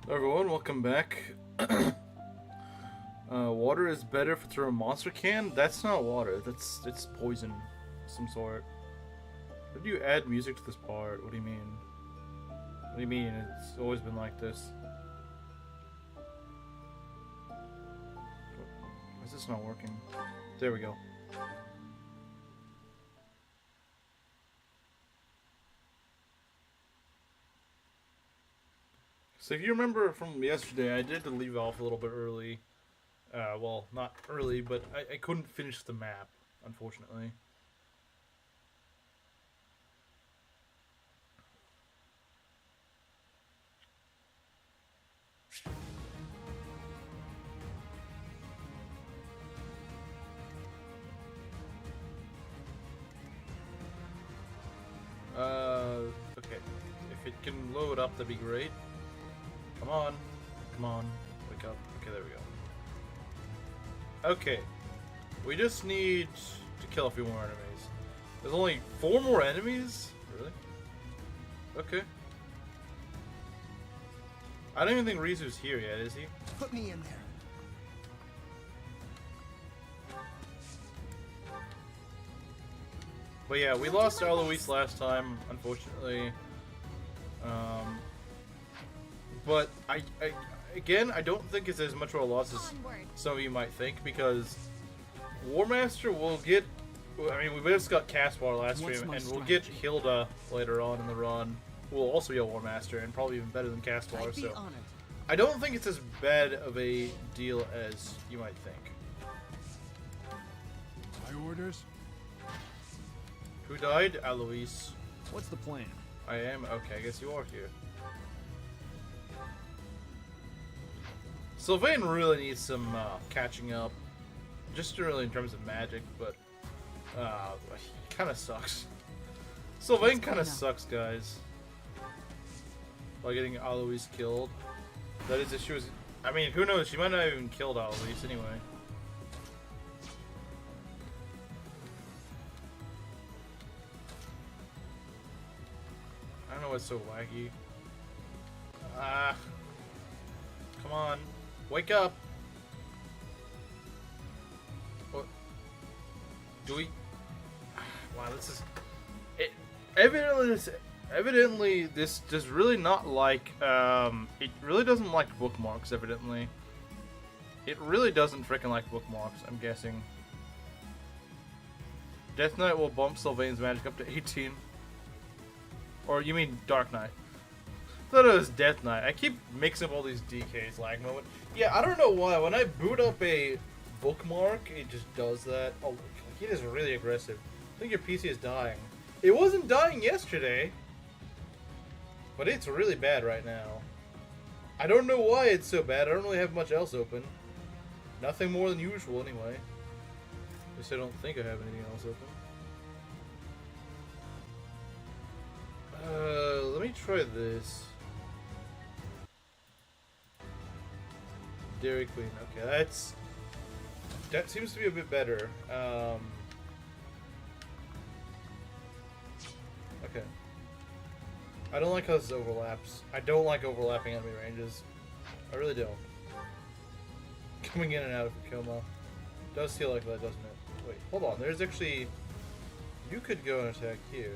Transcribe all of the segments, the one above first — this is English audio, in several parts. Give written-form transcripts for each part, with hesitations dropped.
Hello everyone, welcome back. Water is better if it's through a monster can? That's not water, it's poison of some sort. How do you add music to this part? What do you mean? What do you mean? It's always been like this. Why is this not working? There we go. So if you remember from yesterday, I did leave off a little bit early. Well, not early, but I couldn't finish the map, unfortunately. Okay. If it can load up, that'd be great. Come on. Come on. Wake up. Okay, there we go. Okay. We just need to kill a few more enemies. There's only 4 more enemies? Really? Okay. I don't even think Rizu's here yet, is he? Put me in there. But yeah, we lost Alois last time, unfortunately. But again, I don't think it's as much of a loss as some of you might think, because War Master will get. I mean, we just got Caspar last stream, and we'll get Hilda later on in the run, who will also be a War Master, and probably even better than Caspar. So I don't think it's as bad of a deal as you might think. My orders? Who died? Alois. What's the plan? I am? Okay, I guess you are here. Sylvain really needs some catching up. Just really in terms of magic, but he kind of sucks. Sylvain kind of sucks, guys. By getting Alois killed. That is, if she was... I mean, who knows? She might not have even killed Alois anyway. I don't know what's so laggy. Ah. Come on. Wake up. What? Do we... Wow, this is... Evidently, this does really not like... it really doesn't like bookmarks, evidently. It really doesn't freaking like bookmarks, I'm guessing. Death Knight will bump Sylvain's magic up to 18. Or you mean Dark Knight? I thought it was Death Knight. I keep mixing up all these DKs lag moment. Yeah, I don't know why. When I boot up a bookmark, it just does that. Oh, it is really aggressive. I think your PC is dying. It wasn't dying yesterday, but it's really bad right now. I don't know why it's so bad. I don't really have much else open. Nothing more than usual, anyway. At least I don't think I have anything else open. Let me try this. Dairy Queen. Okay, that seems to be a bit better. Okay. I don't like how this overlaps. I don't like overlapping enemy ranges. I really don't. Coming in and out of a coma. Does feel like that, doesn't it? Wait, hold on. There's actually... You could go and attack here.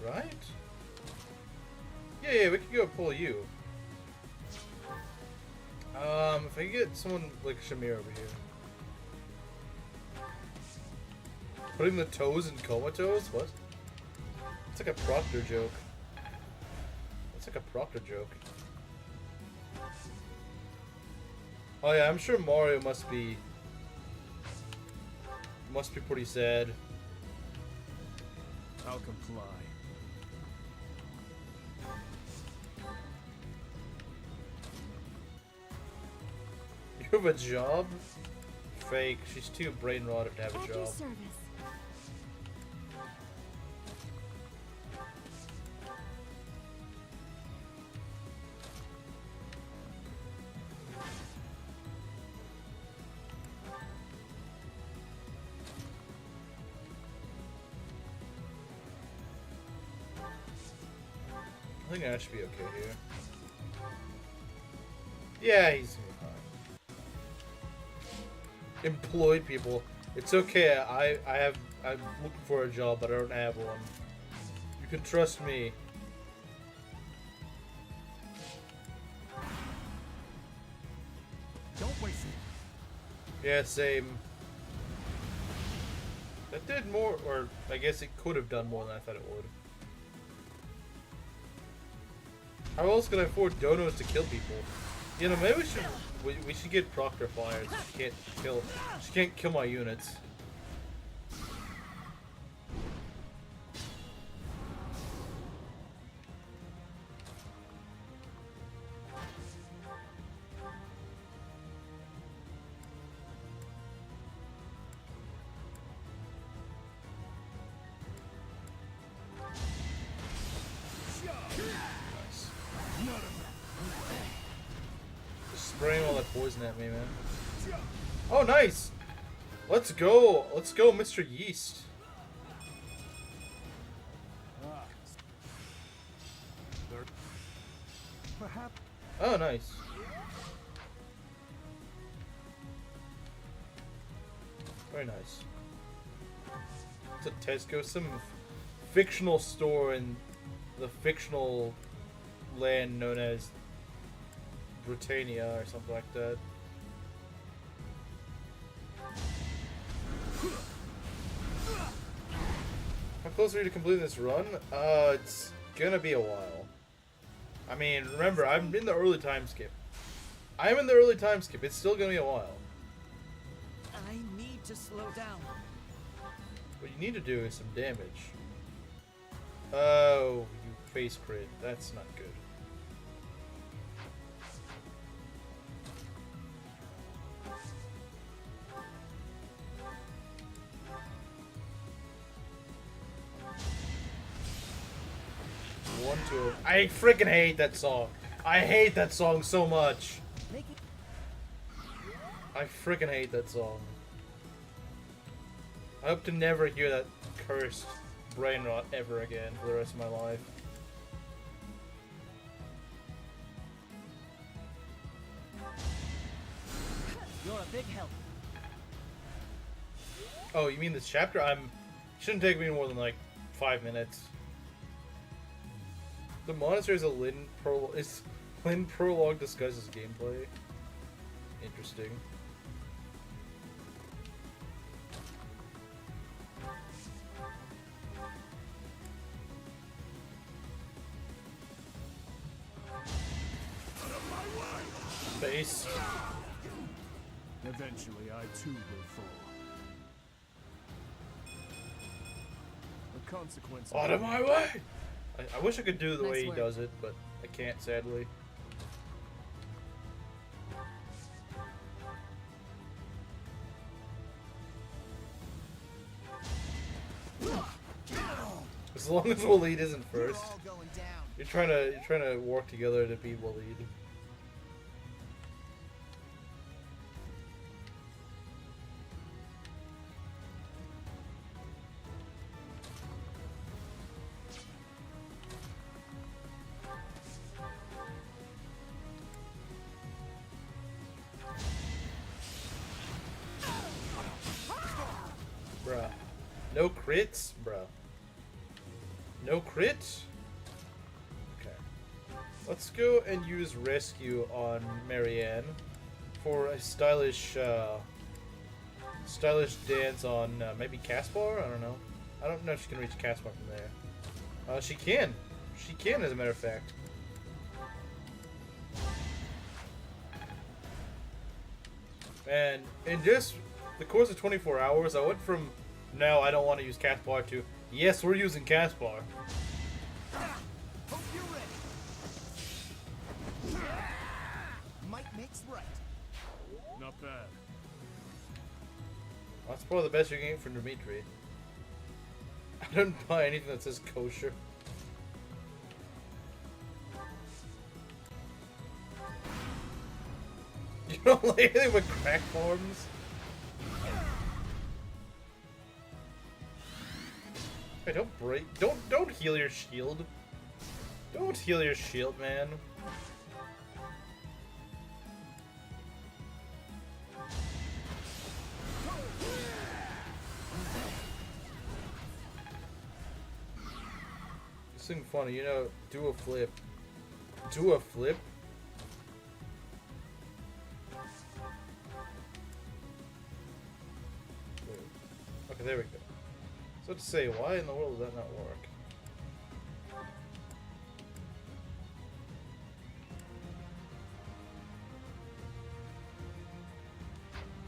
Right? Yeah, we could go pull you. If I get someone like Shamir over here. Putting the toes in comatose? What? It's like a Proctor joke. It's like a Proctor joke. Oh yeah, I'm sure Mario must be pretty sad. I'll comply. You have a job? Fake. She's too brain rotted to have a job. I think that should be okay here. Yeah, he's fine. Employ people. It's okay. I'm looking for a job, but I don't have one. You can trust me. Don't waste it. Yeah, same. That did more, or I guess it could have done more than I thought it would. How else could I afford donos to kill people? You know, maybe we should get Proctor fired. She can't kill my units. Spraying all that poison at me, man. Oh, nice! Let's go! Let's go, Mr. Yeast. Perhaps. Oh, nice. Very nice. It's a Tesco, some fictional store in the fictional land known as Britannia or something like that. How close are you to completing this run? It's gonna be a while. I mean, remember, I'm in the early time skip. I'm in the early time skip. It's still gonna be a while. I need to slow down. What you need to do is some damage. Oh, you face crit. That's not good. I freaking hate that song. I hate that song so much. I freaking hate that song. I hope to never hear that cursed brain rot ever again for the rest of my life. You're a big help. Oh, you mean this chapter? Shouldn't take me more than like 5 minutes. The Monastery is a Lin prologue discusses gameplay. Interesting. Base. Eventually, I too will fall. The consequence. Out of my way! I wish I could do the Nice way he work. does it, but I can't, sadly. As long as Waleed isn't first, All going down. you're trying to work together to beat Waleed. Bruh. No crits? Bruh. No crit? Okay. Let's go and use Rescue on Marianne for a stylish dance on maybe Caspar? I don't know. I don't know if she can reach Caspar from there. She can. She can, as a matter of fact. And in just the course of 24 hours, I went from no, I don't want to use Caspar to yes, we're using Caspar. Hope you're ready. Might makes right. Not bad. That's probably the best you can get from Dimitri. I don't buy anything that says kosher. You don't like anything with crack forms? Hey, don't break. Don't heal your shield. Don't heal your shield, man. something funny, you know, do a flip. Do a flip? Wait. Okay, there we go. So to say, why in the world does that not work?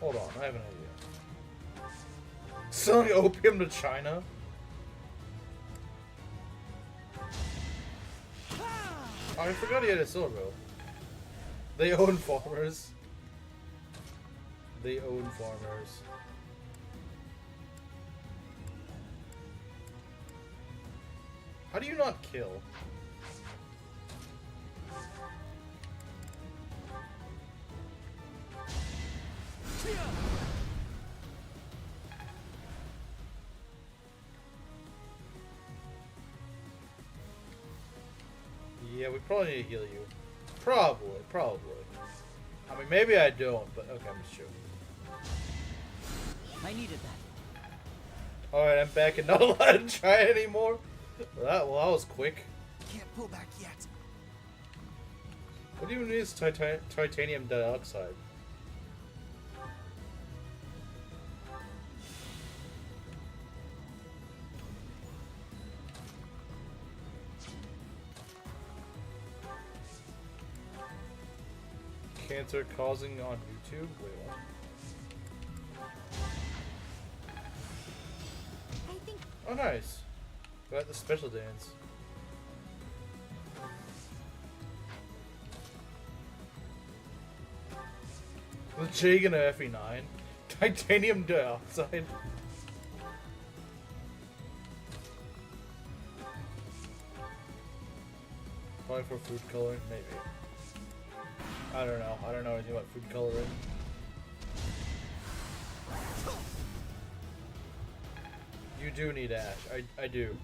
Hold on, I have an idea. Selling opium to China? Oh, I forgot he had a silver. They own farmers. They own farmers. How do you not kill? Yeah, we probably need to heal you. Probably. I mean, maybe I don't, but okay, I'm just joking. I needed that. Alright, I'm back and not allowed to try anymore. Well, that was quick. Can't pull back yet. What even is titanium dioxide? Cancer causing on YouTube? Wait, what? I think Oh, nice. Got the special dance. The Jig and a FE9. Titanium dioxide. Probably for food coloring, maybe. I don't know. I don't know anything about food coloring. You do need ash. I do.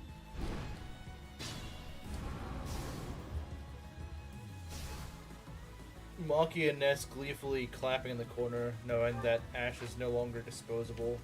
Maki and Ness gleefully clapping in the corner, knowing that ash is no longer disposable.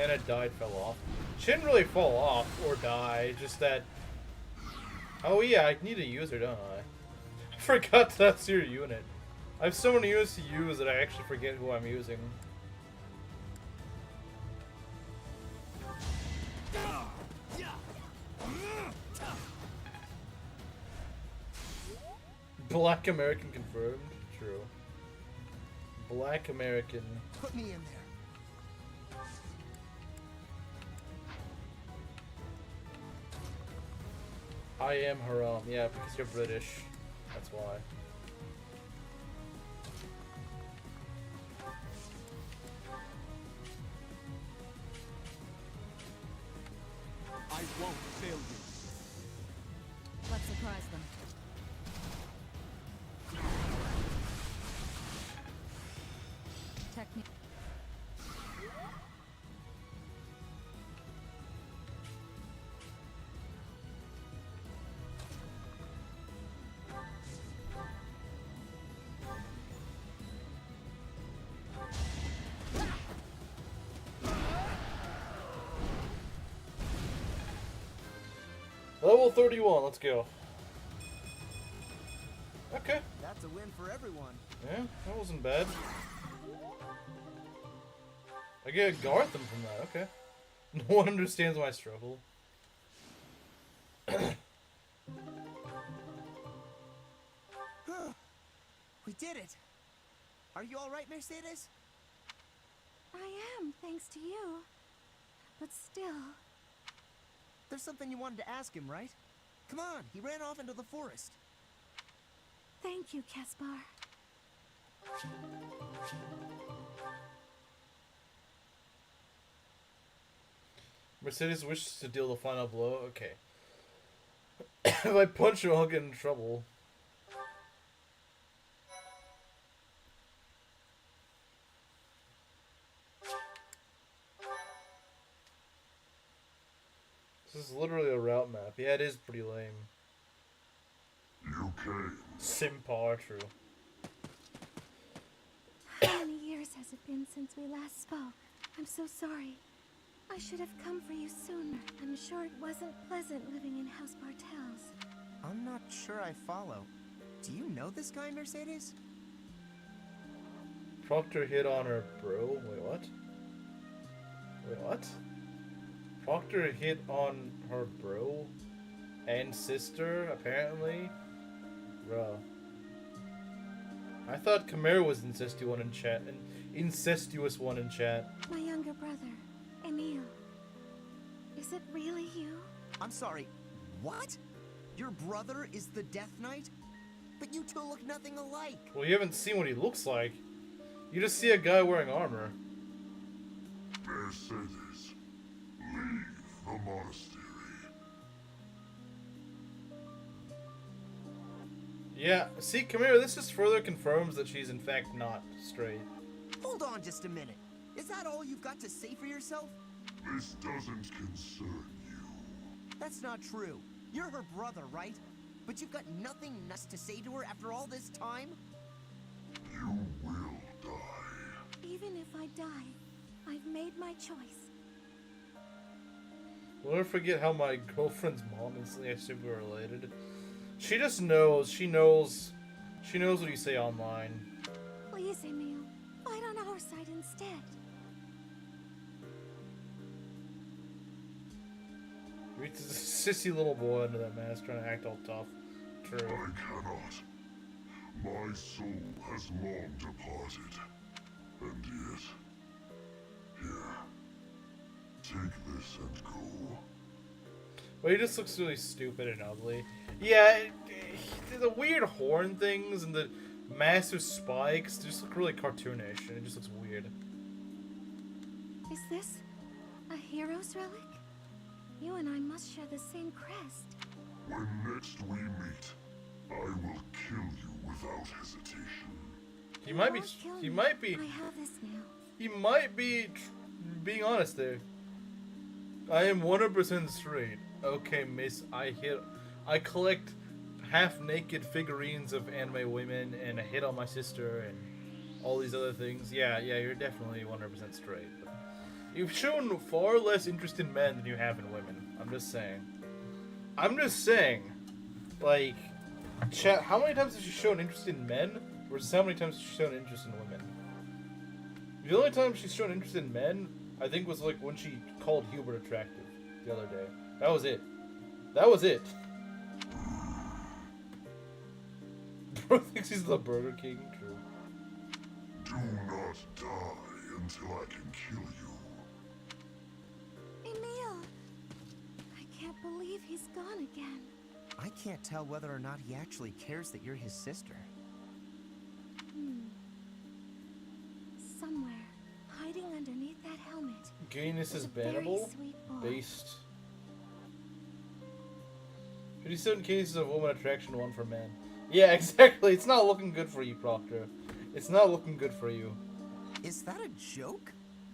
Anna died, fell off. She didn't really fall off or die, just that... Oh yeah, I need a user, don't I? I forgot that's your unit. I have so many units to use that I actually forget who I'm using. Black American confirmed? True. Black American. Put me in there. I am Haram. Yeah, because you're British. That's why. I won't fail you. let's surprise them. Technique. Level 31, let's go. Okay. That's a win for everyone. Yeah, that wasn't bad. I get Gartham from that, okay. No one understands my struggle. We did it. Are you all right, Mercedes? I am, thanks to you. But still, There's something you wanted to ask him, right? Come on, he ran off into the forest. thank you, Caspar. Mercedes wishes to deal the final blow. Okay. If I punch him, I'll get in trouble. This is literally a route map. Yeah, it is pretty lame. You came. Sim power, true. How many years has it been since we last spoke? I'm so sorry. I should have come for you sooner. I'm sure it wasn't pleasant living in House Bartels. I'm not sure I follow. Do you know this guy, Mercedes? Proctor hit on her bro. Wait, what? Wait, what? Proctor hit on her bro and sister, apparently? Bruh. I thought Chimera was incestuous one in chat. An incestuous one in chat. My younger brother, Emile. Is it really you? I'm sorry. What? Your brother is the Death Knight? But you two look nothing alike. Well, you haven't seen what he looks like. You just see a guy wearing armor. Mercedes, leave the monastery. Yeah, see, Chimera, this just further confirms that she's in fact not straight. Hold on just a minute. Is that all you've got to say for yourself? This doesn't concern you. That's not true. You're her brother, right? But you've got nothing nice to say to her after all this time? You will die. Even if I die, I've made my choice. We'll never forget how my girlfriend's mom instantly assumed we were related. She just knows. She knows what you say online. Please, Emile, fight on our side instead. You're a sissy little boy under that mask trying to act all tough. True. I cannot. My soul has long departed. And yet, here, take this and go. Well, he just looks really stupid and ugly. Yeah, the weird horn things and the massive spikes just look really cartoonish, and it just looks weird. Is this a hero's relic? You and I must share the same crest. When next we meet, I will kill you without hesitation. He might be. Won't kill He me. might be. I have this now. He might be being honest there. I am 100% straight. Okay, miss, I collect half-naked figurines of anime women, and I hit on my sister, and all these other things. Yeah, you're definitely 100% straight. But you've shown far less interest in men than you have in women. I'm just saying. Like, chat, how many times has she shown interest in men versus how many times has she shown interest in women? The only time she's shown interest in men, I think, was like when she called Hubert attractive the other day. That was it. Bro thinks he's the Burger King. True. Do not die until I can kill you. Emile! I can't believe he's gone again. I can't tell whether or not he actually cares that you're his sister. Somewhere, hiding underneath that helmet. Gayness is a very bannable? sweet boy. Based. 57 cases of woman attraction, 1 for men. Yeah, exactly. It's not looking good for you, Proctor. It's not looking good for you. Is that a joke?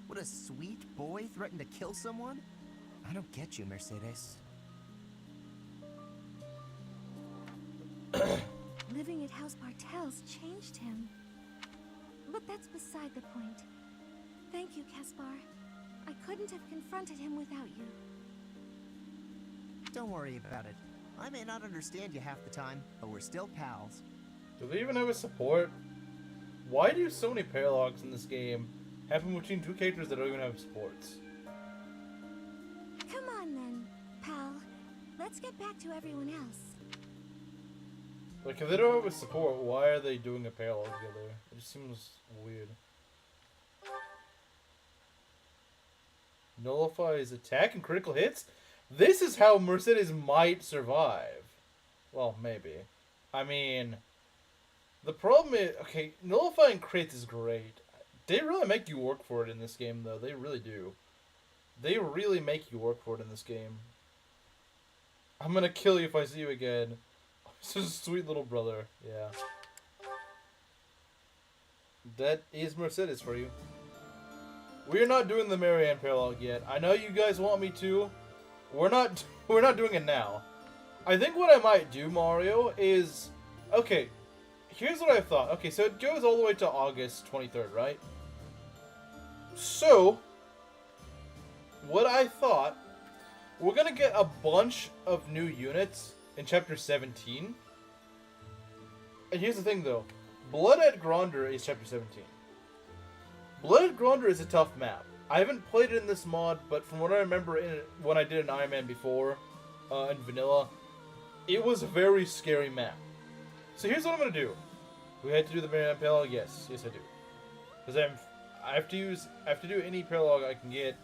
Would a sweet boy threaten to kill someone? I don't get you, Mercedes. Living at House Bartels changed him. But that's beside the point. Thank you, Caspar. I couldn't have confronted him without you. Don't worry about it. I may not understand you half the time, but we're still pals. Do they even have a support? Why do so many paralogs in this game happen between 2 characters that don't even have supports? Come on then, pal. Let's get back to everyone else. Like, if they don't have a support, why are they doing a paralog together? It just seems weird. Nullifies attack and critical hits? This is how Mercedes might survive. Well, maybe. I mean, the problem is, okay, nullifying crits is great. They really make you work for it in this game, though. They really do. They really make you work for it in this game. I'm gonna kill you if I see you again. Such a sweet little brother. Yeah. That is Mercedes for you. We're not doing the Marianne paralogue yet. I know you guys want me to. We're not We're not doing it now. I think what I might do, Mario, is... Okay, here's what I thought. Okay, so it goes all the way to August 23rd, right? So, what I thought... We're gonna get a bunch of new units in Chapter 17. And here's the thing, though. Blood at Gronder is Chapter 17. Blood at Gronder is a tough map. I haven't played it in this mod, but from what I remember when I did an Ironman before, in Vanilla, it was a very scary map. So here's what I'm gonna do. Do we have to do the Ironman paralogue? Yes, I do. Because I have to do any paralogue I can get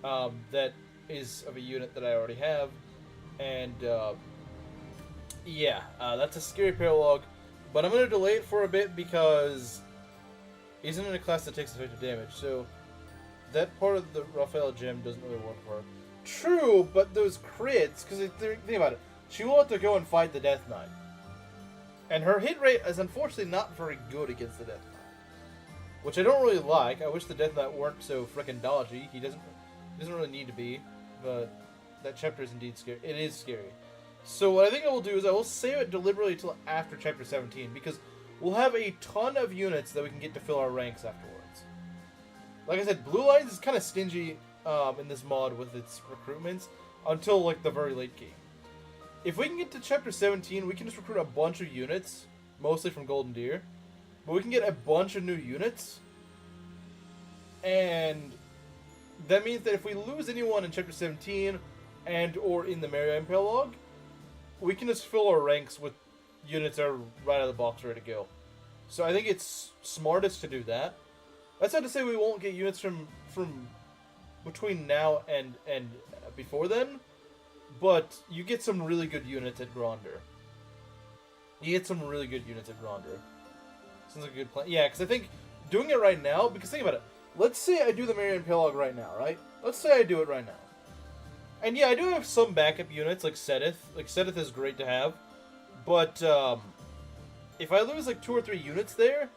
that is of a unit that I already have, and yeah, that's a scary paralogue. But I'm gonna delay it for a bit because he's in a class that takes effective damage, so that part of the Raphael gem doesn't really work for her. True, but those crits, because think about it, she will have to go and fight the Death Knight, and her hit rate is unfortunately not very good against the Death Knight, which I don't really like. I wish the Death Knight weren't so frickin' dodgy. He doesn't really need to be, but that chapter is indeed scary. It is scary. So what I think I will do is I will save it deliberately till after Chapter 17, because we'll have a ton of units that we can get to fill our ranks afterwards. Like I said, Blue Lines is kind of stingy in this mod with its recruitments until like the very late game. If we can get to Chapter 17, we can just recruit a bunch of units, mostly from Golden Deer, but we can get a bunch of new units, and that means that if we lose anyone in Chapter 17 and or in the Mariam Paralogue, we can just fill our ranks with units that are right out of the box ready to go. So I think it's smartest to do that. That's not to say we won't get units from between now and before then, but you get some really good units at Gronder. Sounds like a good plan. Yeah, because I think doing it right now, because think about it. Let's say I do the Marian Paralogue right now, right? Let's say I do it right now. And yeah, I do have some backup units, like Sedith. Like, Sedith is great to have. But, if I lose, like, 2 or 3 units there,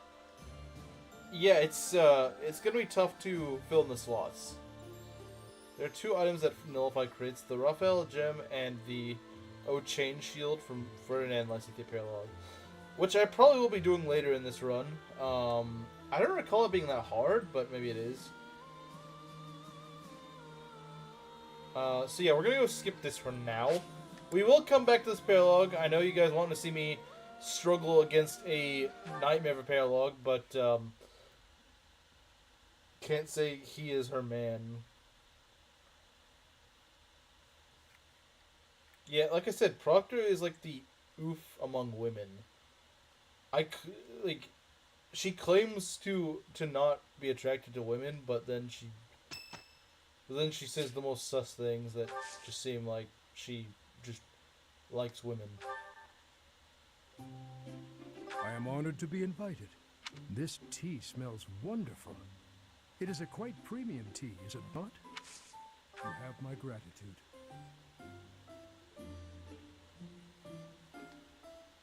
yeah, it's gonna be tough to fill in the slots. There are 2 items that nullify crits. The Raphael Gem and the Chain Shield from Ferdinand Lycite Paralogue. Which I probably will be doing later in this run. I don't recall it being that hard, but maybe it is. So yeah, we're gonna go skip this for now. We will come back to this paralogue. I know you guys want to see me struggle against a nightmare of a paralogue, but can't say he is her man. Yeah, like I said, Proctor is like the oof among women. She claims to not be attracted to women, but then she says the most sus things that just seem like she just likes women. I am honored to be invited. This tea smells wonderful. It is a quite premium tea, is it not? You have my gratitude.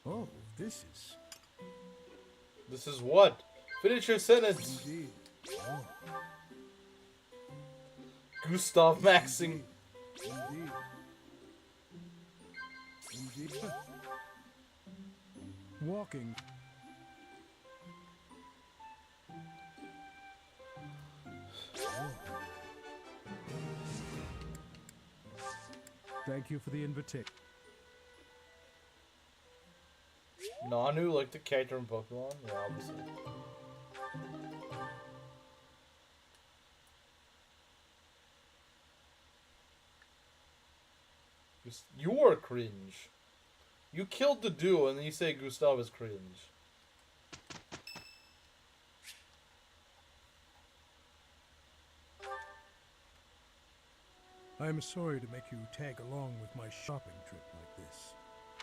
Oh, this is... This is what? Finish your sentence. Indeed. Oh, Gustav Maxing. indeed. Indeed. Walking. Oh. Thank you for the invitation. Nanu, like the character in Pokemon? Yeah, obviously. You're cringe. You killed the duo and then you say Gustav is cringe. I am sorry to make you tag along with my shopping trip like this.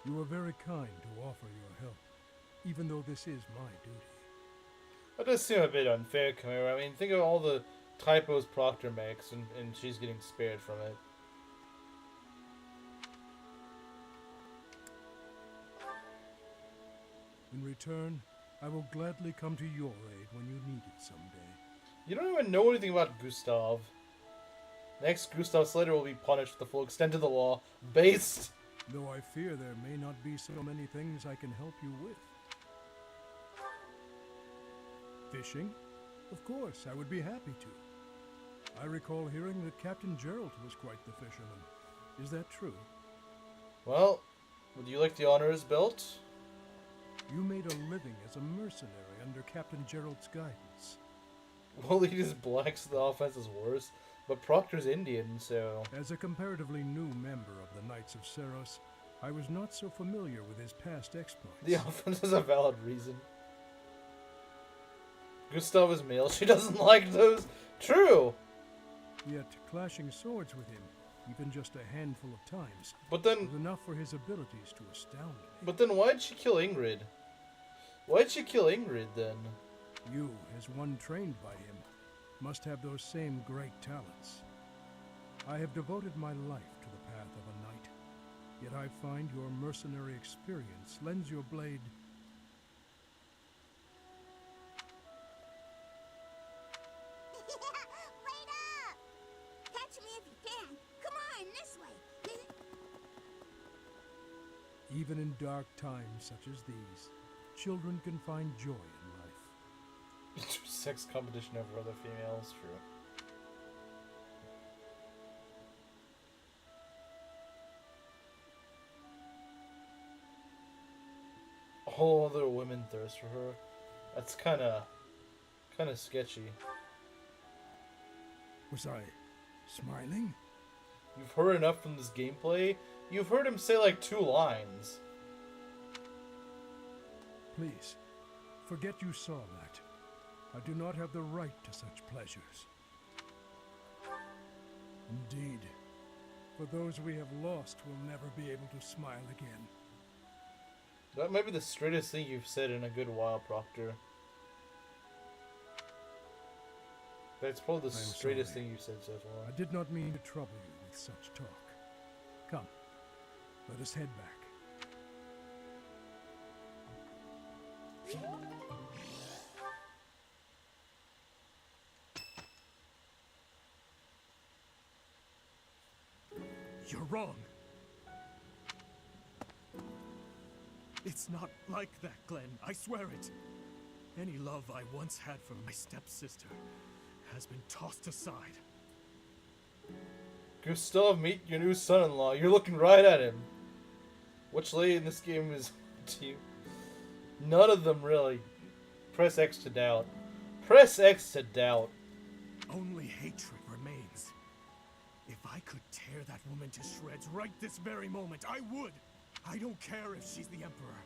You are very kind to offer your help, even though this is my duty. That does seem a bit unfair, Chimera. I mean, think of all the typos Proctor makes, and she's getting spared from it. In return, I will gladly come to your aid when you need it someday. You don't even know anything about Gustav. Next, Gustav Slater will be punished with the full extent of the law. Based. Though I fear there may not be so many things I can help you with. Fishing? Of course, I would be happy to. I recall hearing that Captain Gerald was quite the fisherman. Is that true? Well, would you like the honors belt? You made a living as a mercenary under Captain Gerald's guidance. Well, he just blacks the offense is worse, but Proctor's Indian, so... As a comparatively new member of the Knights of Seros, I was not so familiar with his past exploits. The offense is a valid reason. Gustav is male, she doesn't like those. True! Yet clashing swords with him, even just a handful of times, But then... was enough for his abilities to astound me. But then why'd she kill Ingrid? Why'd she kill Ingrid, then? You, as one trained by him, must have those same great talents. I have devoted my life to the path of a knight, yet I find your mercenary experience lends your blade... Wait up! Catch me if you can. Come on, this way. Even in dark times such as these, children can find joy in life. Sex competition over other females, true. Whole other women thirst for her. That's kind of sketchy. Was I smiling? You've heard enough from this gameplay. You've heard him say like 2 lines. Please, forget you saw that. I do not have the right to such pleasures. Indeed, for those we have lost will never be able to smile again. That might be the straightest thing you've said in a good while, Proctor. That's probably the I am straightest sorry. thing you've said so far. I did not mean to trouble you with such talk. Come, let us head back. You're wrong. It's not like that, Glenn. I swear it. Any love I once had for my stepsister has been tossed aside. Gustav, meet your new son-in-law. You're looking right at him. Which lady in this game is to you? None of them really. Press X to doubt. Press X to doubt. Only hatred remains. If I could tear that woman to shreds right this very moment, I would. I don't care if she's the Emperor.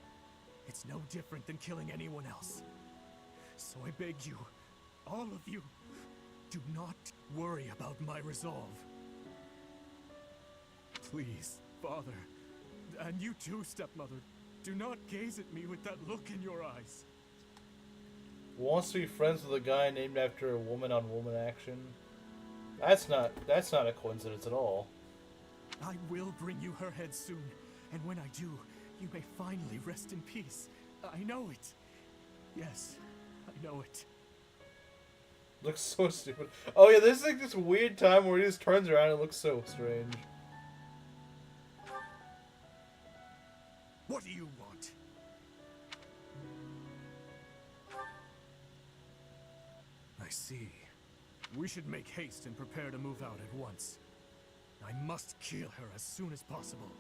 It's no different than killing anyone else. So I beg you, all of you, do not worry about my resolve. Please, Father, and you too, stepmother, do not gaze at me with that look in your eyes. Wants to be friends with a guy named after a woman-on-woman action. That's not a coincidence at all. I will bring you her head soon, and when I do, you may finally rest in peace. I know it. Yes, I know it. Looks so stupid. Oh yeah, this is like this weird time where he just turns around and looks so strange. What do you want? I see. We should make haste and prepare to move out at once. I must kill her as soon as possible.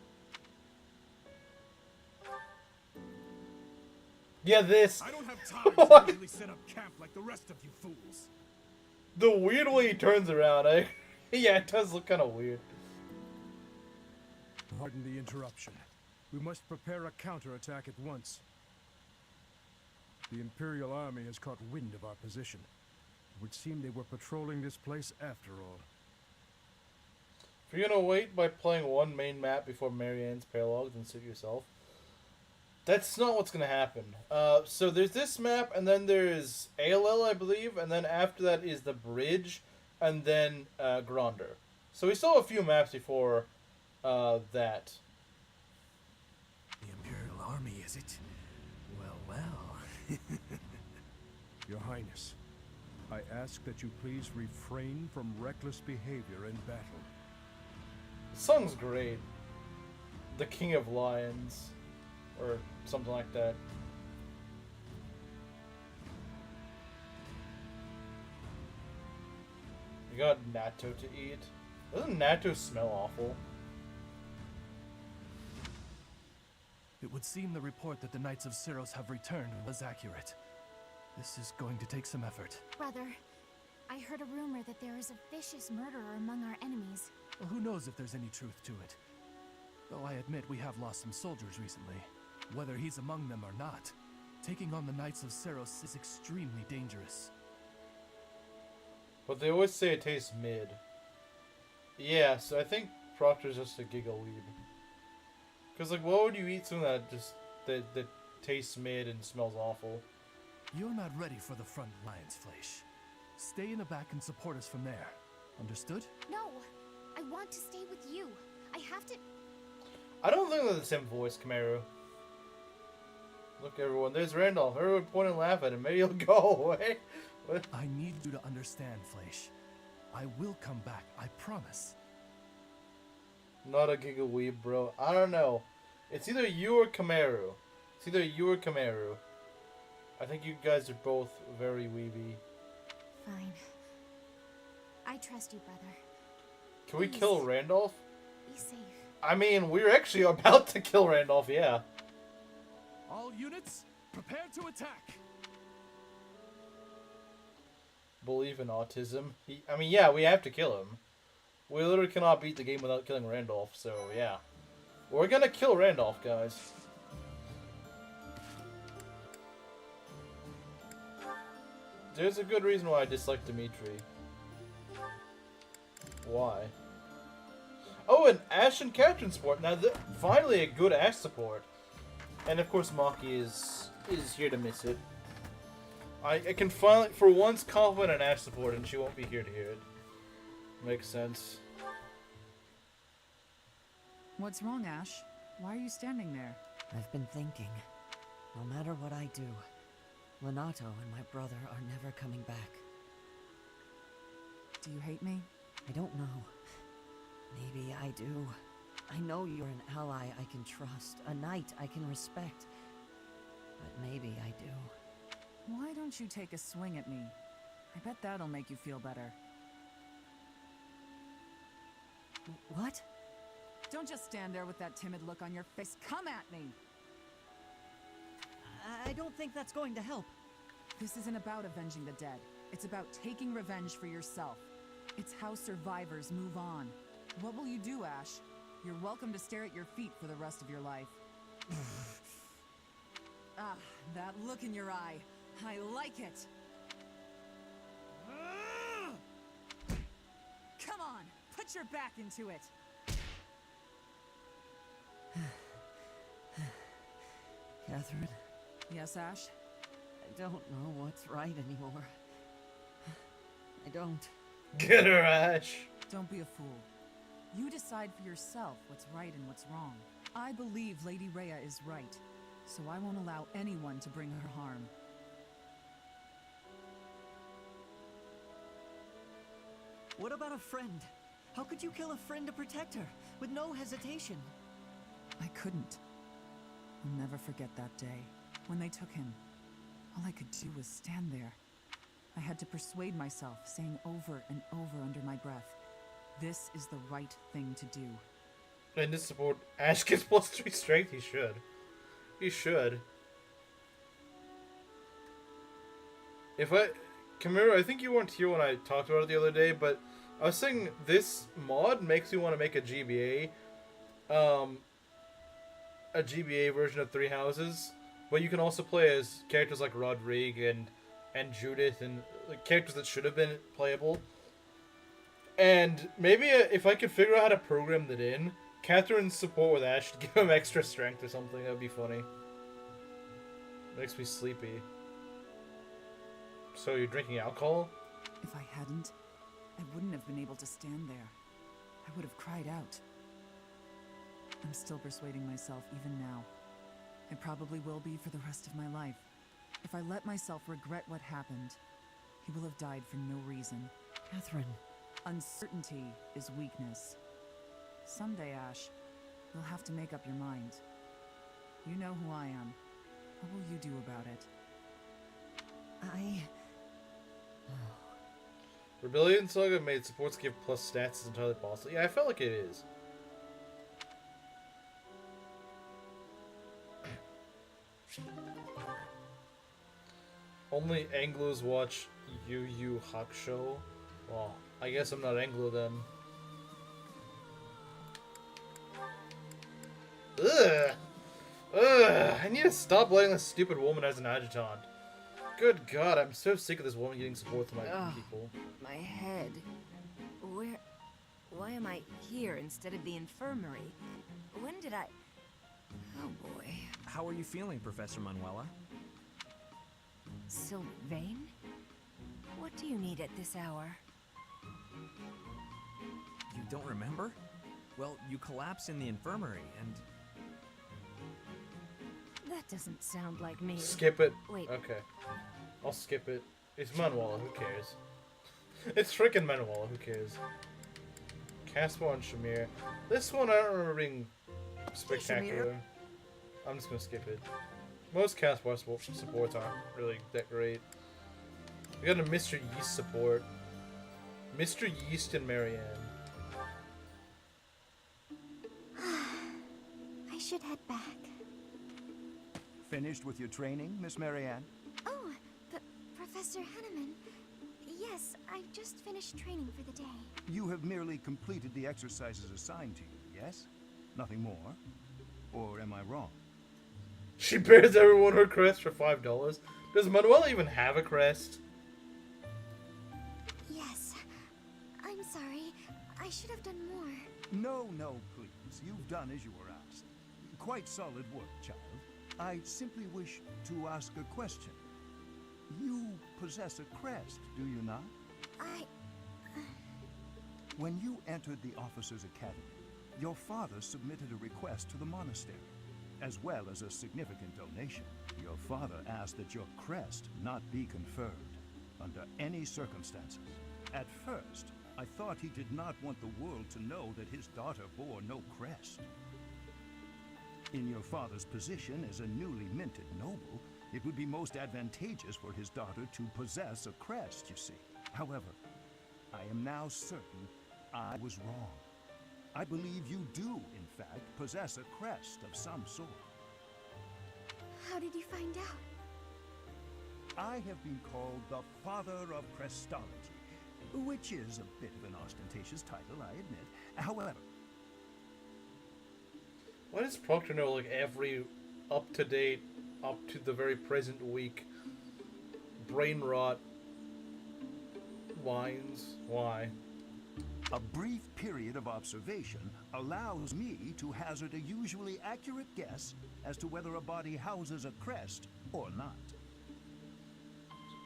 Yeah, this. I don't have time to really set up camp like the rest of you fools. The weird way he turns around, yeah, it does look kind of weird. Pardon the interruption. We must prepare a counterattack at once. The Imperial Army has caught wind of our position. It would seem they were patrolling this place after all. If you're gonna wait by playing one main map before Marianne's paralogue, then suit yourself. That's not what's gonna happen. So there's this map, and then there's ALL, I believe, and then after that is the bridge, and then Gronder. So we still have a few maps before that. The Imperial Army, is it? Well, well. Your Highness, I ask that you please refrain from reckless behavior in battle. The song's great. The King of Lions. Or something like that. You got natto to eat. Doesn't natto smell awful? It would seem the report that the Knights of Syros have returned was accurate. This is going to take some effort. Brother, I heard a rumor that there is a vicious murderer among our enemies. Well, who knows if there's any truth to it? Though I admit we have lost some soldiers recently. Whether he's among them or not, taking on the Knights of Syros is extremely dangerous. But they always say it tastes mid. Yeah, so I think Proctor's just a giggle weeb. Because, like, why would you eat something that tastes mid and smells awful? You're not ready for the front lines, Fleisch. Stay in the back and support us from there. Understood? No, I want to stay with you. I have to... I don't think they're the same voice, Camaro. Look, everyone, there's Randolph. Everyone point and laugh at him. Maybe he'll go away. What? I need you to understand, Fleisch. I will come back, I promise. Not a giggle weeb, bro. I don't know. It's either you or Camaro. It's either you or Camaro. I think you guys are both very weeby. Fine. I trust you, brother. Can we Please. kill Randolph? Be safe. I mean, we're actually about to kill Randolph, yeah. All units, prepare to attack! Believe in autism. I mean, yeah, we have to kill him. We literally cannot beat the game without killing Randolph, so yeah. We're gonna kill Randolph, guys. There's a good reason why I dislike Dimitri. Why? Oh, and Ash and Captain support. Now, finally a good Ash support. And of course, Maki is here to miss it. I can finally, for once, compliment an Ash support, and she won't be here to hear it. Makes sense. What's wrong, Ash? Why are you standing there? I've been thinking. No matter what I do, Lenato and my brother are never coming back. Do you hate me? I don't know. Maybe I do. I know you're an ally I can trust, a knight I can respect. But maybe I do. Why don't you take a swing at me? I bet that'll make you feel better. What? Don't just stand there with that timid look on your face. Come at me! I don't think that's going to help. This isn't about avenging the dead. It's about taking revenge for yourself. It's how survivors move on. What will you do, Ash? You're welcome to stare at your feet for the rest of your life. Ah, that look in your eye. I like it. Come on, put your back into it. Catherine, Yes, Ash? I don't know what's right anymore. I don't. Get her, Ash! Don't be a fool. You decide for yourself what's right and what's wrong. I believe Lady Rhea is right, so I won't allow anyone to bring her harm. What about a friend? How could you kill a friend to protect her, with no hesitation? I couldn't. I'll never forget that day. When they took him, all I could do was stand there. I had to persuade myself, saying over and over under my breath, this is the right thing to do. And this support, Ash gets +3 strength. He should. He should. Camaro, I think you weren't here when I talked about it the other day, but I was saying this mod makes me want to make a GBA. A GBA version of Three Houses, but you can also play as characters like Rodrigue and Judith and like, characters that should have been playable. And maybe if I could figure out how to program that in, Catherine's support with Ash to give him extra strength or something, that would be funny. Makes me sleepy. So you're drinking alcohol? If I hadn't, I wouldn't have been able to stand there. I would have cried out. I'm still persuading myself even now. I probably will be for the rest of my life. If I let myself regret what happened, He will have died for no reason. Catherine. Uncertainty is weakness. Someday, Ash, you'll have to make up your mind. You know who I am. What will you do about it? Rebellion Saga made supports give plus stats is entirely possible. Yeah, I felt like it is. Only Anglos watch Yu Yu Hakusho. Well, I guess I'm not Anglo then. Ugh! Ugh! I need to stop letting this stupid woman as an adjutant. Good God, I'm so sick of this woman getting support from my people. My head. Why am I here instead of the infirmary? When did I... Oh boy. How are you feeling, Professor Manuela? Sylvain? What do you need at this hour? You don't remember? Well, you collapsed in the infirmary, and... That doesn't sound like me. Skip it. Wait. Okay. I'll skip it. It's Manuela, who cares? It's freaking Manuela, who cares? Caspar and Shamir. This one I don't remember being spectacular. I'm just gonna skip it. Most Caspar supports aren't really that great. We got a Mr. Yeast support. Mr. Yeast and Marianne. I should head back. Finished with your training, Miss Marianne? Oh, Professor Henneman. Yes, I just finished training for the day. You have merely completed the exercises assigned to you, yes? Nothing more? Or am I wrong? She bears everyone her crest for $5. Does Manuela even have a crest? Yes. I'm sorry. I should have done more. No, please. You've done as you were asked. Quite solid work, child. I simply wish to ask a question. You possess a crest, do you not? When you entered the Officers' Academy, your father submitted a request to the Monastery, as well as a significant donation. Your father asked that your crest not be conferred, under any circumstances. At first, I thought he did not want the world to know that his daughter bore no crest. In your father's position as a newly minted noble, it would be most advantageous for his daughter to possess a crest, you see. However, I am now certain I was wrong. I believe you do, in fact, possess a crest of some sort. How did you find out? I have been called the Father of Crestology, which is a bit of an ostentatious title, I admit. However... Why does Proctor know, like, every up-to-date, up to the very present week, brain rot lines? Why? A brief period of observation allows me to hazard a usually accurate guess as to whether a body houses a crest or not.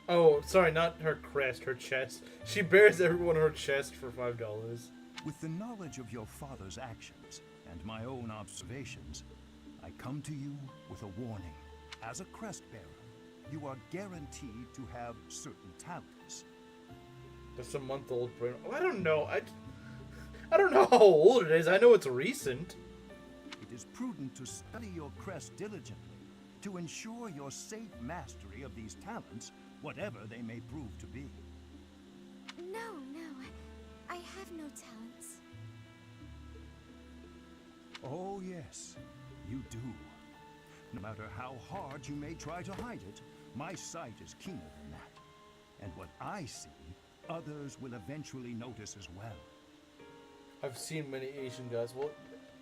Oh, sorry, not her crest, her chest. She bears everyone her chest for $5. With the knowledge of your father's actions and my own observations, I come to you with a warning. As a crest bearer, you are guaranteed to have certain talents. That's a month-old brain. Oh, I don't know. I don't know how old it is. I know it's recent. It is prudent to study your crest diligently to ensure your safe mastery of these talents, whatever they may prove to be. No. I have no talents. Oh, yes, you do. No matter how hard you may try to hide it, my sight is keener than that. And what I see, others will eventually notice as well. I've seen many Asian guys. Well,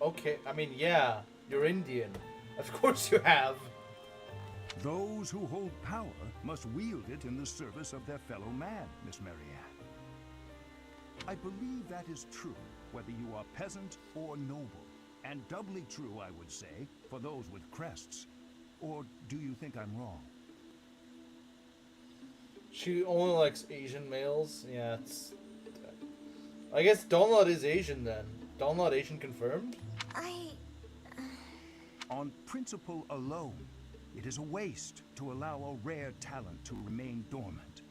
okay. I mean, yeah, you're Indian. Of course you have. Those who hold power must wield it in the service of their fellow man, Miss Marianne. I believe that is true, whether you are peasant or noble. And doubly true, I would say, for those with crests. Or do you think I'm wrong? She only likes Asian males? Yeah, it's... I guess Donlot is Asian then. Donlot Asian confirmed? On principle alone, it is a waste to allow a rare talent to remain dormant.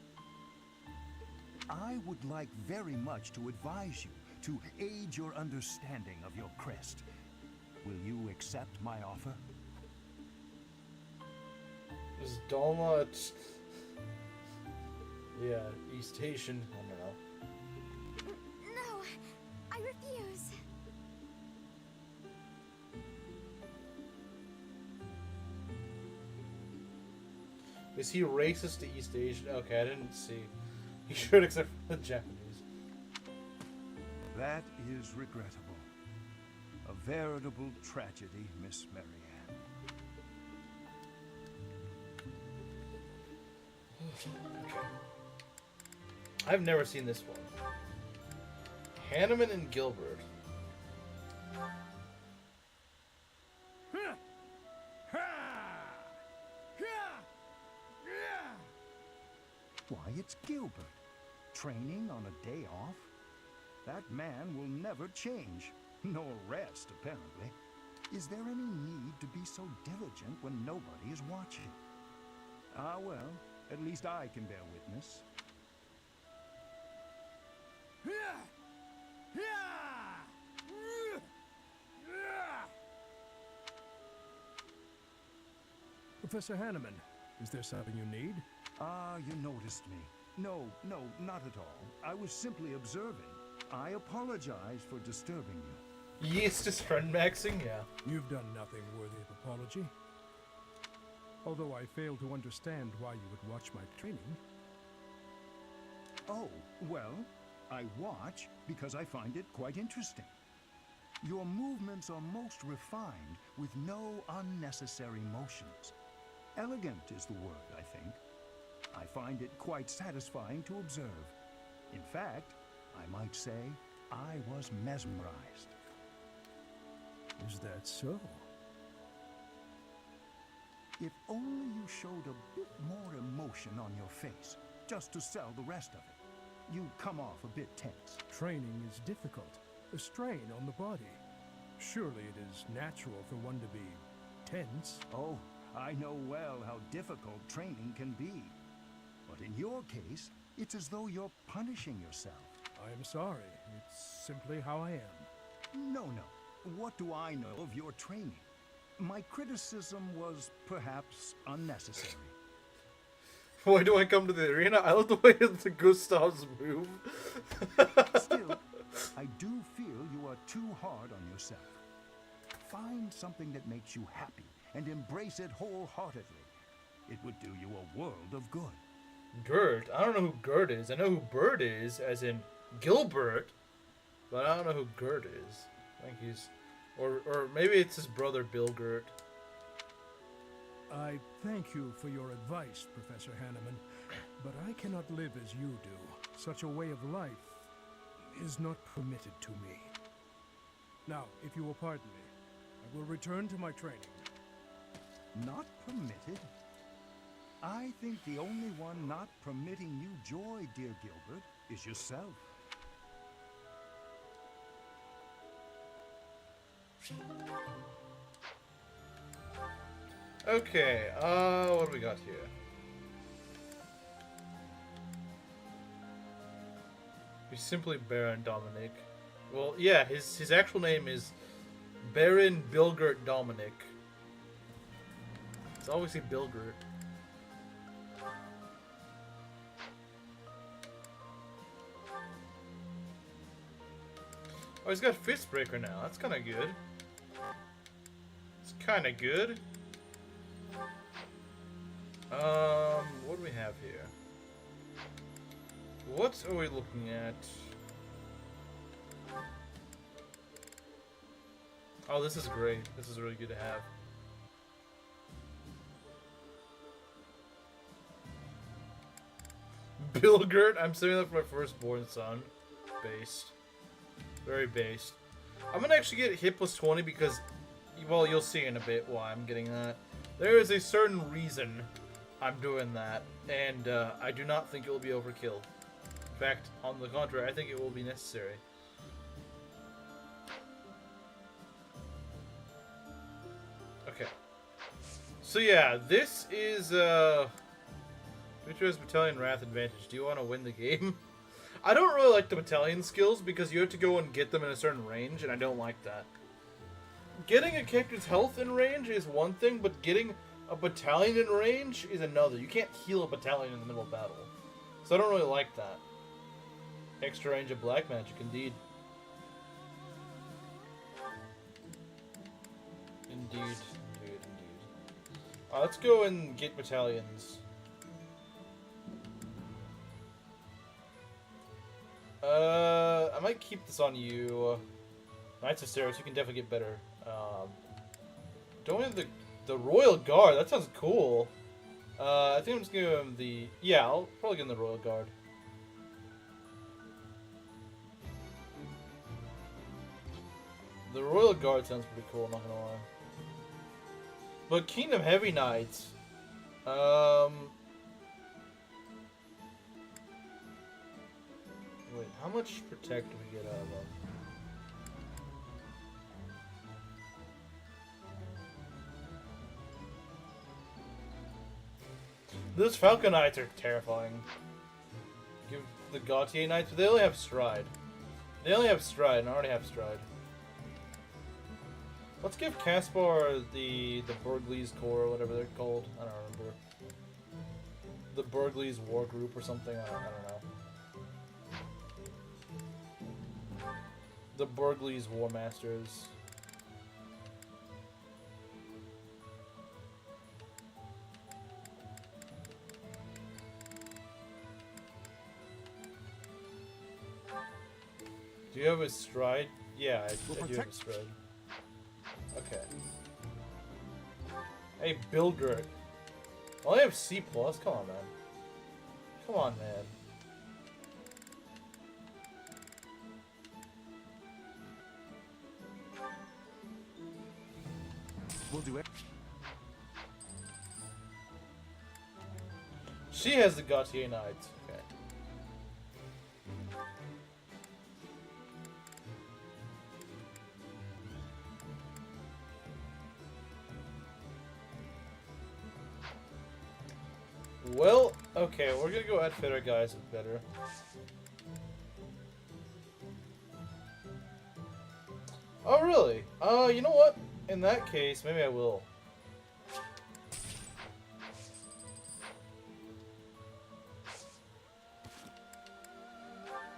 I would like very much to advise you, to aid your understanding of your crest. Will you accept my offer? Is Dolma... Yeah, East Station. I don't know. No, I refuse. Is he racist to East Asian? Okay, I didn't see. He should, except for the Japanese. That is regrettable. A veritable tragedy, Miss Marianne. Okay. I've never seen this one. Hanneman and Gilbert. Why, it's Gilbert. Training on a day off? That man will never change. Nor rest, apparently. Is there any need to be so diligent when nobody is watching? Ah, well, at least I can bear witness. Professor Hanneman, is there something you need? Ah, you noticed me. No, not at all. I was simply observing. I apologize for disturbing you. Yes, just friend maxing, yeah. You've done nothing worthy of apology. Although I fail to understand why you would watch my training. Oh, well, I watch because I find it quite interesting. Your movements are most refined with no unnecessary motions. Elegant is the word, I think. I find it quite satisfying to observe. In fact, I might say I was mesmerized. Is that so? If only you showed a bit more emotion on your face, just to sell the rest of it. You come off a bit tense. Training is difficult, a strain on the body. Surely it is natural for one to be tense. Oh, I know well how difficult training can be. But in your case, it's as though you're punishing yourself. I am sorry. It's simply how I am. No. What do I know of your training? My criticism was perhaps unnecessary. Why do I come to the arena? I love the way the Gustavs move. Still, I do feel you are too hard on yourself. Find something that makes you happy and embrace it wholeheartedly. It would do you a world of good. Gert? I don't know who Gert is. I know who Bird is, as in Gilbert, but I don't know who Gert is. I think he's... Or maybe it's his brother, Bill Gert. I thank you for your advice, Professor Hanneman, but I cannot live as you do. Such a way of life is not permitted to me. Now, if you will pardon me, I will return to my training. Not permitted? I think the only one not permitting you joy, dear Gilbert, is yourself. Okay, what do we got here? He's simply Baron Dominic. Well, yeah, his actual name is Baron Bilgert Dominic. It's obviously Bilgert. Oh, he's got Fistbreaker now. That's kind of good. It's kind of good. What do we have here? What are we looking at? Oh, this is great. This is really good to have. Bilgert, I'm saving that for my firstborn son. Based. Very based. I'm gonna actually get hit plus 20 because, well, you'll see in a bit why I'm getting that. There is a certain reason I'm doing that, and I do not think it will be overkill. In fact, on the contrary, I think it will be necessary. Okay. So yeah, this is Future has Battalion Wrath advantage. Do you want to win the game? I don't really like the battalion skills because you have to go and get them in a certain range, and I don't like that. Getting a character's health in range is one thing, but getting a battalion in range is another. You can't heal a battalion in the middle of battle. So I don't really like that. Extra range of black magic, indeed. Indeed. Let's go and get battalions. I might keep this on you. Knights of Ceres, you can definitely get better. Don't we have the Royal Guard? That sounds cool. I think I'm just gonna give him the... Yeah, I'll probably give him the Royal Guard. The Royal Guard sounds pretty cool, I'm not gonna lie. But Kingdom Heavy Knights... Wait, how much protect do we get out of them? Those Falcon Knights are terrifying. Give the Gautier Knights, but they only have Stride. They only have Stride, and I already have Stride. Let's give Caspar the Burgleys Corps, or whatever they're called. I don't remember. The Burgleys War Group or something. I don't know. The Burgleys War Masters. Do you have a Stride? Yeah, I do have a Stride. Okay. Hey, Bilgert. Well, I have C+. Come on, man. Come on, man. We'll do it. She has the Gautier Knights. Okay. Well, okay, we're gonna go outfit our guys better. Oh, really? You know what? In that case, maybe I will.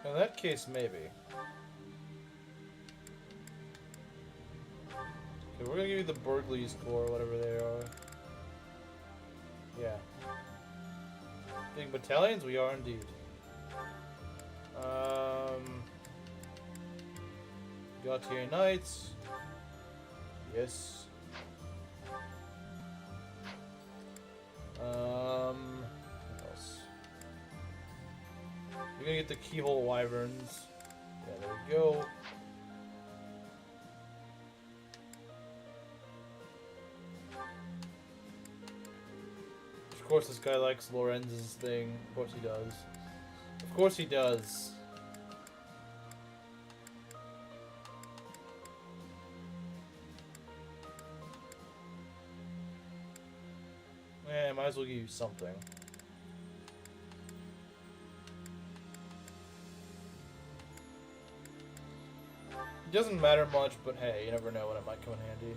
In that case, maybe. Okay, we're gonna give you the Burgleys Corps, whatever they are. Yeah. Big battalions, we are indeed. Gautier Knights. Yes. What else? We're gonna get the Keyhole Wyverns. Yeah, there we go. Of course this guy likes Lorenz's thing. Of course he does. Of course he does. Eh, might as well give you something. It doesn't matter much, but hey, you never know when it might come in handy.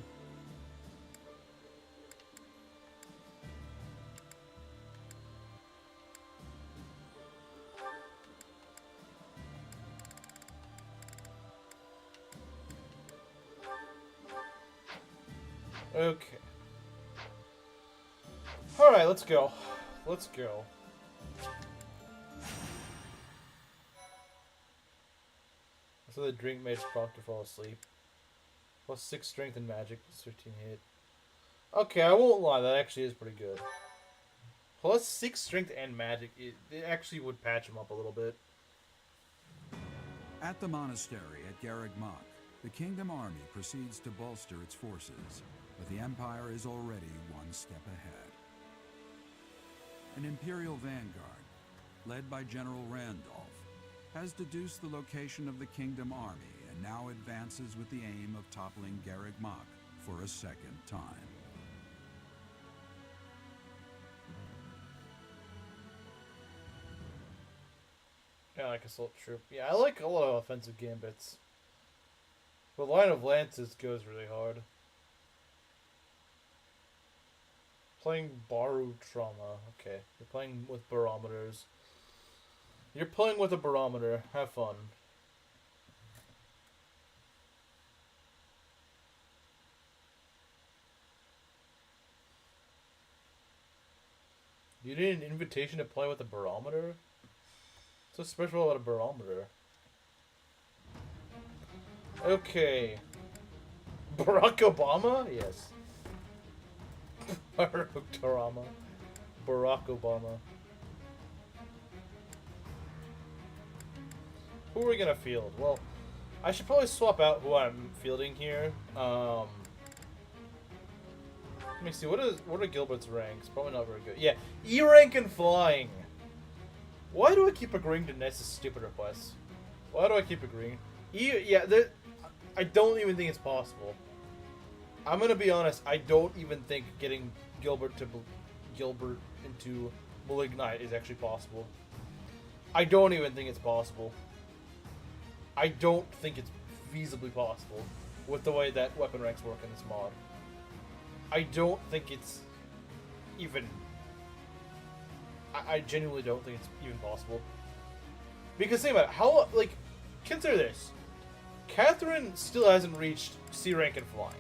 Okay. Alright, let's go. Let's go. So the drink made Proctor fall asleep. Plus 6 strength and magic, plus 13 hit. Okay, I won't lie, that actually is pretty good. Plus 6 strength and magic, it actually would patch him up a little bit. At the monastery at Garreg Mach, the Kingdom Army proceeds to bolster its forces, but the Empire is already one step ahead. An Imperial vanguard, led by General Randolph, has deduced the location of the Kingdom Army and now advances with the aim of toppling Garreg Mach for a second time. Kind of like Assault Troop. Yeah, I like a lot of offensive gambits. The line of lances goes really hard. Playing Baru Trauma. Okay, you're playing with barometers. You're playing with a barometer. Have fun. You need an invitation to play with a barometer? What's so special about a barometer? Okay. Barack Obama? Yes. Barack Obama. Barack Obama. Who are we gonna field? Well, I should probably swap out who I'm fielding here. Let me see. What are Gilbert's ranks? Probably not very good. Yeah, E rank and flying. Why do I keep agreeing to Ness's stupid requests? Why do I keep agreeing? Yeah, I don't even think it's possible. I'm gonna be honest. I don't even think getting Gilbert into Malignite is actually possible. I don't even think it's possible. I don't think it's feasibly possible with the way that weapon ranks work in this mod. I don't think it's even... I genuinely don't think it's even possible. Because think about it, how, like, consider this. Catherine still hasn't reached C rank in flying.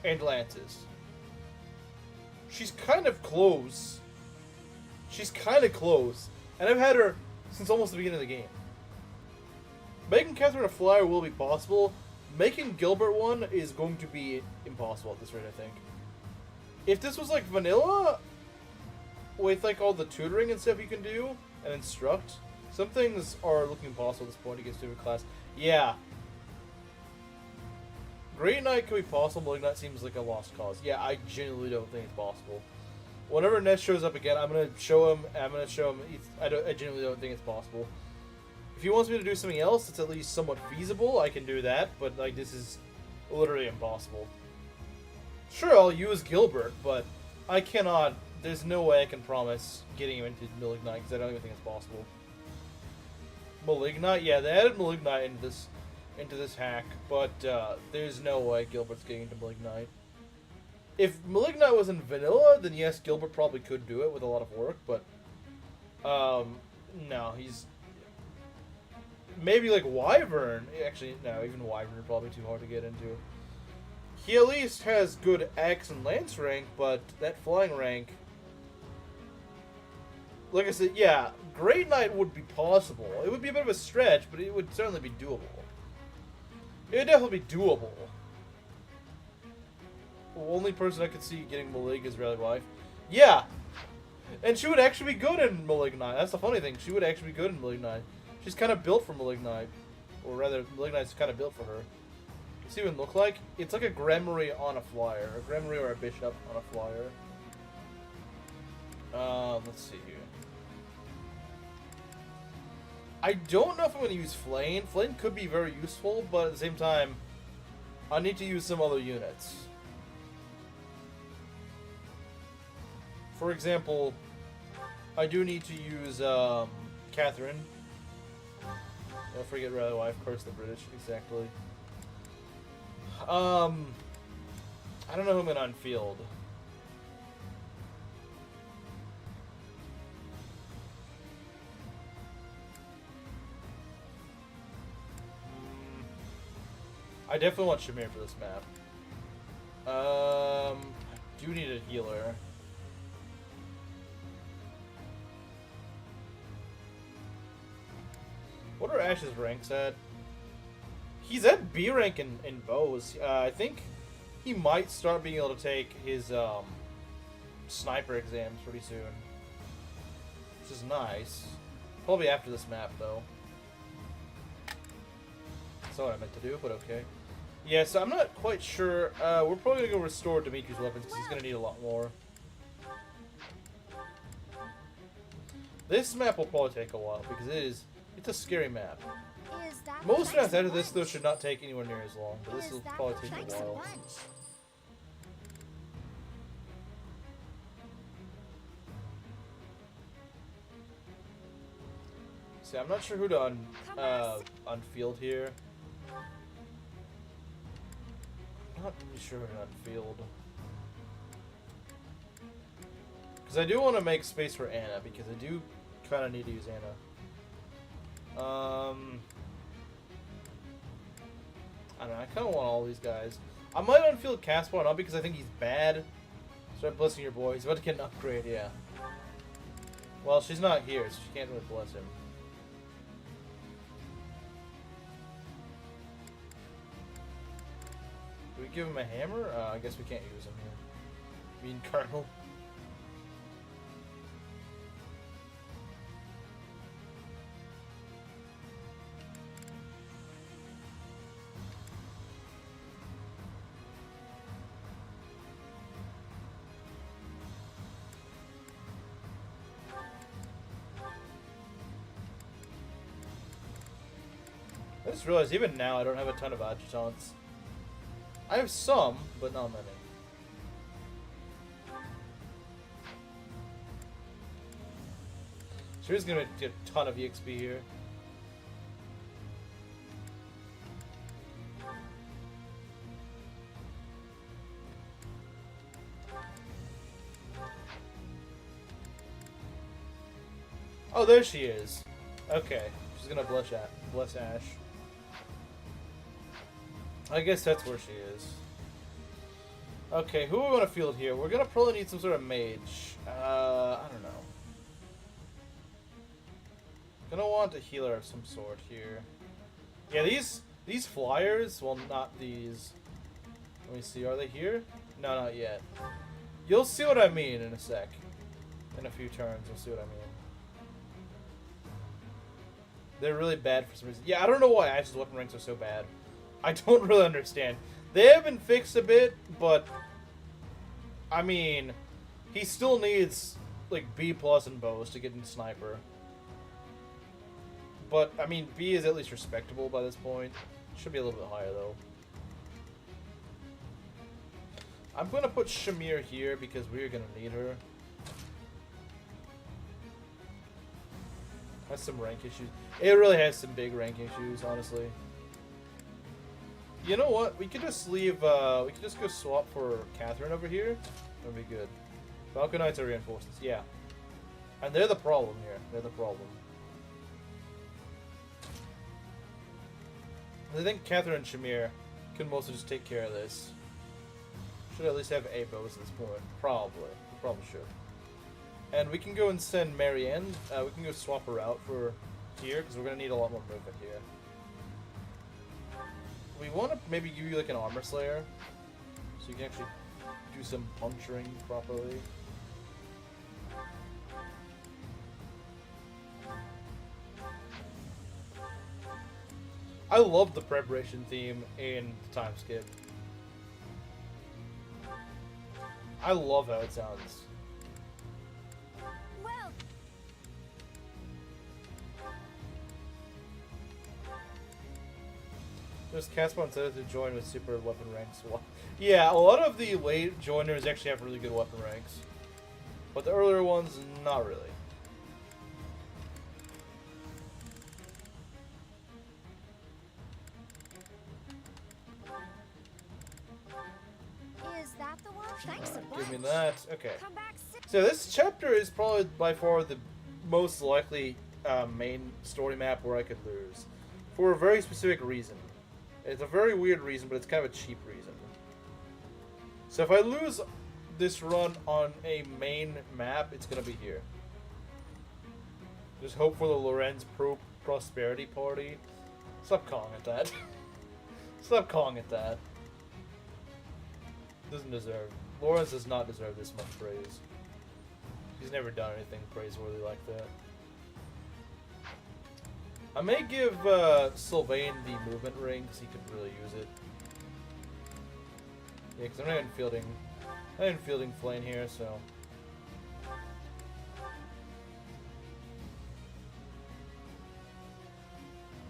And lances. She's kind of close. She's kind of close. And I've had her since almost the beginning of the game. Making Catherine a flyer will be possible. Making Gilbert one is going to be impossible at this rate, I think. If this was like vanilla, with like all the tutoring and stuff you can do, and instruct, some things are looking possible at this point against different class. Yeah. Great Knight could be possible, Malignite seems like a lost cause. Yeah, I genuinely don't think it's possible. Whenever Ness shows up again, I'm gonna show him. I genuinely don't think it's possible. If he wants me to do something else that's at least somewhat feasible, I can do that. But like, this is literally impossible. Sure, I'll use Gilbert, but I cannot. There's no way I can promise getting him into Malignite because I don't even think it's possible. Malignite, yeah, they added Malignite into this hack, but there's no way Gilbert's getting into Malignite. If Malignite was in vanilla, then yes, Gilbert probably could do it with a lot of work, but no, he's maybe like Wyvern. Actually, no, even Wyvern is probably too hard to get into. He at least has good Axe and Lance rank, but that flying rank, like I said, yeah, Great Knight would be possible. It would be a bit of a stretch, but it would certainly be doable. It would definitely be doable. The only person I could see getting Malig is Rally Wife. Yeah! And she would actually be good in Malignite. That's the funny thing. She would actually be good in Malignite. She's kind of built for Malignite. Or rather, Malignite's kind of built for her. What's it even look like? It's like a Gremory on a flyer. A Gremory or a Bishop on a flyer. Let's see here. I don't know if I'm going to use Flame. Flame could be very useful, but at the same time, I need to use some other units. For example, I do need to use Catherine. Don't forget Rally Wife, curse the British, exactly. I don't know who I'm going to unfield. I definitely want Shamir for this map. I do need a healer. What are Ash's ranks at? He's at B rank in bows. I think he might start being able to take his sniper exams pretty soon. Which is nice. Probably after this map, though. That's not what I meant to do, but okay. Yeah, so I'm not quite sure. We're probably going to go restore Dimitri's weapons because he's going to need a lot more. This map will probably take a while because it's a scary map. Most maps out of this, though, should not take anywhere near as long, but this will probably take a while. See, I'm not sure who to unfield here. Not really sure who to unfield. Because I do want to make space for Anna, because I do kind of need to use Anna. I don't know, I kind of want all these guys. I might unfield Caspar, not because I think he's bad. Start blessing your boy. He's about to get an upgrade, yeah. Well, she's not here, so she can't really bless him. Do we give him a hammer? I guess we can't use him here. Mean Cardinal. I just realized even now I don't have a ton of adjutants. I have some, but not many. So he's gonna get a ton of EXP here. Oh, there she is. Okay, she's gonna bless Ash. I guess that's where she is. Okay, who do we want to field here? We're gonna probably need some sort of mage. I don't know. Gonna want a healer of some sort here. Yeah, these flyers, well, not these. Let me see, are they here? No, not yet. You'll see what I mean in a sec. In a few turns, you'll see what I mean. They're really bad for some reason. Yeah, I don't know why Ash's weapon ranks are so bad. I don't really understand. They have been fixed a bit, but I mean, he still needs like B+ in bows to get into sniper. But I mean, B is at least respectable by this point. Should be a little bit higher though. I'm gonna put Shamir here because we're gonna need her. Has some rank issues. It really has some big rank issues, honestly. You know what? We could just leave, we could just go swap for Catherine over here. That'd be good. Falcon Knights are reinforcements, yeah. And they're the problem here. They're the problem. I think Catherine and Shamir can mostly just take care of this. Should at least have A bows at this point. Probably. We probably should. And we can go and send Marianne. We can go swap her out for here, because we're going to need a lot more movement here. We want to maybe give you like an armor slayer, so you can actually do some puncturing properly. I love the preparation theme in the time skip. I love how it sounds. Well, there's Caspar instead to join with super weapon ranks. Yeah, a lot of the late joiners actually have really good weapon ranks, but the earlier ones, not really. is that the one? Thanks a bunch. Give me that. Okay. Come back So this chapter is probably by far the most likely main story map where I could lose, for a very specific reason. It's a very weird reason, but it's kind of a cheap reason. So if I lose this run on a main map, it's gonna be here. Just hope for the Lorenz Prosperity Party. Stop calling it that. Stop calling it that. Doesn't deserve. Lorenz does not deserve this much praise. He's never done anything praiseworthy like that. I may give Sylvain the movement ring because he could really use it. Yeah, because I'm not even fielding Flame here, so.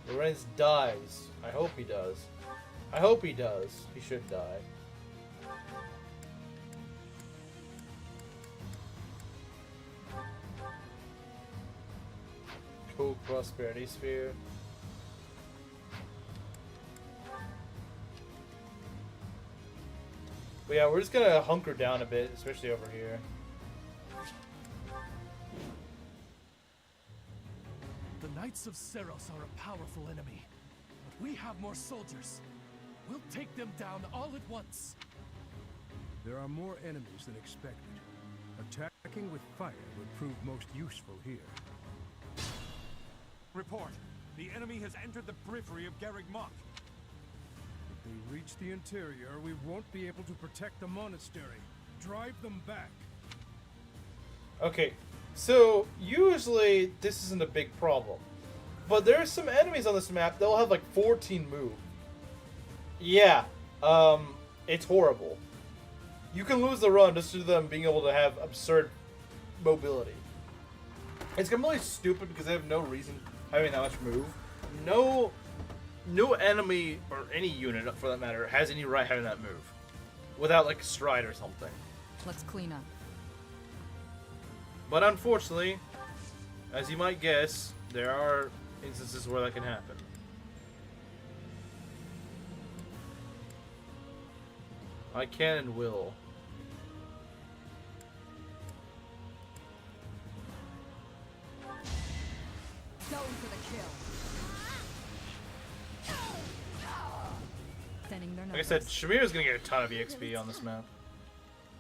Lorenz dies. I hope he does. I hope he does. He should die. Cool prosperity sphere. But yeah, we're just gonna hunker down a bit, especially over here. The Knights of Seros are a powerful enemy, but we have more soldiers. We'll take them down all at once. There are more enemies than expected. Attacking with fire would prove most useful here. Report. The enemy has entered the periphery of Garreg Mach. If they reach the interior, we won't be able to protect the monastery. Drive them back. Okay, so usually this isn't a big problem. But there are some enemies on this map that'll have like 14 move. Yeah, it's horrible. You can lose the run just due to them being able to have absurd mobility. It's completely stupid because they have no reason having that much move. No enemy, or any unit for that matter, has any right having that move. Without like stride or something. Let's clean up. But unfortunately, as you might guess, there are instances where that can happen. I can and will. Go for the kill. Sending their Like I said, Shamira's gonna get a ton of EXP on this map.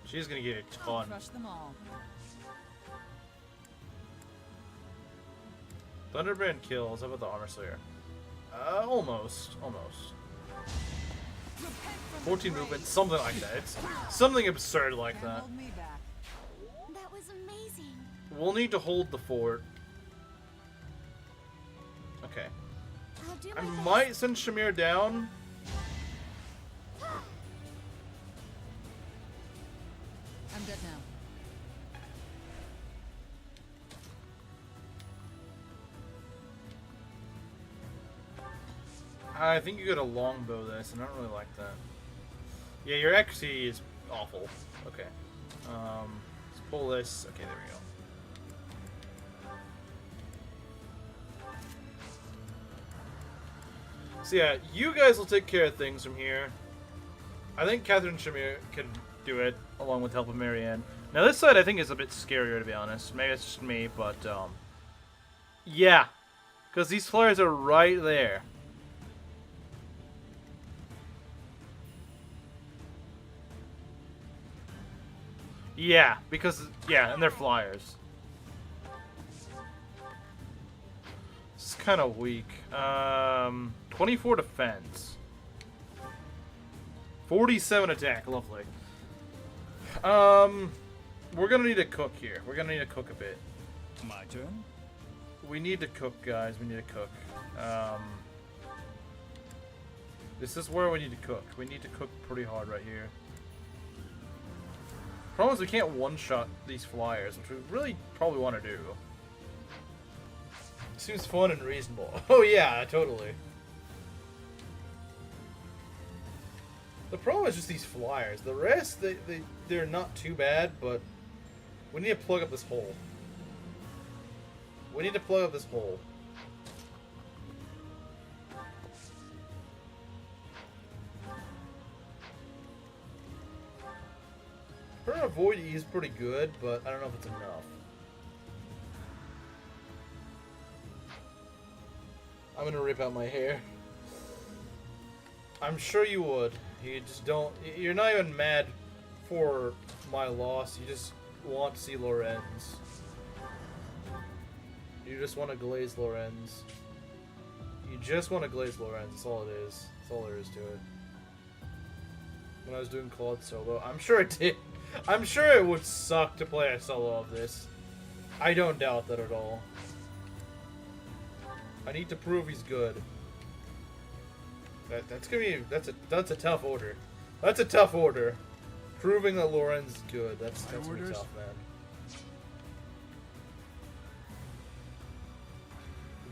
She's gonna get a ton. Crush them all. Thunderbrand kills. How about the Armor Slayer? Almost. 14 movement, something like that. It's something absurd like that. That was amazing. We'll need to hold the fort. Okay. I'll do I my best. might send Shamir down. I'm dead now. I think you got a longbow this, and I don't really like that. Yeah, your accuracy is awful. Okay. Let's pull this. Okay, there we go. So yeah, you guys will take care of things from here. I think Catherine and Shamir can do it, along with the help of Marianne. Now this side I think is a bit scarier, to be honest. Maybe it's just me, but yeah. Because these flares are right there. Yeah, because, yeah, and they're flyers. It's kind of weak. 24 defense. 47 attack, lovely. We're gonna need to cook here. We're gonna need to cook a bit. My turn? We need to cook, guys. We need to cook. This is where we need to cook. We need to cook pretty hard right here. Problem is we can't one-shot these flyers, which we really probably want to do. Seems fun and reasonable. Oh yeah, totally. The problem is just these flyers. The rest, they're not too bad, but we need to plug up this hole. We need to plug up this hole. Her avoid E is pretty good, but I don't know if it's enough. I'm gonna rip out my hair. I'm sure you would. You just don't. You're not even mad for my loss. You just want to see Lorenz. You just want to glaze Lorenz. You just want to glaze Lorenz. That's all it is. That's all there is to it. When I was doing Claude solo, I'm sure it did. I'm sure it would suck to play a solo of this. I don't doubt that at all. I need to prove he's good. That's gonna be that's a tough order. That's a tough order. Proving that Lorenz is good. That's gonna be tough, man.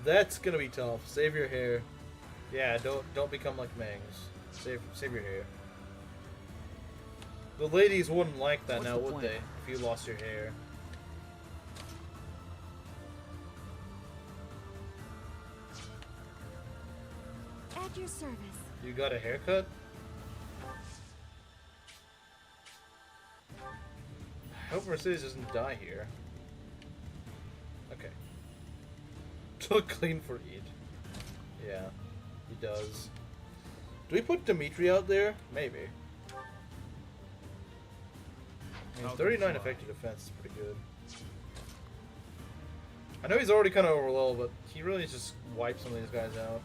That's gonna be tough. Save your hair. Yeah, don't become like Mangs. Save your hair. The ladies wouldn't like that now, would they? If you lost your hair. At your service. You got a haircut? I hope Mercedes doesn't die here. Okay. To look clean for Eid. Yeah, he does. Do we put Dimitri out there? Maybe. I mean, 39 effective defense is pretty good. I know he's already kind of over level, but he really needs to just wipe some of these guys out.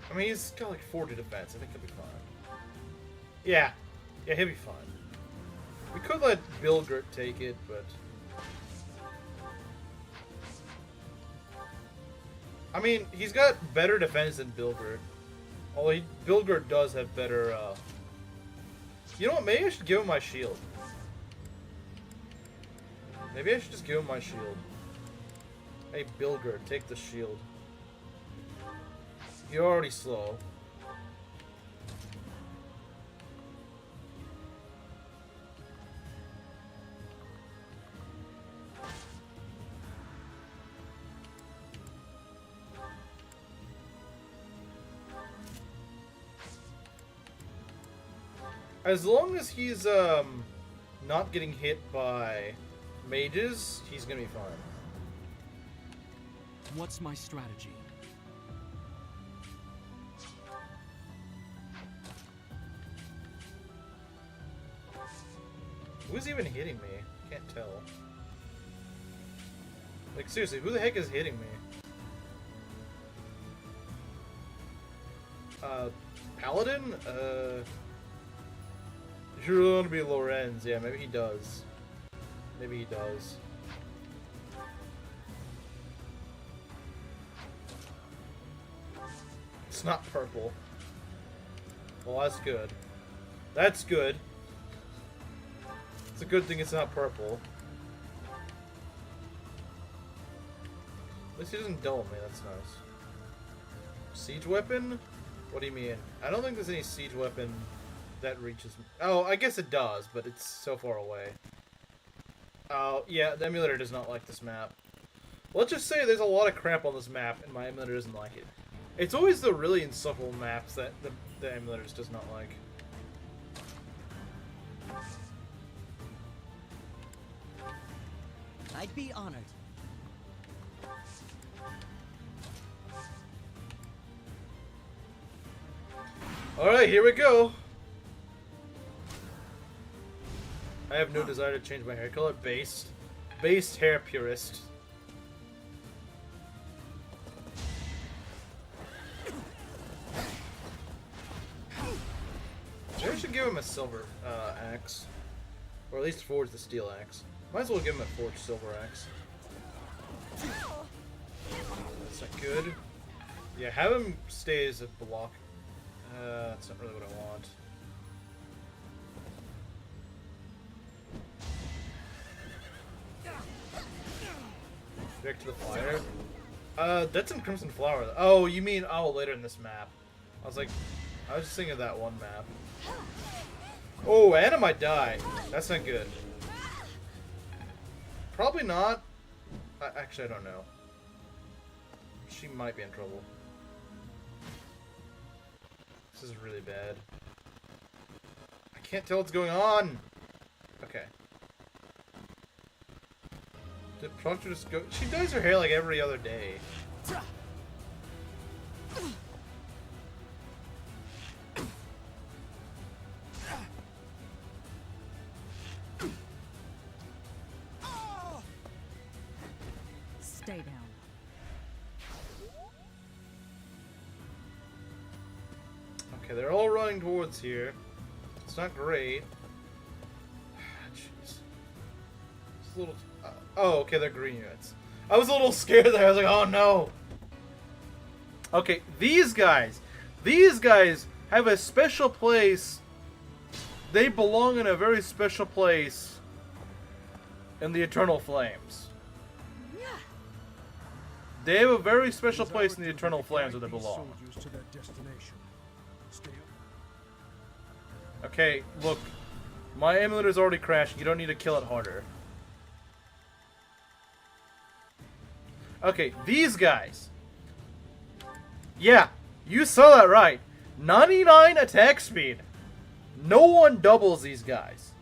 I mean, he's got like 40 defense. I think he'll be fine. Yeah. Yeah, he'll be fine. We could let Bilgert take it, but... I mean, he's got better defense than Bilgert. Although Bilgert does have better, You know what? Maybe I should give him my shield. Maybe I should just give him my shield. Hey, Bilgert, take the shield. You're already slow. As long as he's not getting hit by mages, he's gonna be fine. What's my strategy? Who's even hitting me? Can't tell. Like, seriously, who the heck is hitting me? Paladin? You really want to be Lorenz. Yeah, maybe he does. Maybe he does. It's not purple. Well, that's good. That's good. It's a good thing it's not purple. At least he doesn't dull me, that's nice. Siege weapon? What do you mean? I don't think there's any siege weapon that reaches me. Oh, I guess it does, but it's so far away. Oh, yeah, the emulator does not like this map. Let's just say there's a lot of crap on this map, and my emulator doesn't like it. It's always the really insufferable maps that the emulator just does not like. I'd be honored. Alright, here we go. I have no desire to change my hair color. Based. Based hair purist. Maybe I should give him a silver axe. Or at least forge the steel axe. Might as well give him a forged silver axe. That's not good. Yeah, have him stay as a block. That's not really what I want. Back to the fire. That's in Crimson Flower. Oh, you mean later in this map? I was just thinking of that one map. Oh, Anna might die. That's not good. Probably not. Actually, I don't know. She might be in trouble. This is really bad. I can't tell what's going on. Okay. Did Proctor just go? She dyes her hair like every other day. Stay down. Okay, they're all running towards here. It's not great. Jeez. It's a little... oh, okay, they're green units. I was a little scared there. I was like, oh no. Okay, these guys have a special place. They belong in a very special place in the Eternal Flames. They have a very special place in the Eternal Flames where they belong. Okay, look. My emulator's already crashing. You don't need to kill it harder. Okay, these guys. Yeah, you saw that right. 99 attack speed. No one doubles these guys.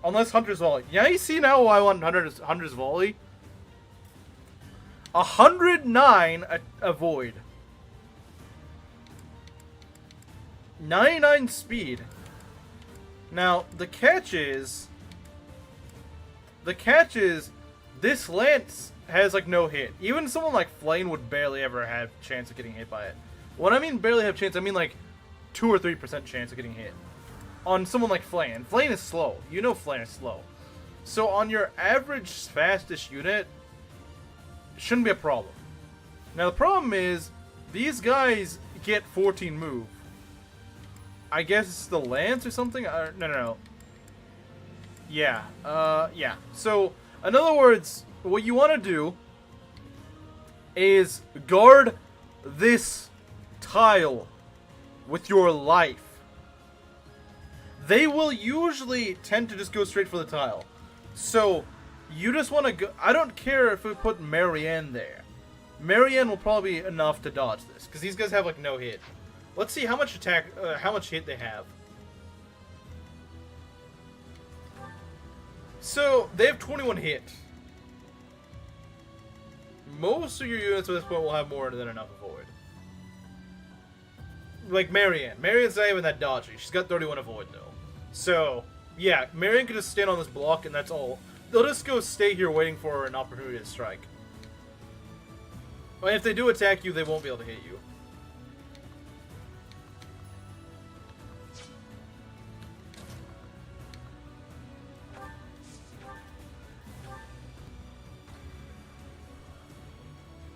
Unless Hunter's Volley. Yeah, you see now why I want Hunter's Volley? 109 avoid. 99 speed. Now, the catch is this lance has like no hit. Even someone like Flame would barely ever have a chance of getting hit by it. When I mean barely have a chance, I mean like 2 or 3% chance of getting hit. On someone like Flame. And Flame is slow. You know Flame is slow. So on your average fastest unit, it shouldn't be a problem. Now the problem is, these guys get 14 move. I guess it's the lance or something? No. Yeah, yeah. So, in other words, what you want to do is guard this tile with your life. They will usually tend to just go straight for the tile. So, you just want to go... I don't care if we put Marianne there. Marianne will probably be enough to dodge this, because these guys have, like, no hit. Let's see how much attack, how much hit they have. So, they have 21 hit. Most of your units at this point will have more than enough avoid. Like Marianne. Marianne's not even that dodgy. She's got 31 avoid, though. So, yeah, Marianne can just stand on this block, and that's all. They'll just go stay here waiting for an opportunity to strike. But if they do attack you, they won't be able to hit you.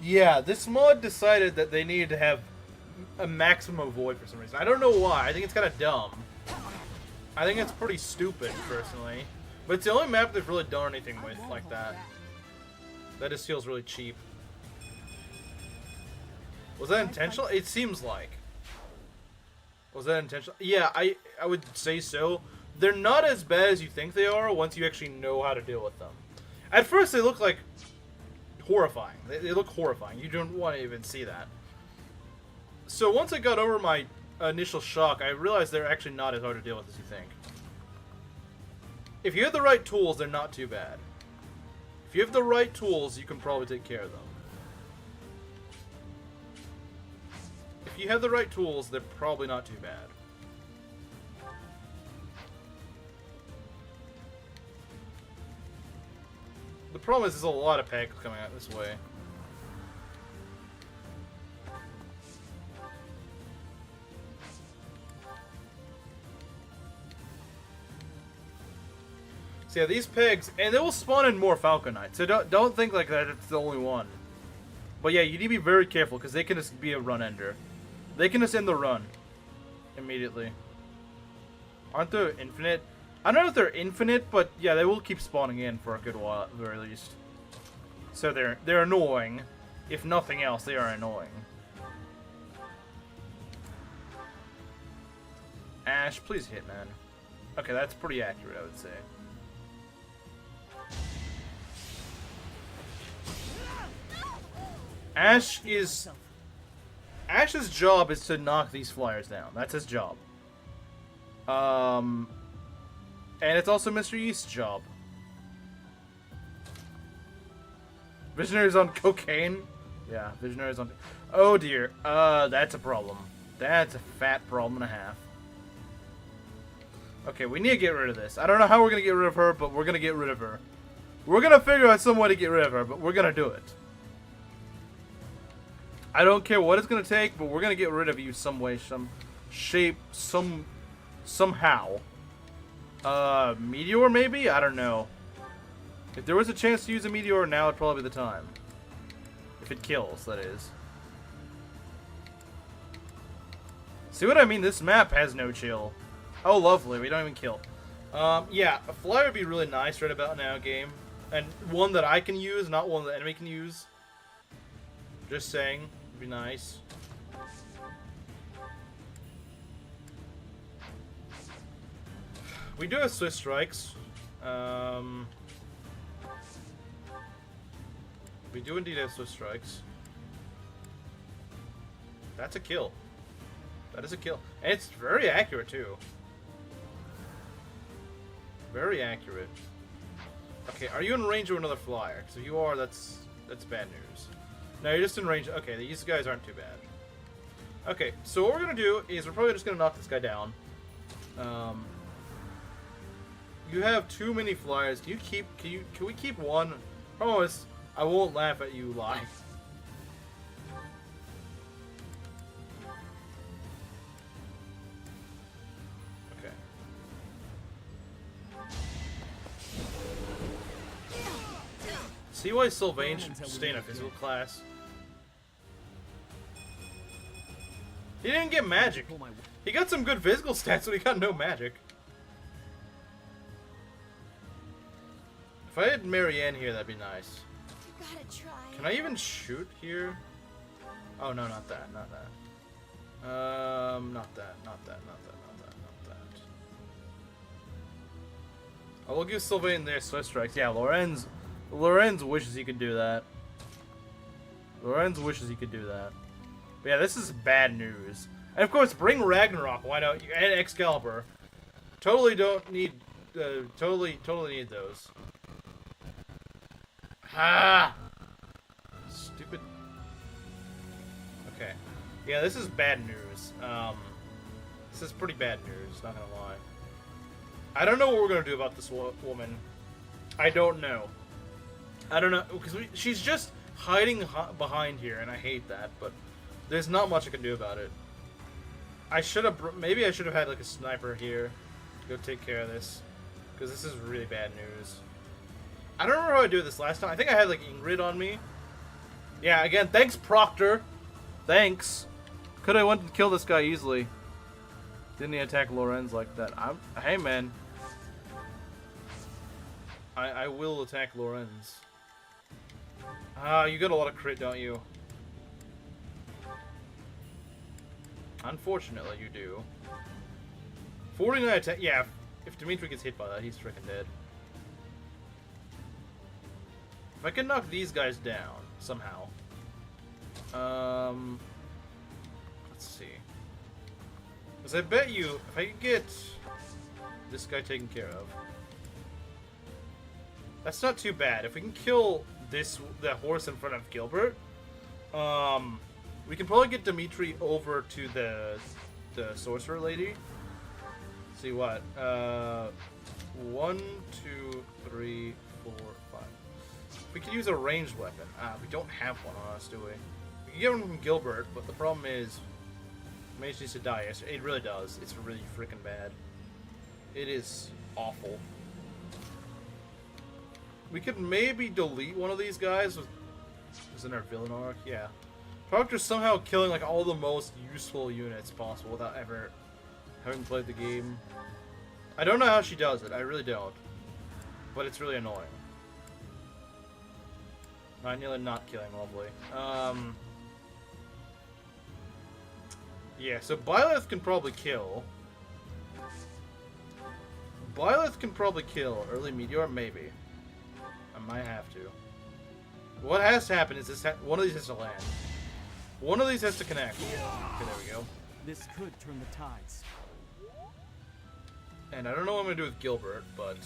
Yeah, this mod decided that they needed to have a maximum avoid for some reason. I don't know why. I think it's kind of dumb. I think it's pretty stupid, personally. But it's the only map they've really done anything with like that. That just feels really cheap. Was that intentional? It seems like. Was that intentional? Yeah, I would say so. They're not as bad as you think they are once you actually know how to deal with them. At first, they look like horrifying. They look horrifying. You don't want to even see that. So once I got over my initial shock, I realized they're actually not as hard to deal with as you think. If you have the right tools, they're not too bad. If you have the right tools, you can probably take care of them. If you have the right tools, they're probably not too bad. The problem is there's a lot of packs coming out this way. So yeah, these pegs, and they will spawn in more Falcon Knights. So don't think like that it's the only one. But yeah, you need to be very careful because they can just be a run ender. They can just end the run immediately. Aren't they infinite? I don't know if they're infinite, but yeah, they will keep spawning in for a good while at the very least. So they're annoying. If nothing else, they are annoying. Ash, please hit, man. Okay, that's pretty accurate, I would say. Ash's job is to knock these flyers down. That's his job. And it's also Mr. Yeast's job. Visionary's on cocaine? Yeah, Visionary's on... Oh dear. That's a problem. That's a fat problem and a half. Okay, we need to get rid of this. I don't know how we're going to get rid of her, but we're going to get rid of her. We're going to figure out some way to get rid of her, but we're going to do it. I don't care what it's going to take, but we're going to get rid of you some way, some shape, somehow. Meteor maybe? I don't know. If there was a chance to use a meteor, now would probably be the time. If it kills, that is. See what I mean? This map has no chill. Oh, lovely. We don't even kill. Yeah, a flyer would be really nice right about now, game. And one that I can use, not one the enemy can use. Just saying. Would be nice. We do have Swift Strikes. We do indeed have Swift Strikes. That's a kill. That is a kill. And it's very accurate, too. Very accurate. Okay, are you in range of another flyer? Because if you are, that's bad news. No, you're just in range. Okay, these guys aren't too bad. Okay, so what we're going to do is we're probably just going to knock this guy down. You have too many flyers. Can we keep one? Promise, I won't laugh at you live. Okay. See why Sylvain should stay in a physical class? He didn't get magic. He got some good physical stats, but he got no magic. If I had Marianne here, that'd be nice. You gotta try. Can I even shoot here? Oh no, not that, not that. Not that, not that, not that, not that, not that. I will give Sylvain their Swift Strikes. Yeah, Lorenz wishes he could do that. Lorenz wishes he could do that. But yeah, this is bad news. And of course, bring Ragnarok. Why don't you? And Excalibur. Totally don't need. Totally need those. Ah! Stupid. Okay. Yeah, this is bad news. This is pretty bad news, not gonna lie. I don't know what we're gonna do about this woman. I don't know. I don't know, because she's just hiding behind here, and I hate that, but there's not much I can do about it. Maybe I should have had, like, a sniper here to go take care of this, because this is really bad news. I don't remember how I did this last time. I think I had, like, Ingrid on me. Yeah, again, thanks, Proctor. Thanks. Could have went to kill this guy easily. Didn't he attack Lorenz like that? Hey, man. I will attack Lorenz. Ah, you got a lot of crit, don't you? Unfortunately, you do. 49 attack. Yeah, if Dimitri gets hit by that, he's freaking dead. If I can knock these guys down somehow. Let's see. Because I bet you, if I could get this guy taken care of, that's not too bad. If we can kill the horse in front of Gilbert, we can probably get Dimitri over to the sorcerer lady. Let's see what? 1, 2, 3, 4, 5. We could use a ranged weapon. We don't have one on us, do we? We can get one from Gilbert, but the problem is, Mage needs to die. It really does. It's really freaking bad. It is awful. We could maybe delete one of these guys. Is in our villain arc? Yeah. Proctor's somehow killing like all the most useful units possible without ever having played the game. I don't know how she does it. I really don't. But it's really annoying. Nearly not killing, lovely. Yeah, so Byleth can probably kill. Byleth can probably kill Early Meteor, maybe. I might have to. What has to happen is one of these has to land. One of these has to connect. Okay, there we go. This could turn the tides. And I don't know what I'm gonna do with Gilbert, but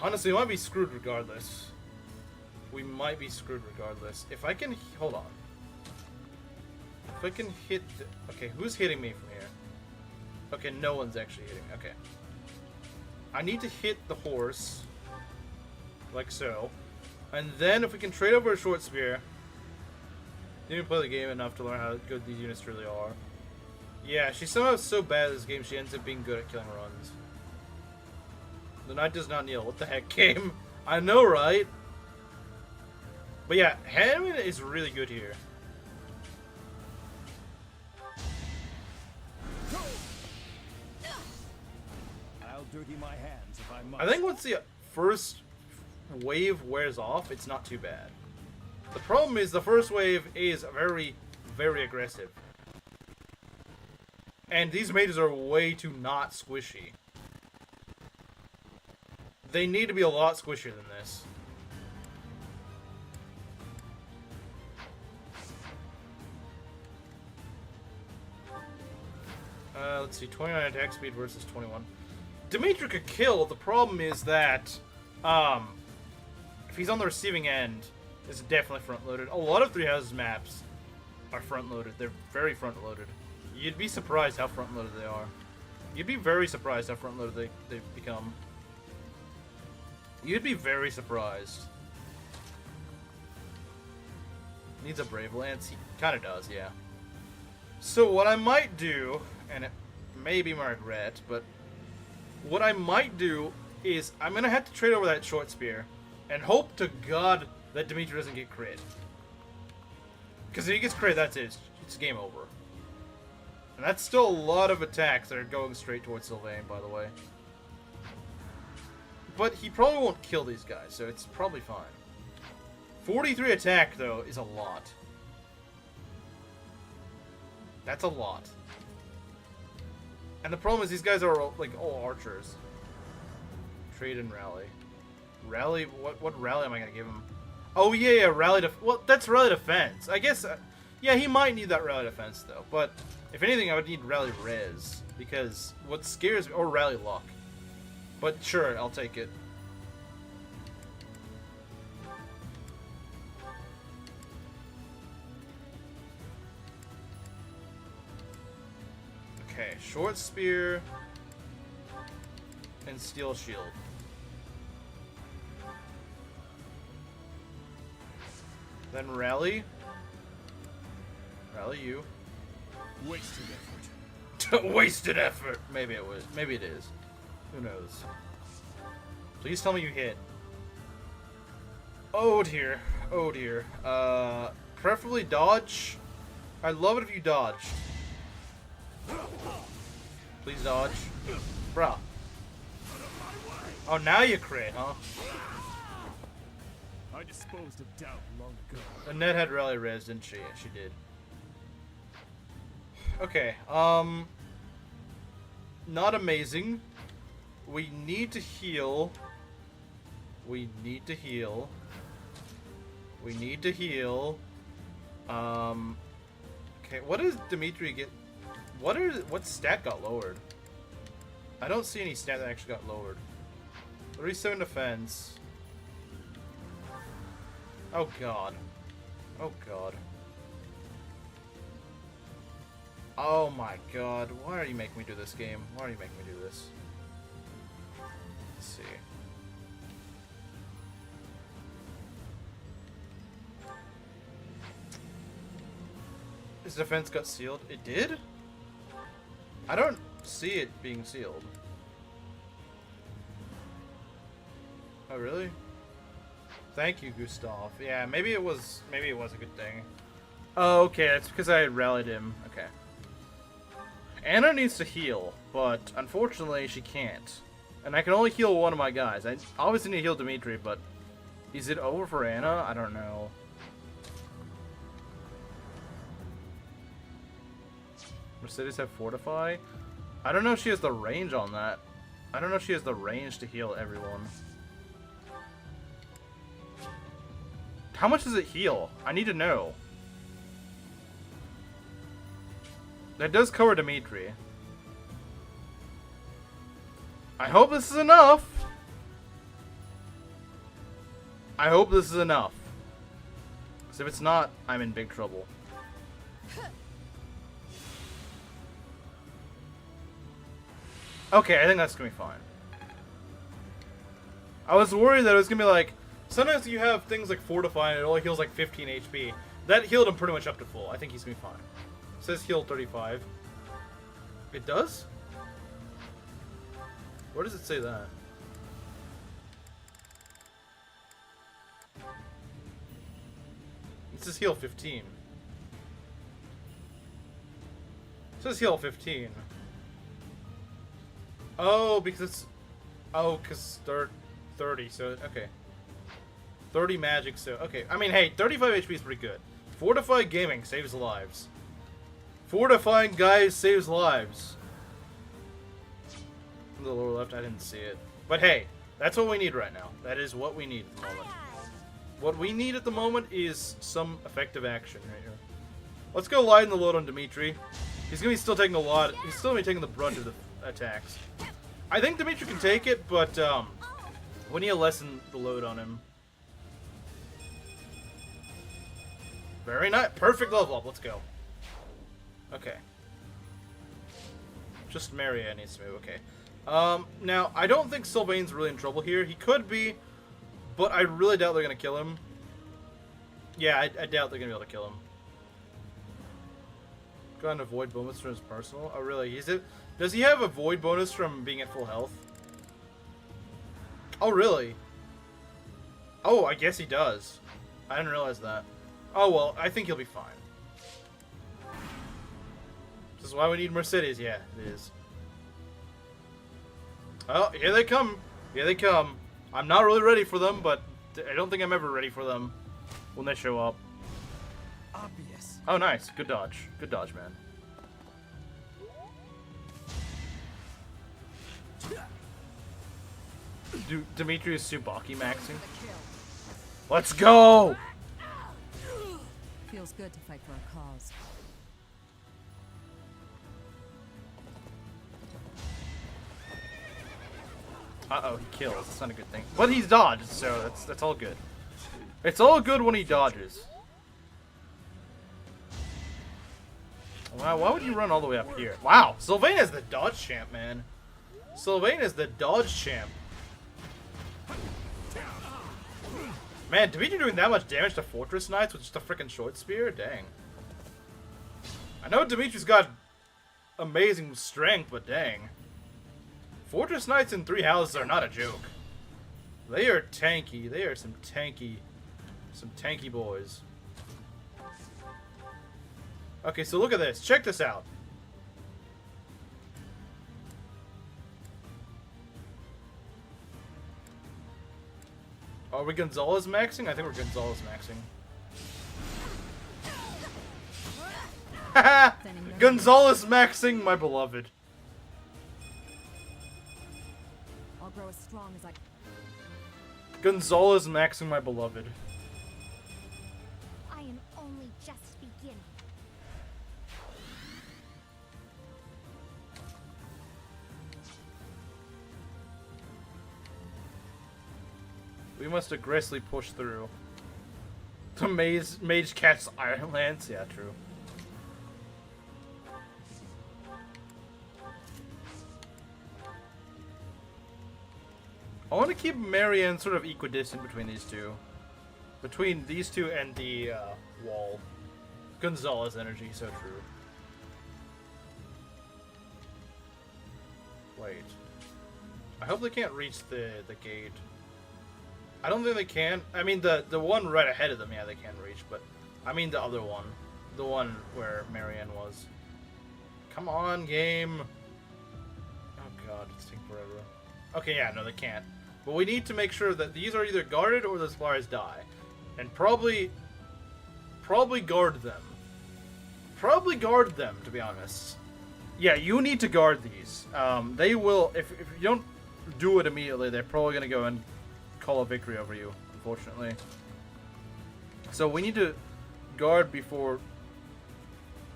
honestly, we might be screwed regardless. We might be screwed regardless. If I can hold on. If I can hit. Okay, who's hitting me from here? Okay, no one's actually hitting. Okay. I need to hit the horse, like so, and then if we can trade over a short spear. Didn't play the game enough to learn how good these units really are. Yeah, she's somehow so bad at this game, she ends up being good at killing runs. The knight does not kneel. What the heck, game? I know, right? But yeah, Hammond is really good here. I'll dirty my hands if I must. I think once the first wave wears off, it's not too bad. The problem is the first wave is very, very aggressive. And these mages are way too not squishy. They need to be a lot squishier than this. let's see, 29 attack speed versus 21. Dimitri could kill. The problem is that if he's on the receiving end, it's definitely front-loaded. A lot of Three Houses maps are front-loaded. They're very front-loaded. You'd be surprised how front-loaded they are. You'd be very surprised how front-loaded they've become. You'd be very surprised. Needs a Brave Lance? He kind of does, yeah. So what I might do, and it may be my regret, but what I might do is I'm going to have to trade over that short spear and hope to God that Dimitri doesn't get crit. Because if he gets crit, that's it. It's game over. And that's still a lot of attacks that are going straight towards Sylvain, by the way. But he probably won't kill these guys, so it's probably fine. 43 attack, though, is a lot. That's a lot. And the problem is these guys are, like, all archers. Trade and rally. Rally? What rally am I going to give him? Oh, yeah, rally well, that's rally defense. I guess, yeah, he might need that rally defense, though. But, if anything, I would need rally res. Because what scares me... Or rally luck. But, sure, I'll take it. Okay, short spear and steel shield. Then rally. Rally you. Wasted effort. Wasted effort. Maybe it was. Maybe it is. Who knows? Please tell me you hit. Oh dear. Oh dear. Preferably dodge. I'd love it if you dodge. Please dodge. Bruh. Oh, now you crit, huh? I disposed of doubt long ago. Annette had rally res, didn't she? Yeah, she did. Okay, not amazing. We need to heal. We need to heal. We need to heal. Okay, what does Dimitri get? What stat got lowered? I don't see any stat that actually got lowered. 37 defense. Oh god. Oh god. Oh my god. Why are you making me do this game? Why are you making me do this? Let's see. His defense got sealed. It did? I don't see it being sealed. Oh really? Thank you, Gustav. Yeah, maybe it was a good thing. Oh, okay, that's because I had rallied him. Okay. Anna needs to heal, but unfortunately she can't. And I can only heal one of my guys. I obviously need to heal Dimitri, but is it over for Anna? I don't know. Mercedes have Fortify? I don't know if she has the range on that. I don't know if she has the range to heal everyone. How much does it heal? I need to know. That does cover Dimitri. I hope this is enough. I hope this is enough. Because if it's not, I'm in big trouble. Okay, I think that's gonna be fine. I was worried that it was gonna be like, sometimes you have things like Fortify and it only heals like 15 HP. That healed him pretty much up to full. I think he's gonna be fine. It says heal 35. It does? Where does it say that? It says heal 15. It says heal 15. Oh, because it's... Oh, because they're 30, so... Okay. 30 magic, so... Okay, I mean, hey, 35 HP is pretty good. Fortified Gaming saves lives. Fortifying guys saves lives. In the lower left, I didn't see it. But hey, that's what we need right now. That is what we need at the moment. What we need at the moment is some effective action right here. Let's go lighten the load on Dimitri. He's gonna be still taking a lot. He's still gonna be taking the brunt of the attacks. I think Dimitri can take it, but we need to lessen the load on him. Very nice. Perfect level up. Let's go. Okay. Just Marianne needs to move. Okay. Now, I don't think Sylvain's really in trouble here. He could be, but I really doubt they're going to kill him. Yeah, I doubt they're going to be able to kill him. Go ahead and avoid bonus from his personal. Oh, really? Does he have a void bonus from being at full health? Oh, really? Oh, I guess he does. I didn't realize that. Oh, well, I think he'll be fine. This is why we need Mercedes. Yeah, it is. Oh, here they come. Here they come. I'm not really ready for them, but I don't think I'm ever ready for them when they show up. Obvious. Oh, nice. Good dodge. Good dodge, man. Dimitri is Tsubaki maxing. Let's go! Feels good to fight for a cause. Uh-oh, he kills. That's not a good thing. But he's dodged, so that's all good. It's all good when he dodges. Wow, why would you run all the way up here? Wow, Sylvain is the dodge champ, man. Sylvain is the dodge champ. Man, Dimitri doing that much damage to Fortress Knights with just a freaking short spear? Dang. I know Dimitri's got amazing strength, but dang. Fortress Knights in 3 houses are not a joke. They are tanky. They are some tanky boys. Okay, so look at this. Check this out. Are we Gonzalez maxing? I think we're Gonzalez maxing. Haha! Gonzalez maxing, my beloved. I'll grow as strong as I... Gonzalez maxing, my beloved. I am only just beginning. We must aggressively push through. The Mage Cat's Iron Lance? Yeah, true. I want to keep Marianne sort of equidistant between these two. Between these two and the wall. Gonzalez energy, so true. Wait. I hope they can't reach the gate. I don't think they can. I mean, the one right ahead of them, yeah, they can reach, but I mean the other one. The one where Marianne was. Come on, game. Oh god, it's taking forever. Okay, yeah, no, they can't. But we need to make sure that these are either guarded or the suppliers die. And probably guard them. Probably guard them, to be honest. Yeah, you need to guard these. They will, if you don't do it immediately, they're probably going to go and call a victory over you, unfortunately. So we need to guard before...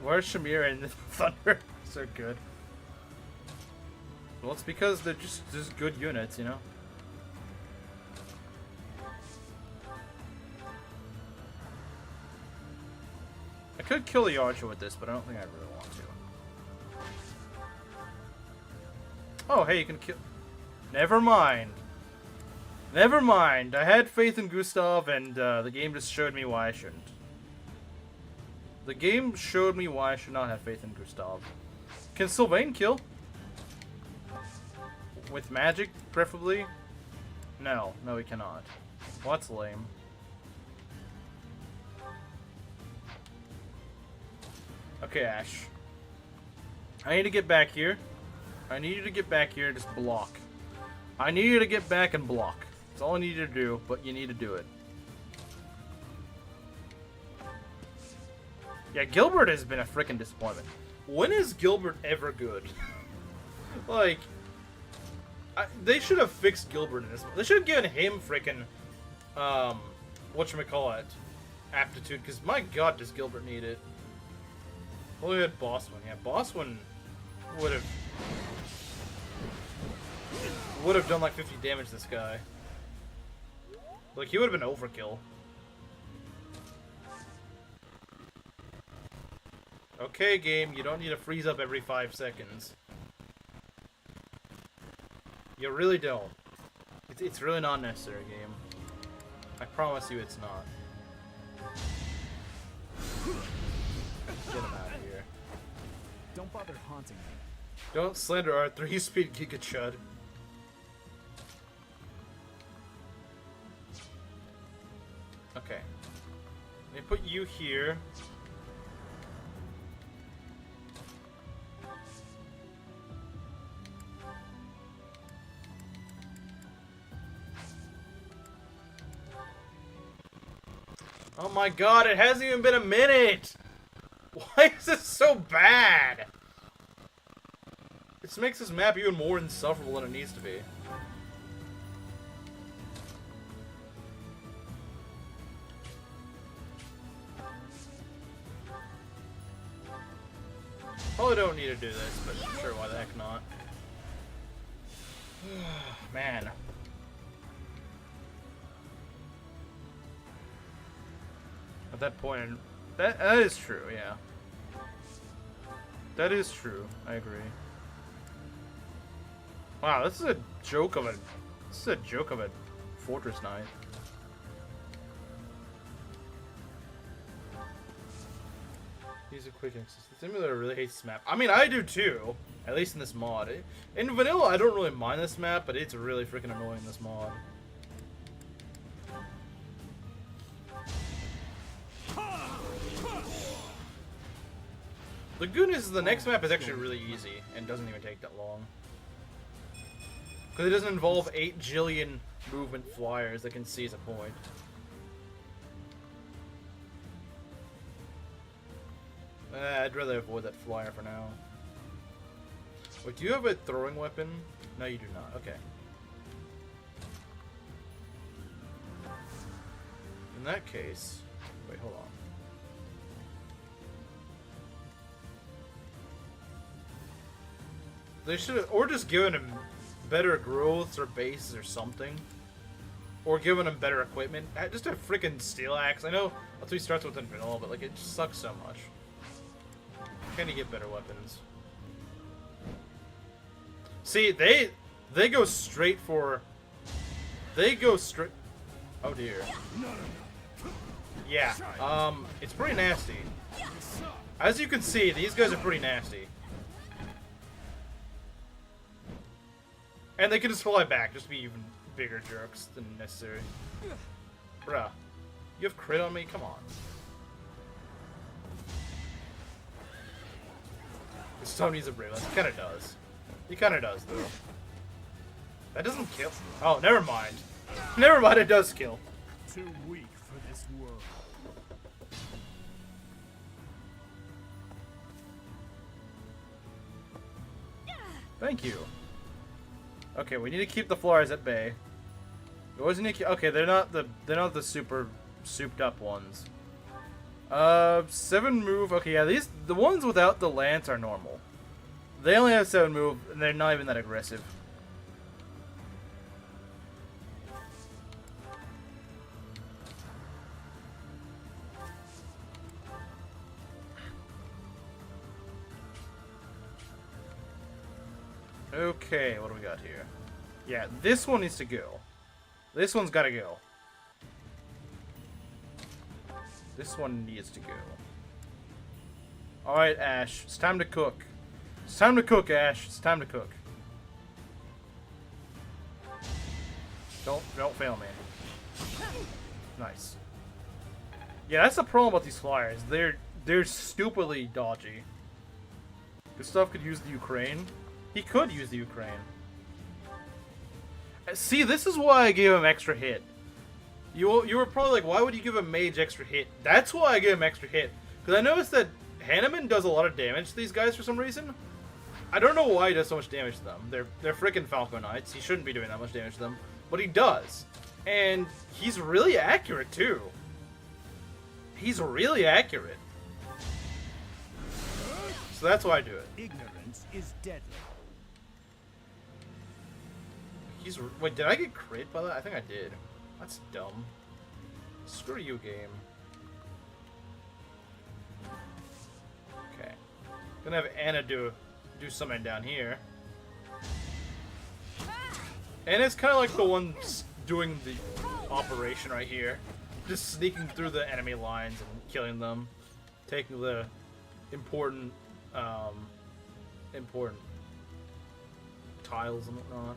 Where's Shamir and Thunder? So good. Well, it's because they're just good units, you know? I could kill the archer with this, but I don't think I really want to. Oh, hey, you can kill... Never mind. Never mind. I had faith in Gustav, and the game just showed me why I shouldn't. The game showed me why I should not have faith in Gustav. Can Sylvain kill? With magic, preferably? No. No, he cannot. Well, that's lame. Okay, Ash. I need to get back here. I need you to get back here and just block. I need you to get back and block. That's all I need you to do, but you need to do it. Yeah, Gilbert has been a freaking disappointment. When is Gilbert ever good? Like, they should have fixed Gilbert in this. They should have given him freaking, whatchamacallit, aptitude, because my god, does Gilbert need it. Oh, we had boss one. Yeah, boss one would have done like 50 damage to this guy. Like, he would have been overkill. Okay, game, you don't need to freeze up every 5 seconds. You really don't. It's really not necessary, game. I promise you it's not. Get him out of here. Don't bother haunting me. Don't slander our 3-speed Giga Chud. Okay. Let me put you here. Oh my god, it hasn't even been a minute! Why is this so bad? This makes this map even more insufferable than it needs to be. Probably don't need to do this, but sure, why the heck not? Man. At that point, that is true, yeah. That is true, I agree. Wow, this is a joke of a Fortress Knight. He's a quick access. The simulator really hates this map. I mean, I do too. At least in this mod. In vanilla, I don't really mind this map, but it's really freaking annoying in this mod. The good news is the next map is actually really easy and doesn't even take that long. Because it doesn't involve 8 jillion movement flyers that can seize a point. I'd rather avoid that flyer for now. Wait, do you have a throwing weapon? No, you do not. Okay. In that case... Wait, hold on. They should have... Or just given him better growths or bases or something. Or given him better equipment. Just a freaking steel axe. I know that's what he starts with in vanilla, but like it just sucks so much. Can you get better weapons? See, they go straight for... They go straight... Oh dear. Yeah, it's pretty nasty. As you can see, these guys are pretty nasty. And they can just fly back, just to be even bigger jerks than necessary. Bruh. You have crit on me? Come on. This stone needs a bracelet. He kinda does. He kinda does, though. That doesn't kill. Oh, never mind. Never mind, it does kill. Too weak for this world. Thank you. Okay, we need to keep the flyers at bay. We always need to keep, okay, they're not the super souped up ones. 7 move. Okay, yeah, the ones without the lance are normal. They only have 7 move, and they're not even that aggressive. Okay, what do we got here? Yeah, this one needs to go. This one's gotta go. This one needs to go. Alright, Ash. It's time to cook. It's time to cook, Ash. It's time to cook. Don't fail me. Nice. Yeah, that's the problem about these flyers. They're stupidly dodgy. Gustav could use the Ukraine. He could use the Ukraine. See, this is why I gave him extra hit. You were probably like, why would you give a mage extra hit? That's why I gave him extra hit. Because I noticed that Hanneman does a lot of damage to these guys for some reason. I don't know why he does so much damage to them. They're freaking Falco Knights. He shouldn't be doing that much damage to them. But he does. And he's really accurate, too. He's really accurate. So that's why I do it. Ignorance is deadly. Wait, did I get crit by that? I think I did. That's dumb. Screw you, game. Okay. Gonna have Anna do something down here. Anna's kind of like the one doing the operation right here. Just sneaking through the enemy lines and killing them. Taking the important tiles and whatnot.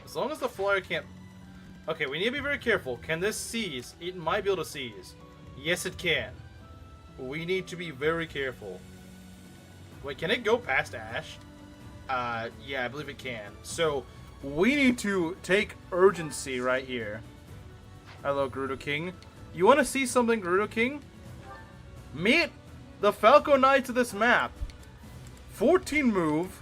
As long as the flyer can't... Okay, we need to be very careful. Can this seize? It might be able to seize. Yes, it can. We need to be very careful. Wait, can it go past Ash? Yeah, I believe it can. So, we need to take urgency right here. Hello, Gerudo King. You want to see something, Gerudo King? Meet the Falco Knights of this map. 14 move.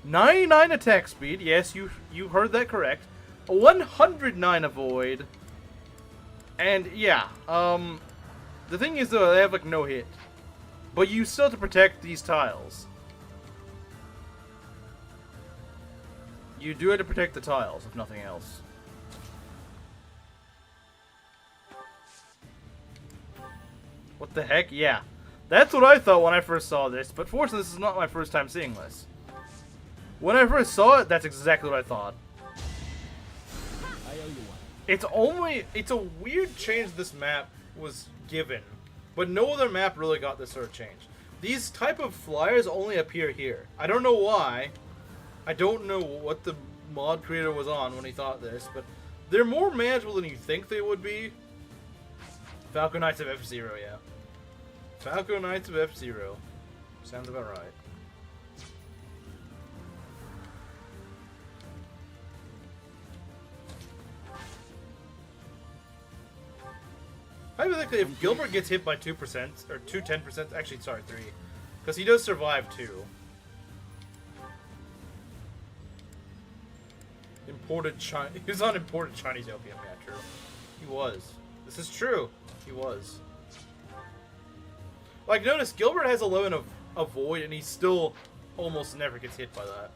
99 attack speed. Yes, you heard that correct. 109 avoid. And, yeah. The thing is, though, they have, like, no hit. But you still have to protect these tiles. You do have to protect the tiles, if nothing else. What the heck? Yeah. That's what I thought when I first saw this, but fortunately this is not my first time seeing this. When I first saw it, that's exactly what I thought. I owe you one. It's a weird change this map was given, but no other map really got this sort of change. These type of flyers only appear here. I don't know why. I don't know what the mod creator was on when he thought this, but they're more manageable than you think they would be. Falco Knights of F-Zero, yeah. Falco Knights of F-Zero. Sounds about right. Hypothetically, if Gilbert gets hit by 2%, or 10%, actually, sorry, 3. Because he does survive, too. He was on imported Chinese opium, yeah, true. He was. This is true. He was. Like, notice, Gilbert has 11 of avoid, and he still almost never gets hit by that.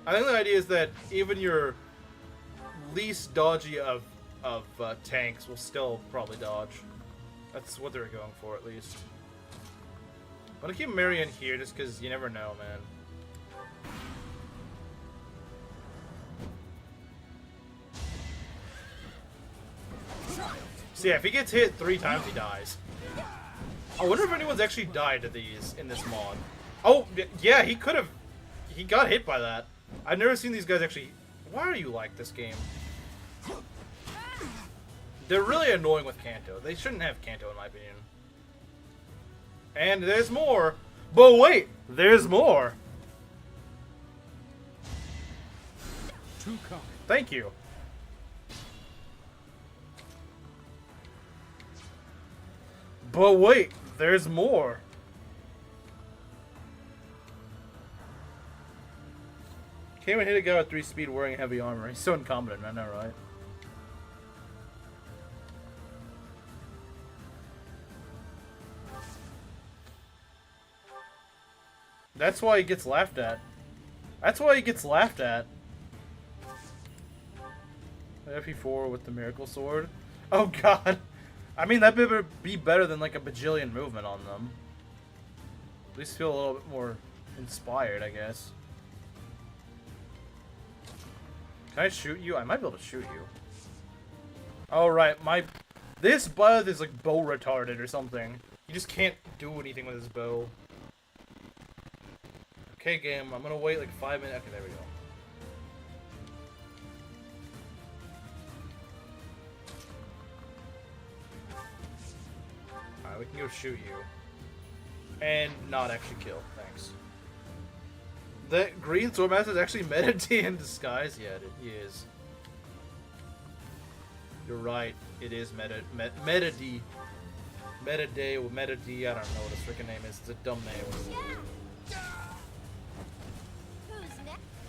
I think the idea is that even your least dodgy of tanks will still probably dodge. That's what they were going for, at least. I'm gonna keep Marion here just because you never know, man. So yeah, if he gets hit 3 times, he dies. I wonder if anyone's actually died to these in this mod. Oh, yeah, he could have. He got hit by that. I've never seen these guys actually. Why are you like this game? They're really annoying with Kanto. They shouldn't have Kanto, in my opinion. And there's more. But wait, there's more. Thank you. But wait, there's more. Can't even hit a guy with 3 speed wearing heavy armor. He's so incompetent, I know, right? That's why he gets laughed at. That's why he gets laughed at. FE4 with the miracle sword. Oh god. I mean, that would be better than like a bajillion movement on them. At least feel a little bit more inspired, I guess. Can I shoot you? I might be able to shoot you. Oh, right. This bud is like bow retarded or something. You just can't do anything with his bow. Okay, game. I'm gonna wait like 5 minutes. Okay, there we go. Alright, we can go shoot you. And not actually kill. Thanks. That green swordmaster is actually Meta D in disguise? Yeah, he is. You're right. It is Meta D. Meta D or Meta D. I don't know what his freaking name is. It's a dumb name.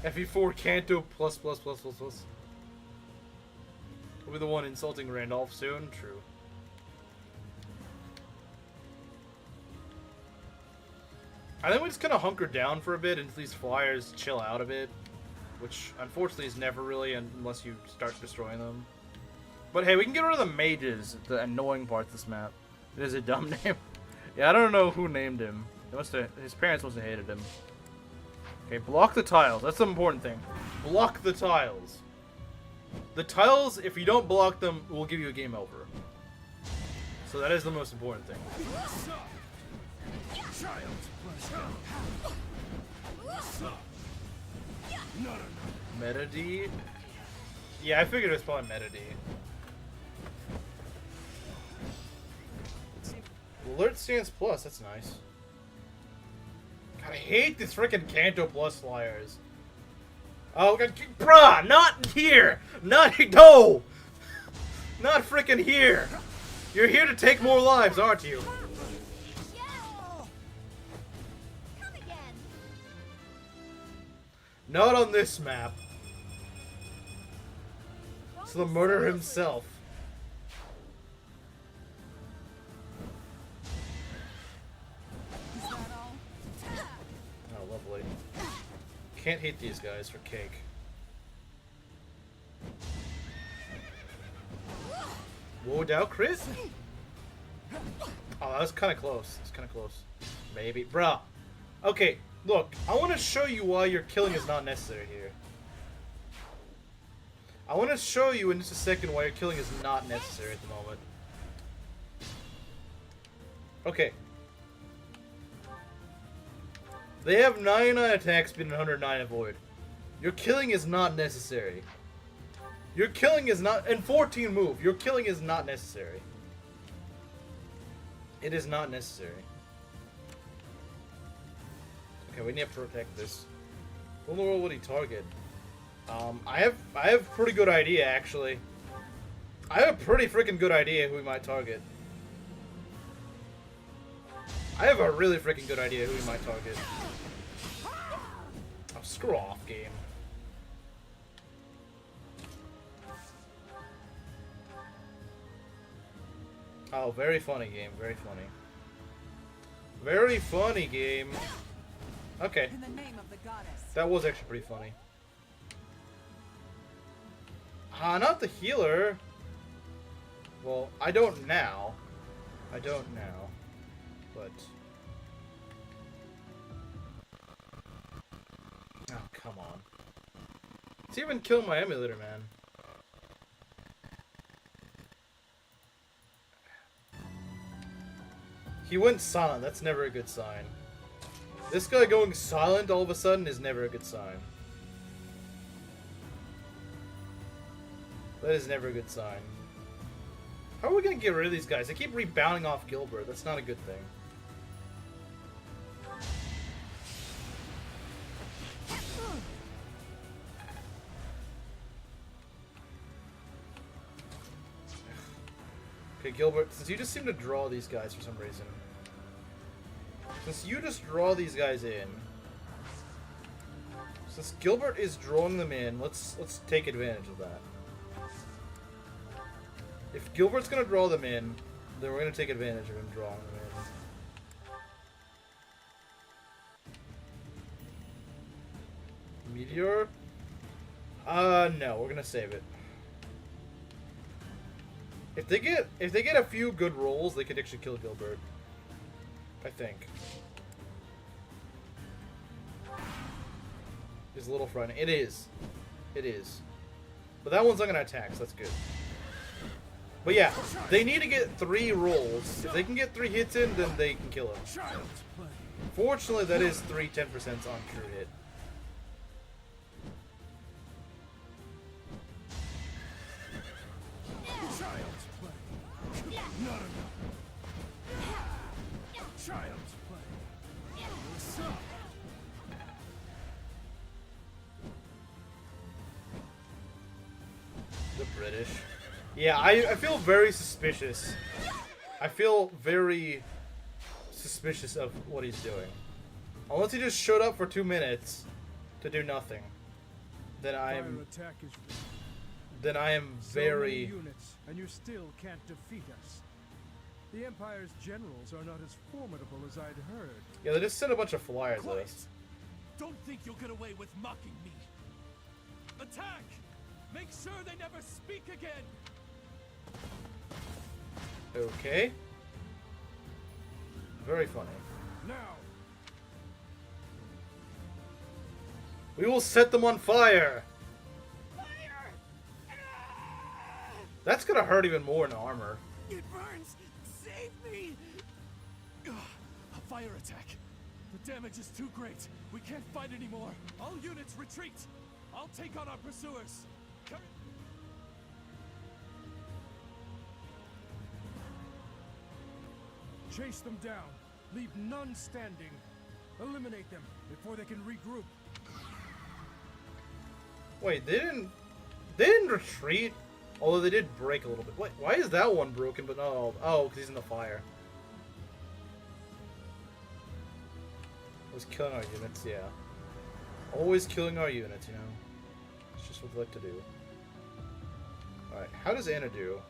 FE4 Kanto plus. We'll be the one insulting Randolph soon. True. I think we just kind of hunker down for a bit until these flyers chill out a bit. Which, unfortunately, is never really unless you start destroying them. But hey, we can get rid of the mages, the annoying parts of this map. It is a dumb name. Yeah, I don't know who named him. His parents must have hated him. Okay, block the tiles. That's the important thing. Block the tiles. The tiles, if you don't block them, will give you a game over. So that is the most important thing. Meta D? Yeah, I figured it was probably Meta D. Alert stance plus, that's nice. God, I hate these freaking Kanto plus flyers. Oh, God, bruh, not here! No! Not freaking here! You're here to take more lives, aren't you? Not on this map. It's the murderer himself. Oh, lovely. Can't hate these guys for cake. Whoa, down crit? Oh, that was kind of close. It's kind of close. Maybe. Bruh. Okay, look. I want to show you why your killing is not necessary here. I want to show you in just a second why your killing is not necessary at the moment. Okay. They have 99 attack speed and 109 avoid. Your killing is not necessary. Your killing is not... And 14 move. Your killing is not necessary. It is not necessary. Okay, we need to protect this. Who in the world would he target? I have a pretty good idea, actually. I have a pretty freaking good idea who we might target. I have a really freaking good idea who we might target. Oh, screw off, game. Oh, very funny game, very funny. Very funny game. Okay. In the name of the goddess. That was actually pretty funny. Not the healer. Well, I don't now. I don't now. But... Oh, come on. It's even killing my emulator, man. He went silent. That's never a good sign. This guy going silent all of a sudden is never a good sign. That is never a good sign. How are we going to get rid of these guys? They keep rebounding off Gilbert. That's not a good thing. Okay, Gilbert, since you just seem to draw these guys for some reason. Since you just draw these guys in. Since Gilbert is drawing them in, let's take advantage of that. If Gilbert's gonna draw them in, then we're gonna take advantage of him drawing them in. Meteor? No, we're gonna save it. If they get a few good rolls, they could actually kill Gilbert. I think. It's a little frightening. It is. It is. But that one's not gonna attack, so that's good. But yeah, they need to get 3 rolls. If they can get 3 hits in, then they can kill him. Fortunately, that is 3 10% on true hit. The British. Yeah, I feel very suspicious. I feel very suspicious of what he's doing. Unless he just showed up for 2 minutes to do nothing. Then I'm... Fire attack is then I am So many very... units, and you still can't defeat us. The Empire's generals are not as formidable as I'd heard. Yeah, they just sent a bunch of flyers at us. Don't think you'll get away with mocking me. Attack! Make sure they never speak again! Okay. Very funny. Now! We will set them on fire! That's gonna hurt even more in armor. It burns! Save me! A fire attack. The damage is too great. We can't fight anymore. All units retreat. I'll take on our pursuers. Chase them down. Leave none standing. Eliminate them before they can regroup. Wait, they didn't retreat? Although they did break a little bit. Wait, why is that one broken but not all? Oh, because he's in the fire. Was killing our units, yeah. Always killing our units, you know. It's just what we like to do. Alright, how does Anna do?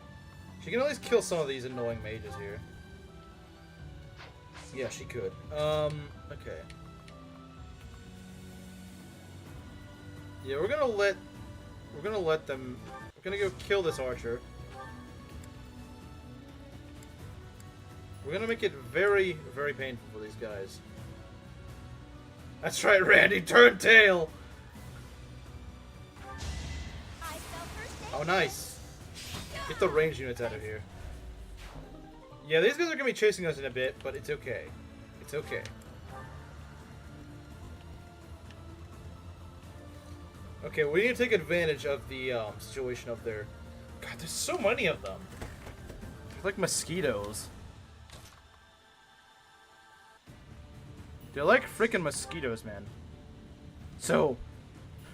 She can at least kill some of these annoying mages here. Yeah, she could. Okay. Yeah, we're gonna let them... We're gonna go kill this archer. We're gonna make it very, very painful for these guys. That's right, Randy, turn tail! Oh, nice. Get the ranged units out of here. Yeah, these guys are gonna be chasing us in a bit, but it's okay. It's okay. Okay, we need to take advantage of the situation of their... God, there's so many of them. They're like mosquitoes. They're like freaking mosquitoes, man. So,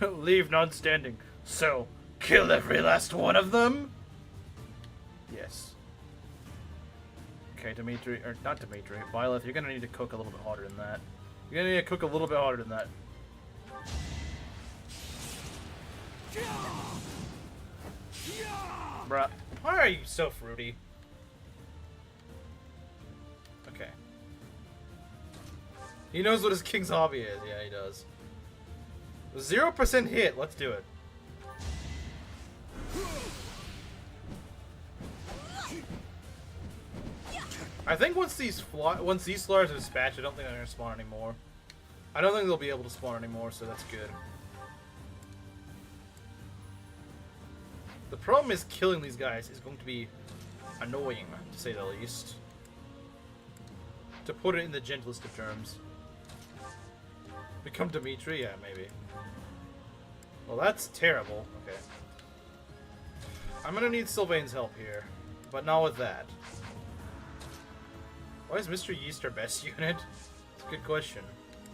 leave none standing. So, kill every last one of them? Yes. Okay, Dimitri, or not Dimitri, Violet, you're gonna need to cook a little bit harder than that. You're gonna need to cook a little bit harder than that. Bruh, why are you so fruity? Okay. He knows what his king's hobby is. Yeah, he does. 0% hit. Let's do it. I think once these flyers are dispatched, I don't think they're gonna spawn anymore. I don't think they'll be able to spawn anymore, so that's good. The problem is killing these guys is going to be annoying, to say the least. To put it in the gentlest of terms. Become Dimitri? Yeah, maybe. Well, that's terrible. Okay. I'm gonna need Sylvain's help here, but not with that. Why is Mr. Yeast our best unit? It's a good question.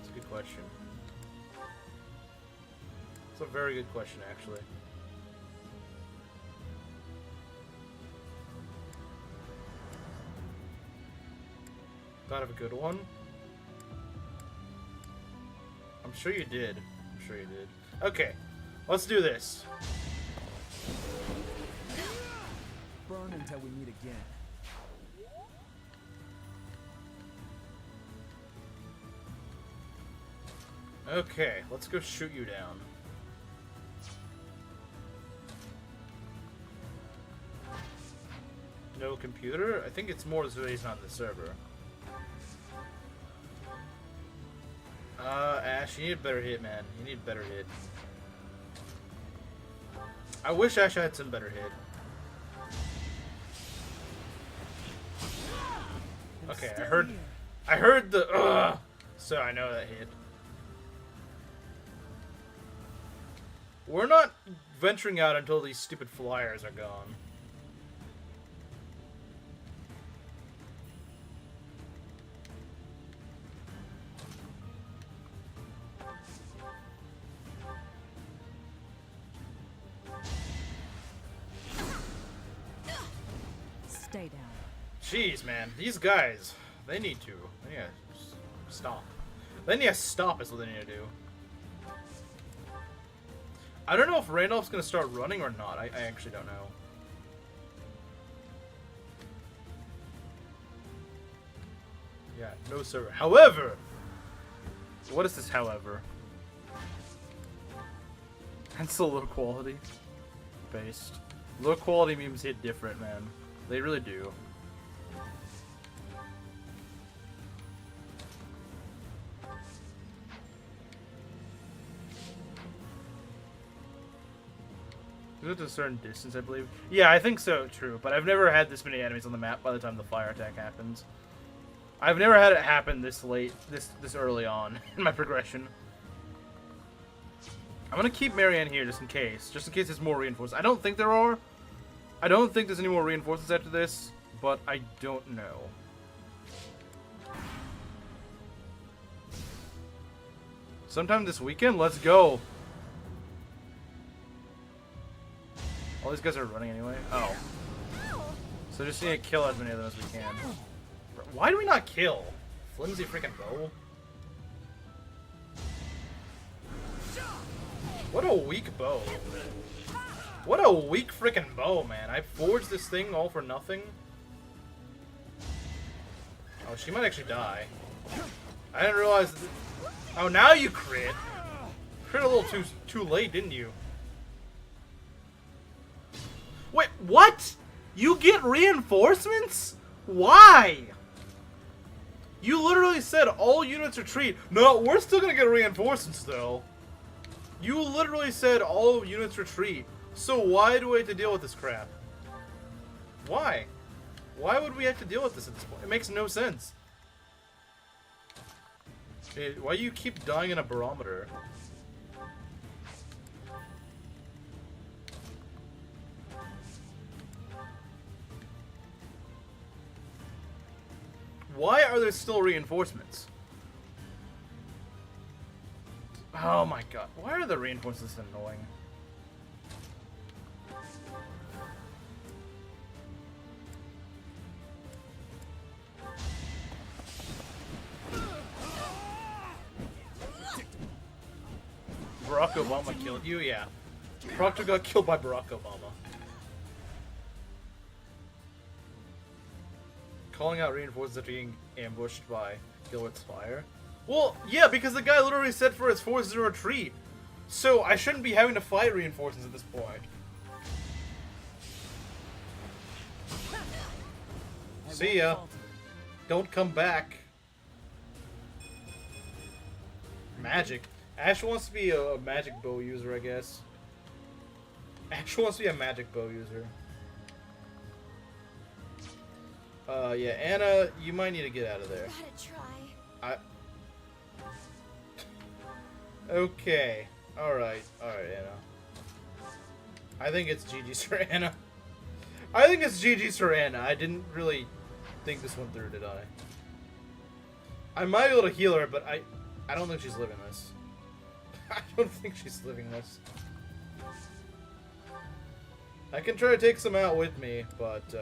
It's a good question. It's a very good question, actually. Thought of a good one. I'm sure you did. I'm sure you did. Okay, let's do this. Burn until we meet again. Okay, let's go shoot you down. No computer? I think it's more so he's not in the server. Ash, you need a better hit, man. You need a better hit. I wish Ash had some better hit. Okay, I heard the so I know that hit. We're not venturing out until these stupid flyers are gone. Stay down. Jeez, man, these guys, they need to stop. They need to stop is what they need to do. I don't know if Randolph's gonna start running or not. I actually don't know. Yeah, no server. However, what is this? However, that's so low quality based. Low quality memes hit different, man. They really do. Is it a certain distance, I believe? Yeah, I think so, true. But I've never had this many enemies on the map by the time the fire attack happens. I've never had it happen this late, this early on in my progression. I'm gonna keep Marianne here just in case there's more reinforcements. I don't think there are. I don't think there's any more reinforcements after this, but I don't know. Sometime this weekend, let's go. All these guys are running anyway. Oh. So just need to kill as many of them as we can. Why do we not kill? Flimsy freaking bow? What a weak bow. What a weak freaking bow, man. I forged this thing all for nothing. Oh, she might actually die. I didn't realize that. Oh, now you crit. Crit a little too late, didn't you? Wait, what? You get reinforcements? Why? You literally said all units retreat. No, we're still gonna get reinforcements though. You literally said all units retreat. So why do we have to deal with this crap? Why? Why would we have to deal with this at this point? It makes no sense. Why do you keep dying in a barometer? Why are there still reinforcements? Oh my god. Why are the reinforcements annoying? Barack Obama killed you? Yeah. Proctor got killed by Barack Obama. Calling out reinforcements after being ambushed by Gilbert's fire? Well, yeah, because the guy literally said for his forces to retreat. So I shouldn't be having to fight reinforcements at this point. See ya. Don't come back. Magic. Ash wants to be a magic bow user, I guess. Ash wants to be a magic bow user. Yeah, Anna, you might need to get out of there. Gotta try. Okay. Alright, Anna. I think it's GG's for Anna. I think it's GG's for Anna. I didn't really think this went through, did I? I might be able to heal her, but I don't think she's living this. I don't think she's living this. I can try to take some out with me, but,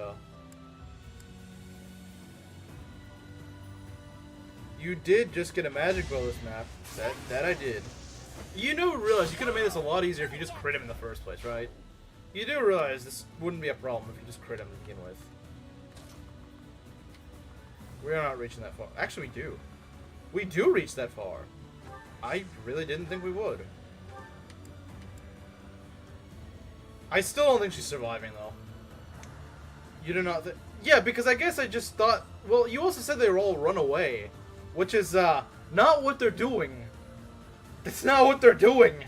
you did just get a magic bow this map. That I did. You do realize you could have made this a lot easier if you just crit him in the first place, right? You do realize this wouldn't be a problem if you just crit him to begin with. We're not reaching that far. Actually, we do. We do reach that far. I really didn't think we would. I still don't think she's surviving, though. You do not think... Yeah, because I guess I just thought... Well, you also said they were all run away. Which is, not what they're doing. That's not what they're doing.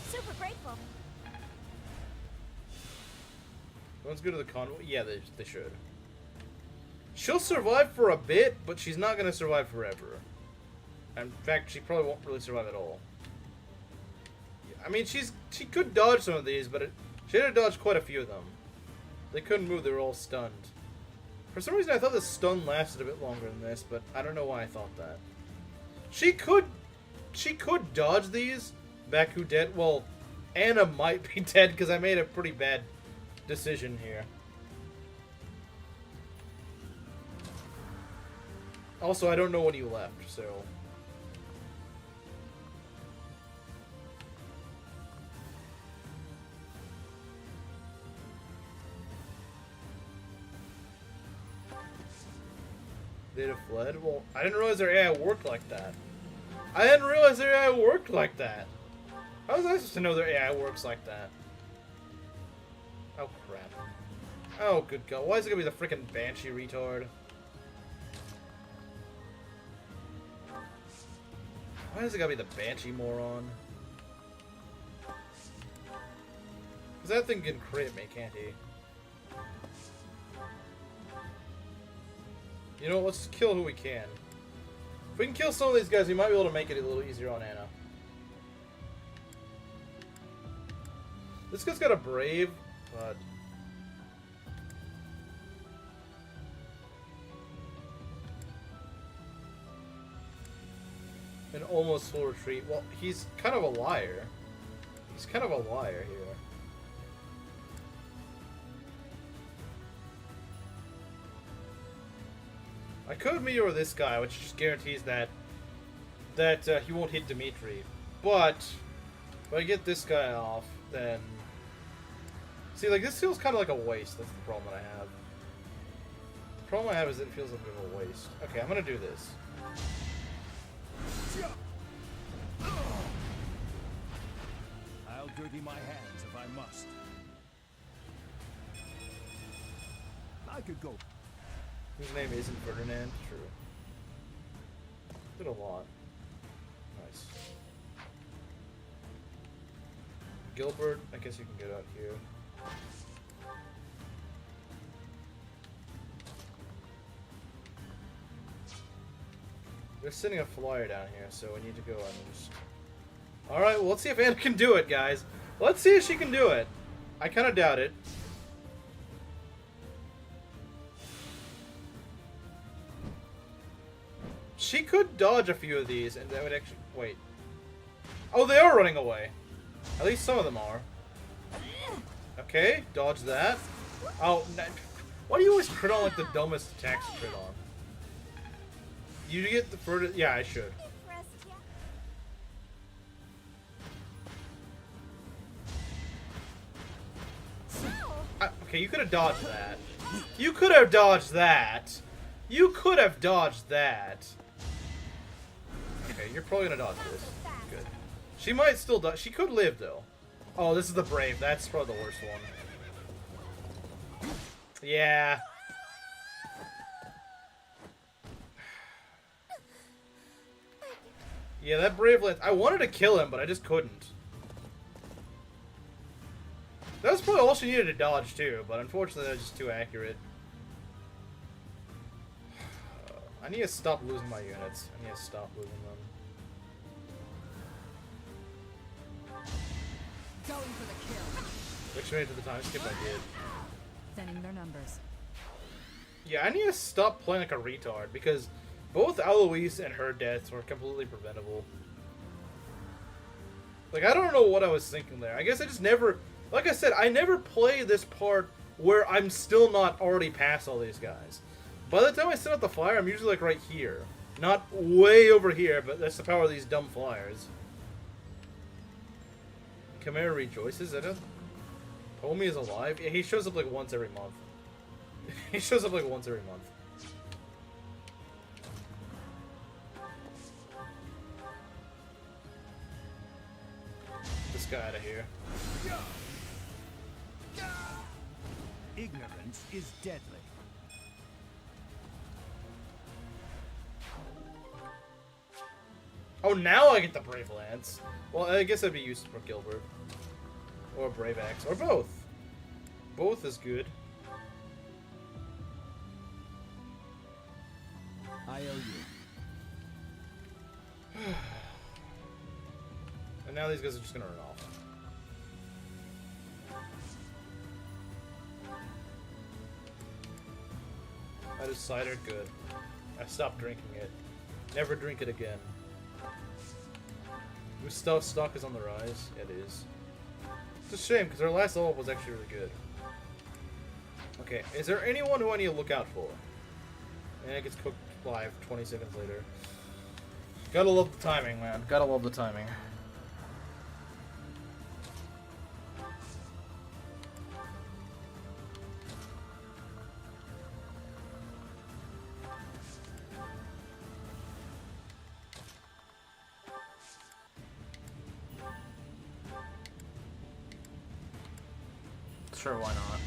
Super grateful. Let's go to the convoy. Yeah, they should. She'll survive for a bit, but she's not going to survive forever. In fact, she probably won't really survive at all. I mean, she could dodge some of these, but she had to dodge quite a few of them. They couldn't move, they were all stunned. For some reason, I thought the stun lasted a bit longer than this, but I don't know why I thought that. She could dodge these. Baku dead. Well, Anna might be dead because I made a pretty bad decision here. Also, I don't know when you left, so... They'd have fled? Well, I didn't realize their AI worked like that. I didn't realize their AI worked like that. How was I supposed to know their AI works like that? Oh, crap. Oh, good God. Why is it gonna be the freaking Banshee retard? Why is it gotta be the Banshee moron? Because that thing can crit me, can't he? You know, let's kill who we can. If we can kill some of these guys, we might be able to make it a little easier on Anna. This guy's got a Brave, but... an almost full retreat. Well, he's kind of a liar. He's kind of a liar here. I could meteor this guy, which just guarantees that he won't hit Dimitri. But if I get this guy off, then see, like, this feels kind of like a waste. That's the problem that I have. The problem I have is it feels like a bit of a waste. Okay, I'm gonna do this. I'll dirty my hands if I must. I could go. His name isn't Ferdinand. True. Did a lot. Nice. Gilbert, I guess you can get out here. They're sending a flyer down here, so we need to go and just... Alright, well, let's see if Anna can do it, guys. Let's see if she can do it. I kind of doubt it. She could dodge a few of these, and that would actually... Wait. Oh, they are running away. At least some of them are. Okay, dodge that. Oh, why do you always crit on, like, the dumbest attacks to crit on? You get the further... Yeah, I should. Okay, you could have dodged that. You could have dodged that. You could have dodged that. Okay, you're probably gonna dodge this. Good. She might still dodge. She could live, though. Oh, this is the Brave. That's probably the worst one. Yeah. Yeah, that Brave Lance. I wanted to kill him, but I just couldn't. That was probably all she needed to dodge, too, but unfortunately that was just too accurate. I need to stop losing my units. I need to stop losing them. Going for the kill. Which made it to the time skip I did. Thinning their numbers. Yeah, I need to stop playing like a retard, because both Eloise and her deaths were completely preventable. Like, I don't know what I was thinking there. I guess I just never... Like I said, I never play this part where I'm still not already past all these guys. By the time I set up the flyer, I'm usually like right here. Not way over here, but that's the power of these dumb flyers. Chimera rejoices. I don't... Homie is alive? Yeah, he shows up like once every month. He shows up like once every month. This guy out of here. Ignorance is deadly. Oh, now I get the Brave Lance. Well, I guess that'd be useful for Gilbert. Or Brave Axe. Or both. Both is good. I owe you. And now these guys are just gonna run off. That is cider good. I stopped drinking it. Never drink it again. Gustav's stock is on the rise. It is. It's a shame, because our last level was actually really good. Okay, is there anyone who I need to look out for? And it gets cooked live 20 seconds later. Gotta love the timing, man. Gotta love the timing. Sure, why not?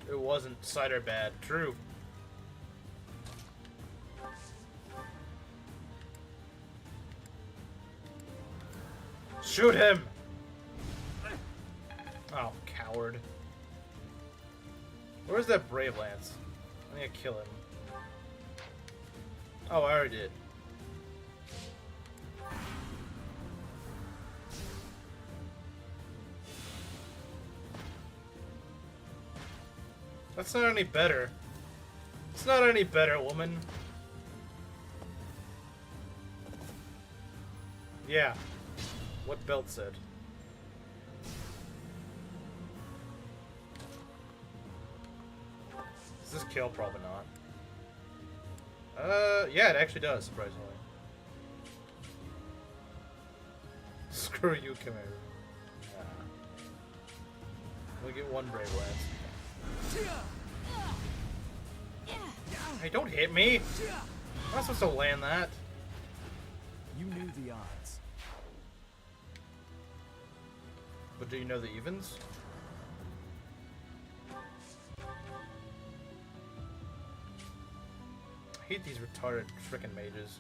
It wasn't cider bad. True. Shoot him! Oh, coward. Where's that Brave Lance? I need to kill him. Oh, I already did. That's not any better. It's not any better, woman. Yeah. What Belt said. Does this kill? Probably not. Yeah, it actually does, surprisingly. Screw you, Khmer. We get one Brave Lance. Hey, don't hit me! I'm not supposed to land that. You knew the odds. But do you know the evens? I hate these retarded frickin' mages.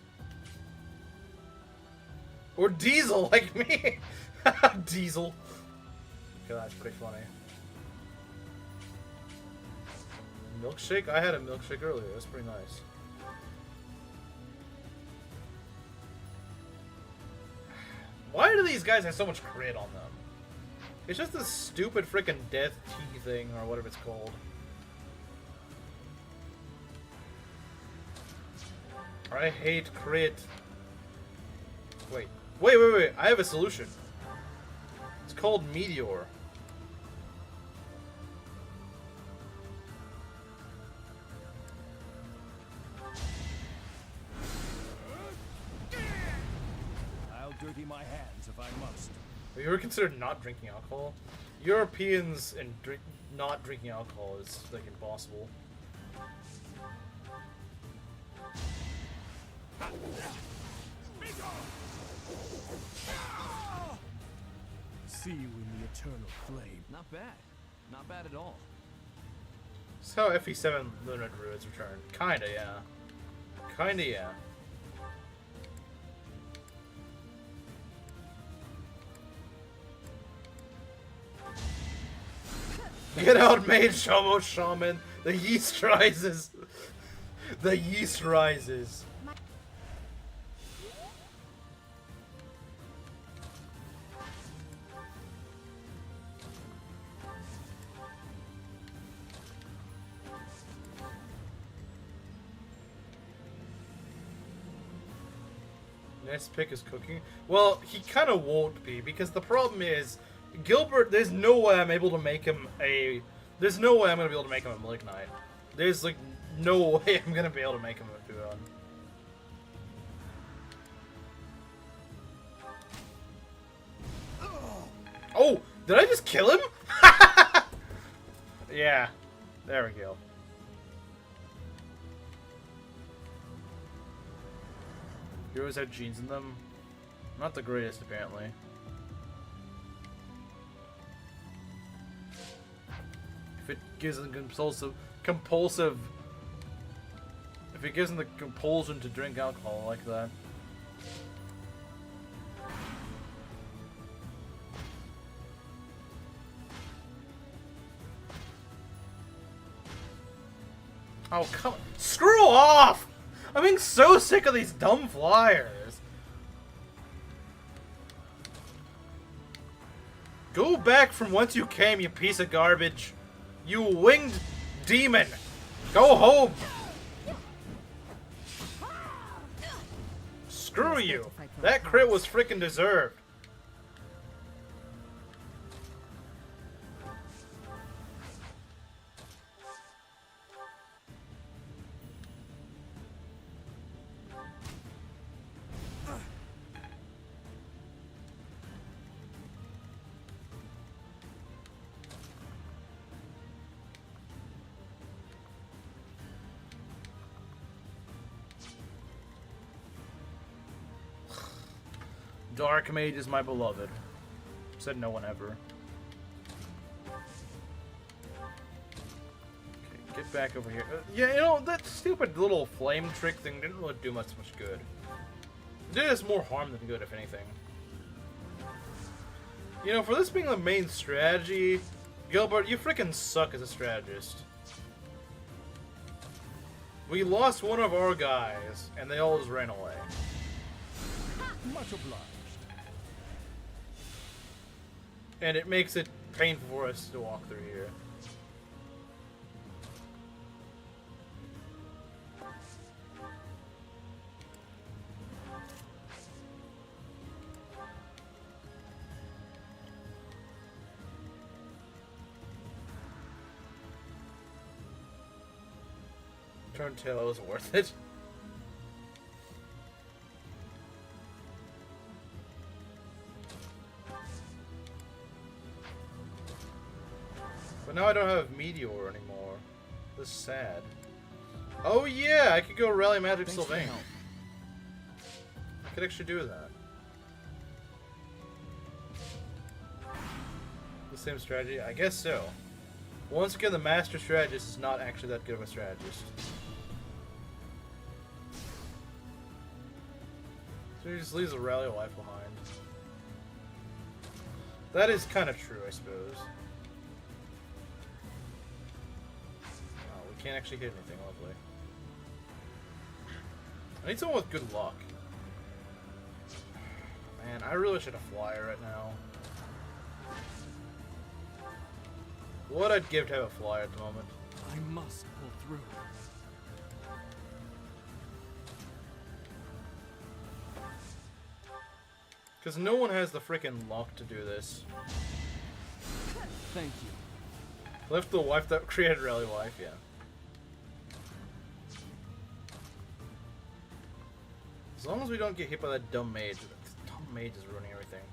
Or Diesel, like me! Diesel. Okay, that's pretty funny. Milkshake? I had a milkshake earlier. That's pretty nice. Why do these guys have so much crit on them? It's just this stupid frickin' death tea thing, or whatever it's called. I hate crit. Wait. Wait. I have a solution. It's called Meteor. I'll dirty my hands if I must. Have you ever considered not drinking alcohol? Europeans and not drinking alcohol is like impossible. See you in the eternal flame. Not bad. Not bad at all. This is how FE7 Lunar Druids return. Kinda, yeah. Kinda, yeah. Get out, Mage Shomo Shaman! The yeast rises! The yeast rises! Next pick is cooking. Well, he kind of won't be, because the problem is Gilbert, there's no way I'm able to make him a... There's no way I'm going to be able to make him a Malignite. There's, like, no way I'm going to be able to make him a Duon. Oh! Did I just kill him? Yeah. There we go. Heroes have genes in them. Not the greatest, apparently. If it gives them compulsive... If it gives them the compulsion to drink alcohol like that. Oh, come on. Screw off! I'm being so sick of these dumb flyers. Go back from whence you came, you piece of garbage. You winged demon. Go home. Screw you. That crit was freaking deserved. Dark Mage is my beloved. Said no one ever. Okay, get back over here. Yeah, you know, that stupid little flame trick thing didn't really do much good. It did us more harm than good, if anything. You know, for this being the main strategy, Gilbert, you freaking suck as a strategist. We lost one of our guys, and they all just ran away. Much obliged. And it makes it painful for us to walk through here. Turntail was worth it. But now I don't have Meteor anymore. This is sad. Oh yeah, I could go Rally Magic Sylvain. I could actually do that. The same strategy? I guess so. Once again, the Master Strategist is not actually that good of a strategist. So he just leaves a Rally life behind. That is kind of true, I suppose. Oh, we can't actually hit anything, lovely. I need someone with good luck. Man, I really should have Flyer right now. What I'd give to have a Flyer at the moment. I must pull through. Because no one has the freaking luck to do this. Thank you. Left the wife that created Rally Wife, yeah. As long as we don't get hit by that dumb mage. The dumb mage is ruining everything.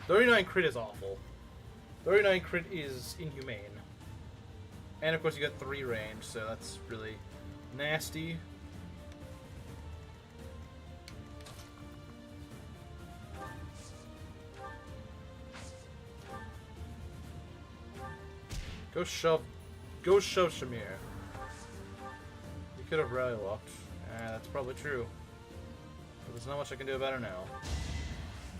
39 crit is awful. 39 crit is inhumane. And of course you got 3 range, so that's really nasty. Go shove Shamir. You could have rally locked. That's probably true. But there's not much I can do about it now.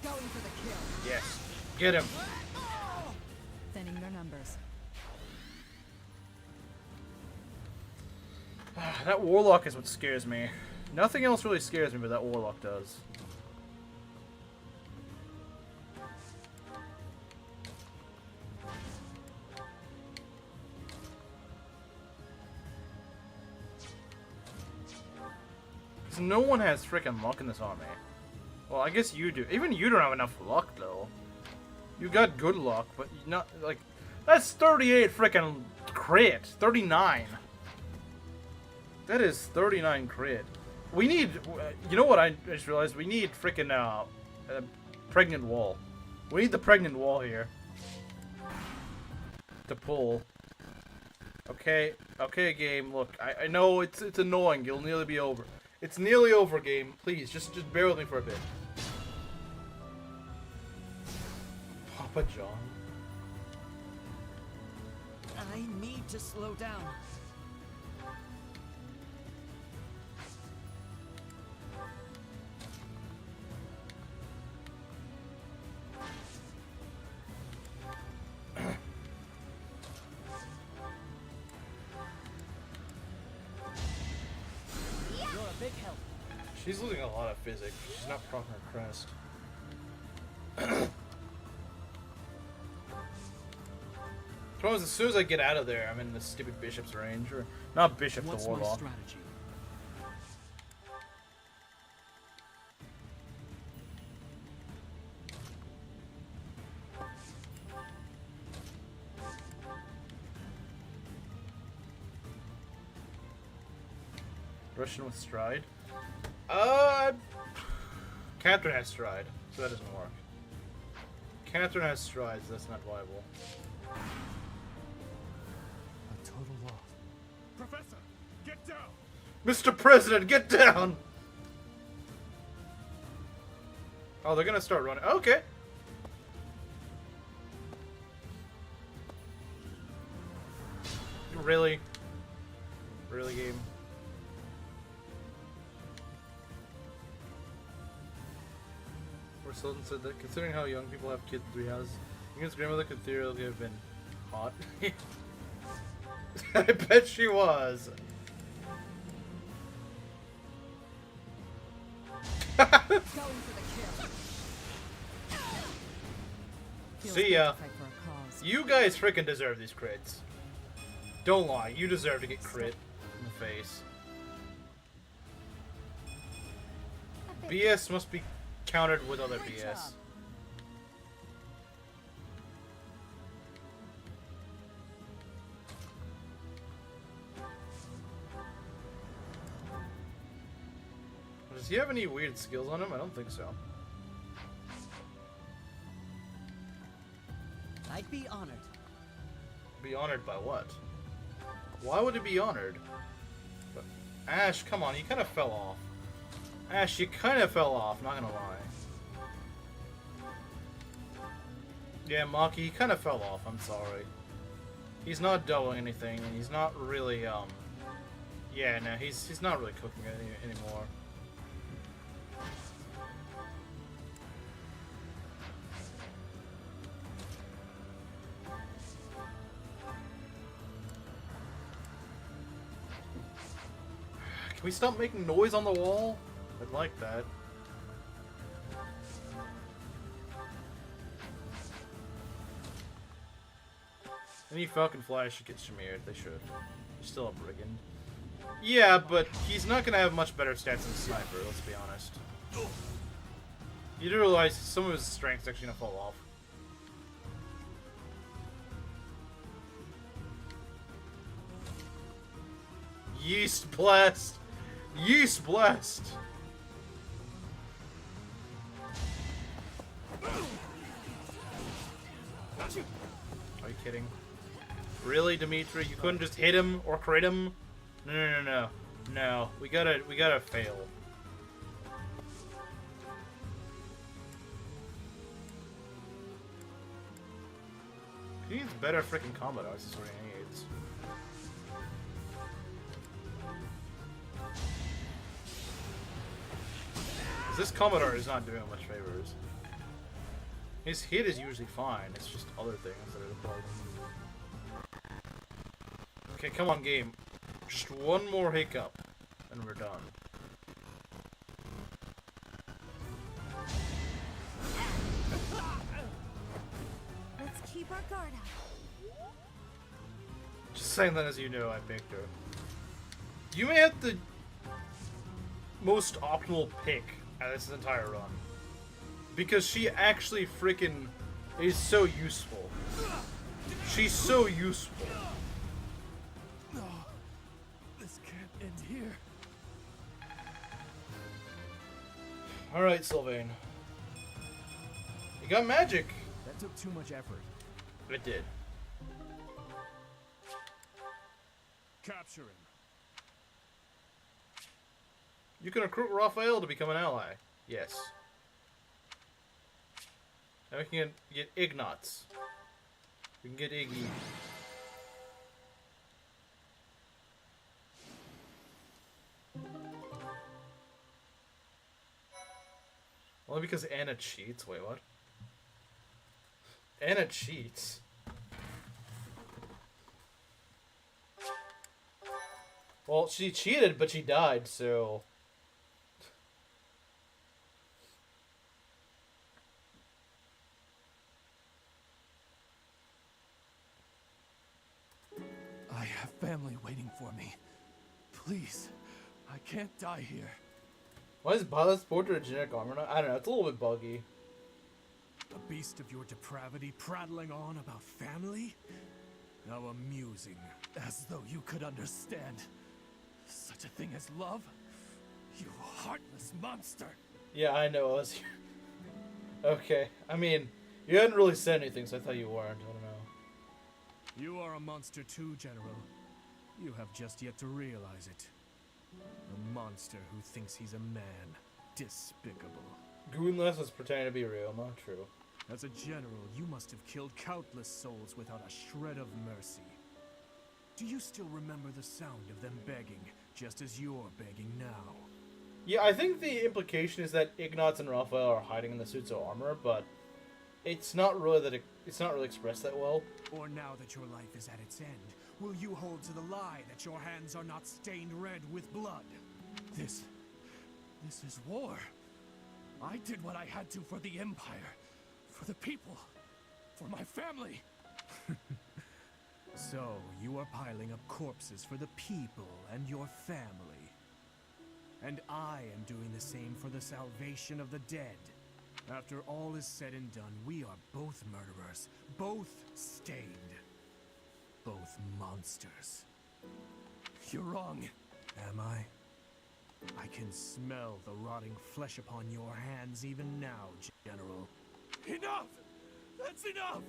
Going for the kill. Yes. Get him. Thinning their numbers. That Warlock is what scares me. Nothing else really scares me, but that Warlock does. Because no one has freaking luck in this army. Well, I guess you do. Even you don't have enough luck, though. You got good luck, but not like that's 38 freaking crit. 39. That is 39 crit. We need. You know what I just realized? We need freaking pregnant wall. We need the pregnant wall here to pull. Okay, game. Look, I know it's annoying. It'll nearly be over. It's nearly over, game. Please, just bear with me for a bit. Papa John. I need to slow down. You're a big help. She's losing a lot of physics. She's not proper crest. Problem is, as soon as I get out of there, I'm in the stupid bishop's range, or not bishop, What's the my warlock. strategy? Russian with stride. Catherine has stride, so that doesn't work. Catherine has stride, so that's not viable. A total loss. Professor, get down! Mr. President, get down! Oh, they're gonna start running. Okay. Really? Really, game? Or Sultan said that considering how young people have kids in 3 houses, Megan's grandmother could theoretically have been hot. I bet she was. See ya. You guys freaking deserve these crits. Don't lie, you deserve to get crit in the face. BS must be countered with other BS. Does he have any weird skills on him? I don't think so. I'd be honored. Be honored by what? Why would it be honored? But Ash, come on, you kind of fell off. Ash, you kind of fell off, not gonna lie. Yeah, Maki, he kind of fell off, I'm sorry. He's not doing anything, and he's not really, yeah, no, he's not really cooking anymore. Can we stop making noise on the wall? I'd like that. Any Falcon Fly should get Shamir. They should. He's still a brigand. Yeah, but he's not gonna have much better stats than Sniper, let's be honest. You do realize some of his strength's actually gonna fall off. Yeast Blast! Yeast Blast! Are you kidding? Really, Dimitri? You couldn't just hit him or crit him? No, no, no, no. No, we gotta fail. He needs better freaking combat arts is what he needs. This Commodore is not doing much favors. His hit is usually fine, it's just other things that are the problem. Okay, come on, game. Just one more hiccup, and we're done. Let's keep our guard up. Just saying that as you know, I picked her. You may have the most optimal pick at this entire run. Because she actually freaking is so useful. She's so useful. No, this can't end here. Alright, Sylvain. You got magic. That took too much effort. It did. Capture him. You can recruit Raphael to become an ally. Yes. Now we can get Ignatz. We can get Iggy. Only because Anna cheats? Wait, what? Anna cheats? Well, she cheated, but she died, so... I have family waiting for me. Please, I can't die here. Why is Bala's portrait a generic armor? I don't know, it's a little bit buggy. A beast of your depravity prattling on about family? How amusing. As though you could understand such a thing as love? You heartless monster! Yeah, I know, Okay, I mean, you hadn't really said anything, so I thought you weren't, I don't know. You are a monster too, General. You have just yet to realize it. A monster who thinks he's a man. Despicable. Goonless was pretending to be real, not true. As a general, you must have killed countless souls without a shred of mercy. Do you still remember the sound of them begging, just as you're begging now? Yeah, I think the implication is that Ignatz and Raphael are hiding in the suits of armor, but it's not really that it's not really expressed that well. Or now that your life is at its end, will you hold to the lie that your hands are not stained red with blood? This is war. I did what I had to for the Empire, for the people, for my family. So, you are piling up corpses for the people and your family. And I am doing the same for the salvation of the dead. After all is said and done, we are both murderers, both stained, both monsters. You're wrong. Am I? I can smell the rotting flesh upon your hands even now, General. Enough! That's enough!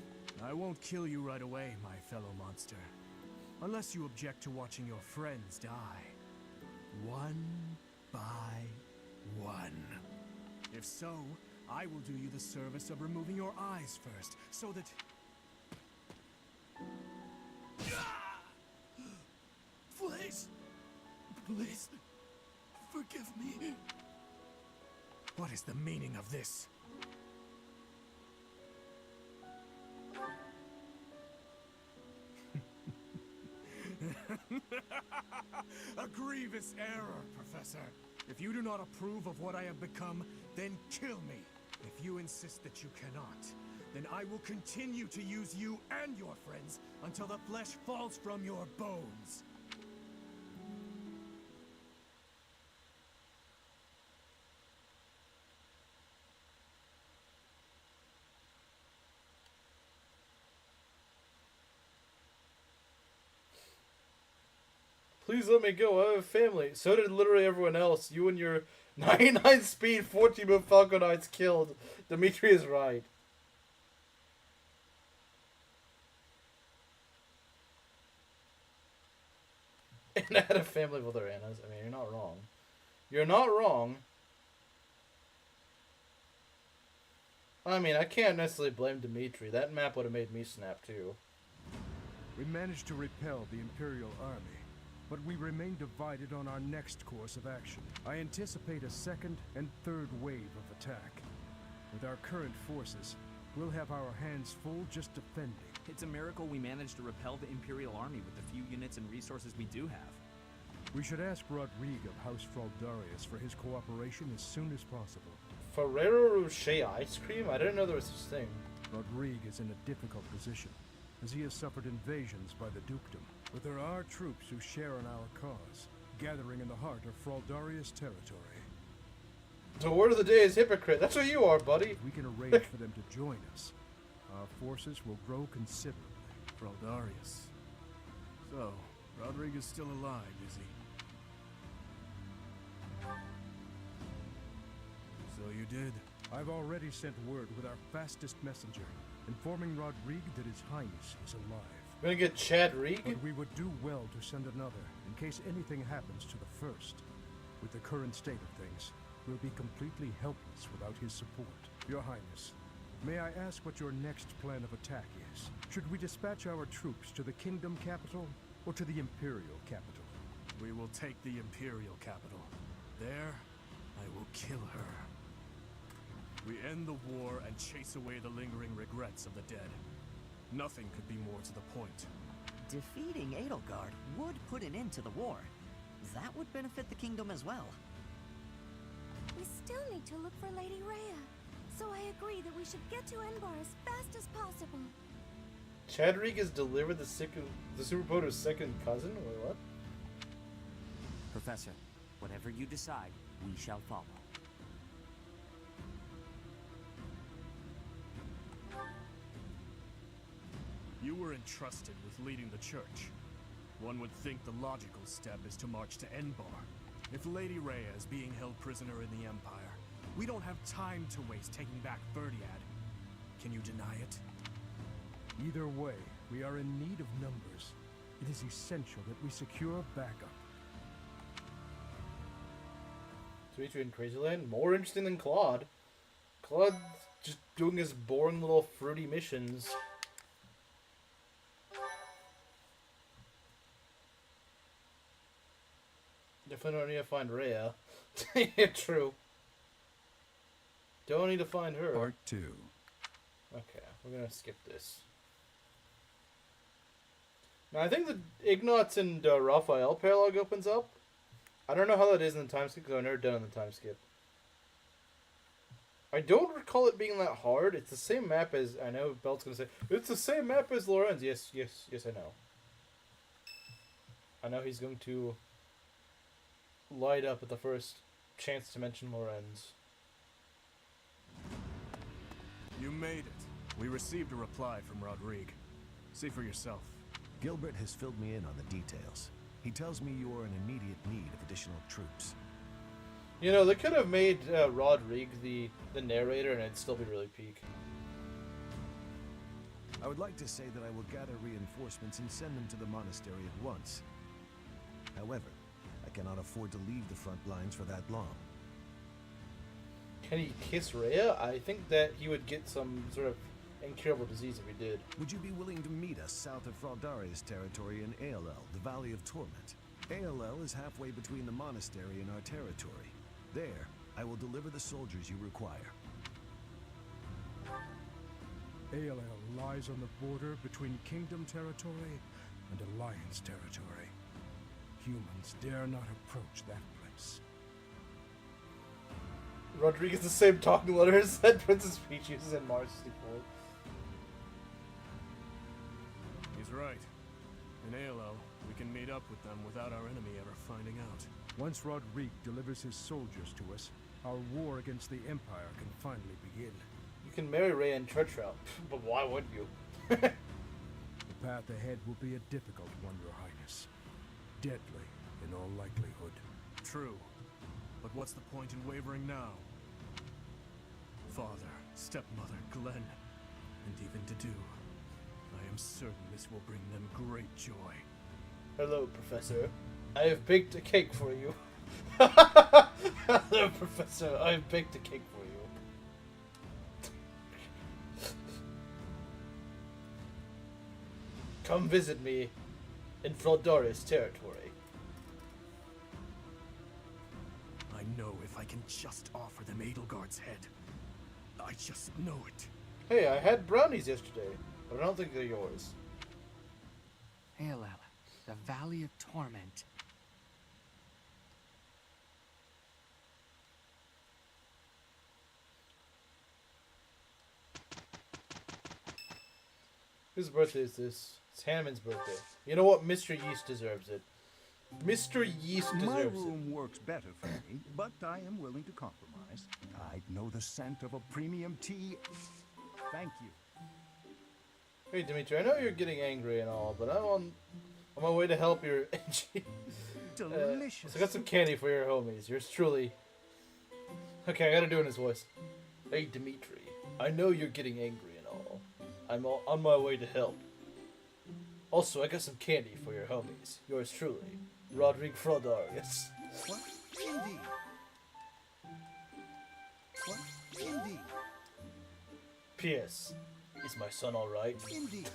I won't kill you right away, my fellow monster. Unless you object to watching your friends die. One by one. If so, I will do you the service of removing your eyes first, so that... Please! Please! Forgive me. What is the meaning of this? A grievous error, Professor. If you do not approve of what I have become, then kill me. If you insist that you cannot, then I will continue to use you and your friends until the flesh falls from your bones. Please let me go. I have a family. So did literally everyone else. You and your 99 speed 14-move Falconites killed. Dimitri is right. And I had a family with other Annas. I mean, you're not wrong. You're not wrong. I mean, I can't necessarily blame Dimitri. That map would have made me snap too. We managed to repel the Imperial Army, but we remain divided on our next course of action. I anticipate a second and third wave of attack. With our current forces, we'll have our hands full just defending. It's a miracle we managed to repel the Imperial Army with the few units and resources we do have. We should ask Rodrigue of House Fraldarius for his cooperation as soon as possible. Ferrero Rocher ice cream? I didn't know there was such a thing. Rodrigue is in a difficult position, as he has suffered invasions by the dukedom. But there are troops who share in our cause, gathering in the heart of Fraldarius territory. The word of the day is hypocrite. That's what you are, buddy. If we can arrange for them to join us, our forces will grow considerably. Fraldarius. So, Rodrigue is still alive, is he? So you did. I've already sent word with our fastest messenger, informing Rodrigue that His Highness is alive. We're gonna get Chad Reed? But we would do well to send another, in case anything happens to the first. With the current state of things, we'll be completely helpless without his support. Your Highness, may I ask what your next plan of attack is? Should we dispatch our troops to the kingdom capital, or to the imperial capital? We will take the imperial capital. There, I will kill her. We end the war and chase away the lingering regrets of the dead. Nothing could be more to the point. Defeating Edelgard would put an end to the war. That would benefit the kingdom as well. We still need to look for Lady Rhea, so I agree that we should get to Enbar as fast as possible. Chadrick has delivered the Superpoder's second cousin? Wait, what? Professor, whatever you decide, we shall follow. You were entrusted with leading the church. One would think the logical step is to march to Enbar. If Lady Rhea is being held prisoner in the Empire, we don't have time to waste taking back Verdiad. Can you deny it? Either way, we are in need of numbers. It is essential that we secure backup. Dimitri in Crazy Land? More interesting than Claude. Claude's just doing his boring little fruity missions. Definitely don't need to find Rhea. Yeah, true. Don't need to find her. Part 2. Okay, we're gonna skip this. Now, I think the Ignatz and Raphael paralogue opens up. I don't know how that is in the time skip because I've never done it in the time skip. I don't recall it being that hard. It's the same map as, I know Belt's gonna say, it's the same map as Lorenz. Yes, I know. I know he's going to light up at the first chance to mention Lorenz. You made it. We received a reply from Rodrigue. See for yourself. Gilbert has filled me in on the details. He tells me you are in immediate need of additional troops. You know, they could have made Rodrigue the narrator and it'd still be really peak. I would like to say that I will gather reinforcements and send them to the monastery at once. However, I cannot afford to leave the front lines for that long. Can he kiss Rhea? I think that he would get some sort of incurable disease if he did. Would you be willing to meet us south of Fraudare's territory in Aelel, the Valley of Torment? Aelel is halfway between the monastery and our territory. There, I will deliver the soldiers you require. Aelel lies on the border between Kingdom territory and Alliance territory. Humans dare not approach that place. Rodrigue is the same talking letters that Princess Peach uses in Mars 64. He's right. In Aelel, we can meet up with them without our enemy ever finding out. Once Rodrigue delivers his soldiers to us, our war against the Empire can finally begin. You can marry Rhea and church route, but why would you? The path ahead will be a difficult one, Your Highness. Deadly, in all likelihood. True. But what's the point in wavering now? Father, stepmother, Glenn, and even Dedue. I am certain this will bring them great joy. Hello, Professor. I have baked a cake for you. Hello, Professor. I have baked a cake for you. Come visit me in Fraudare's territory. I know if I can just offer them Edelgard's head. I just know it. Hey, I had brownies yesterday, but I don't think they're yours. Aelel, the Valley of Torment. Whose birthday is this? It's Hanneman's birthday. You know what? Mr. Yeast deserves it. Mr. Yeast deserves My it. room works better for me, but I am willing to compromise. I know the scent of a premium tea. Thank you. Hey, Dimitri, I know you're getting angry and all, but I'm on my way to help your... Delicious. So I got some candy for your homies. Yours truly. Okay, I gotta do it in his voice. Hey, Dimitri, I know you're getting angry and all. I'm on my way to help. Also, I got some candy for your homies. Yours truly, Rodrigue Fraudarius. What? Indeed. What? Indeed. P.S. Is my son alright? Indeed.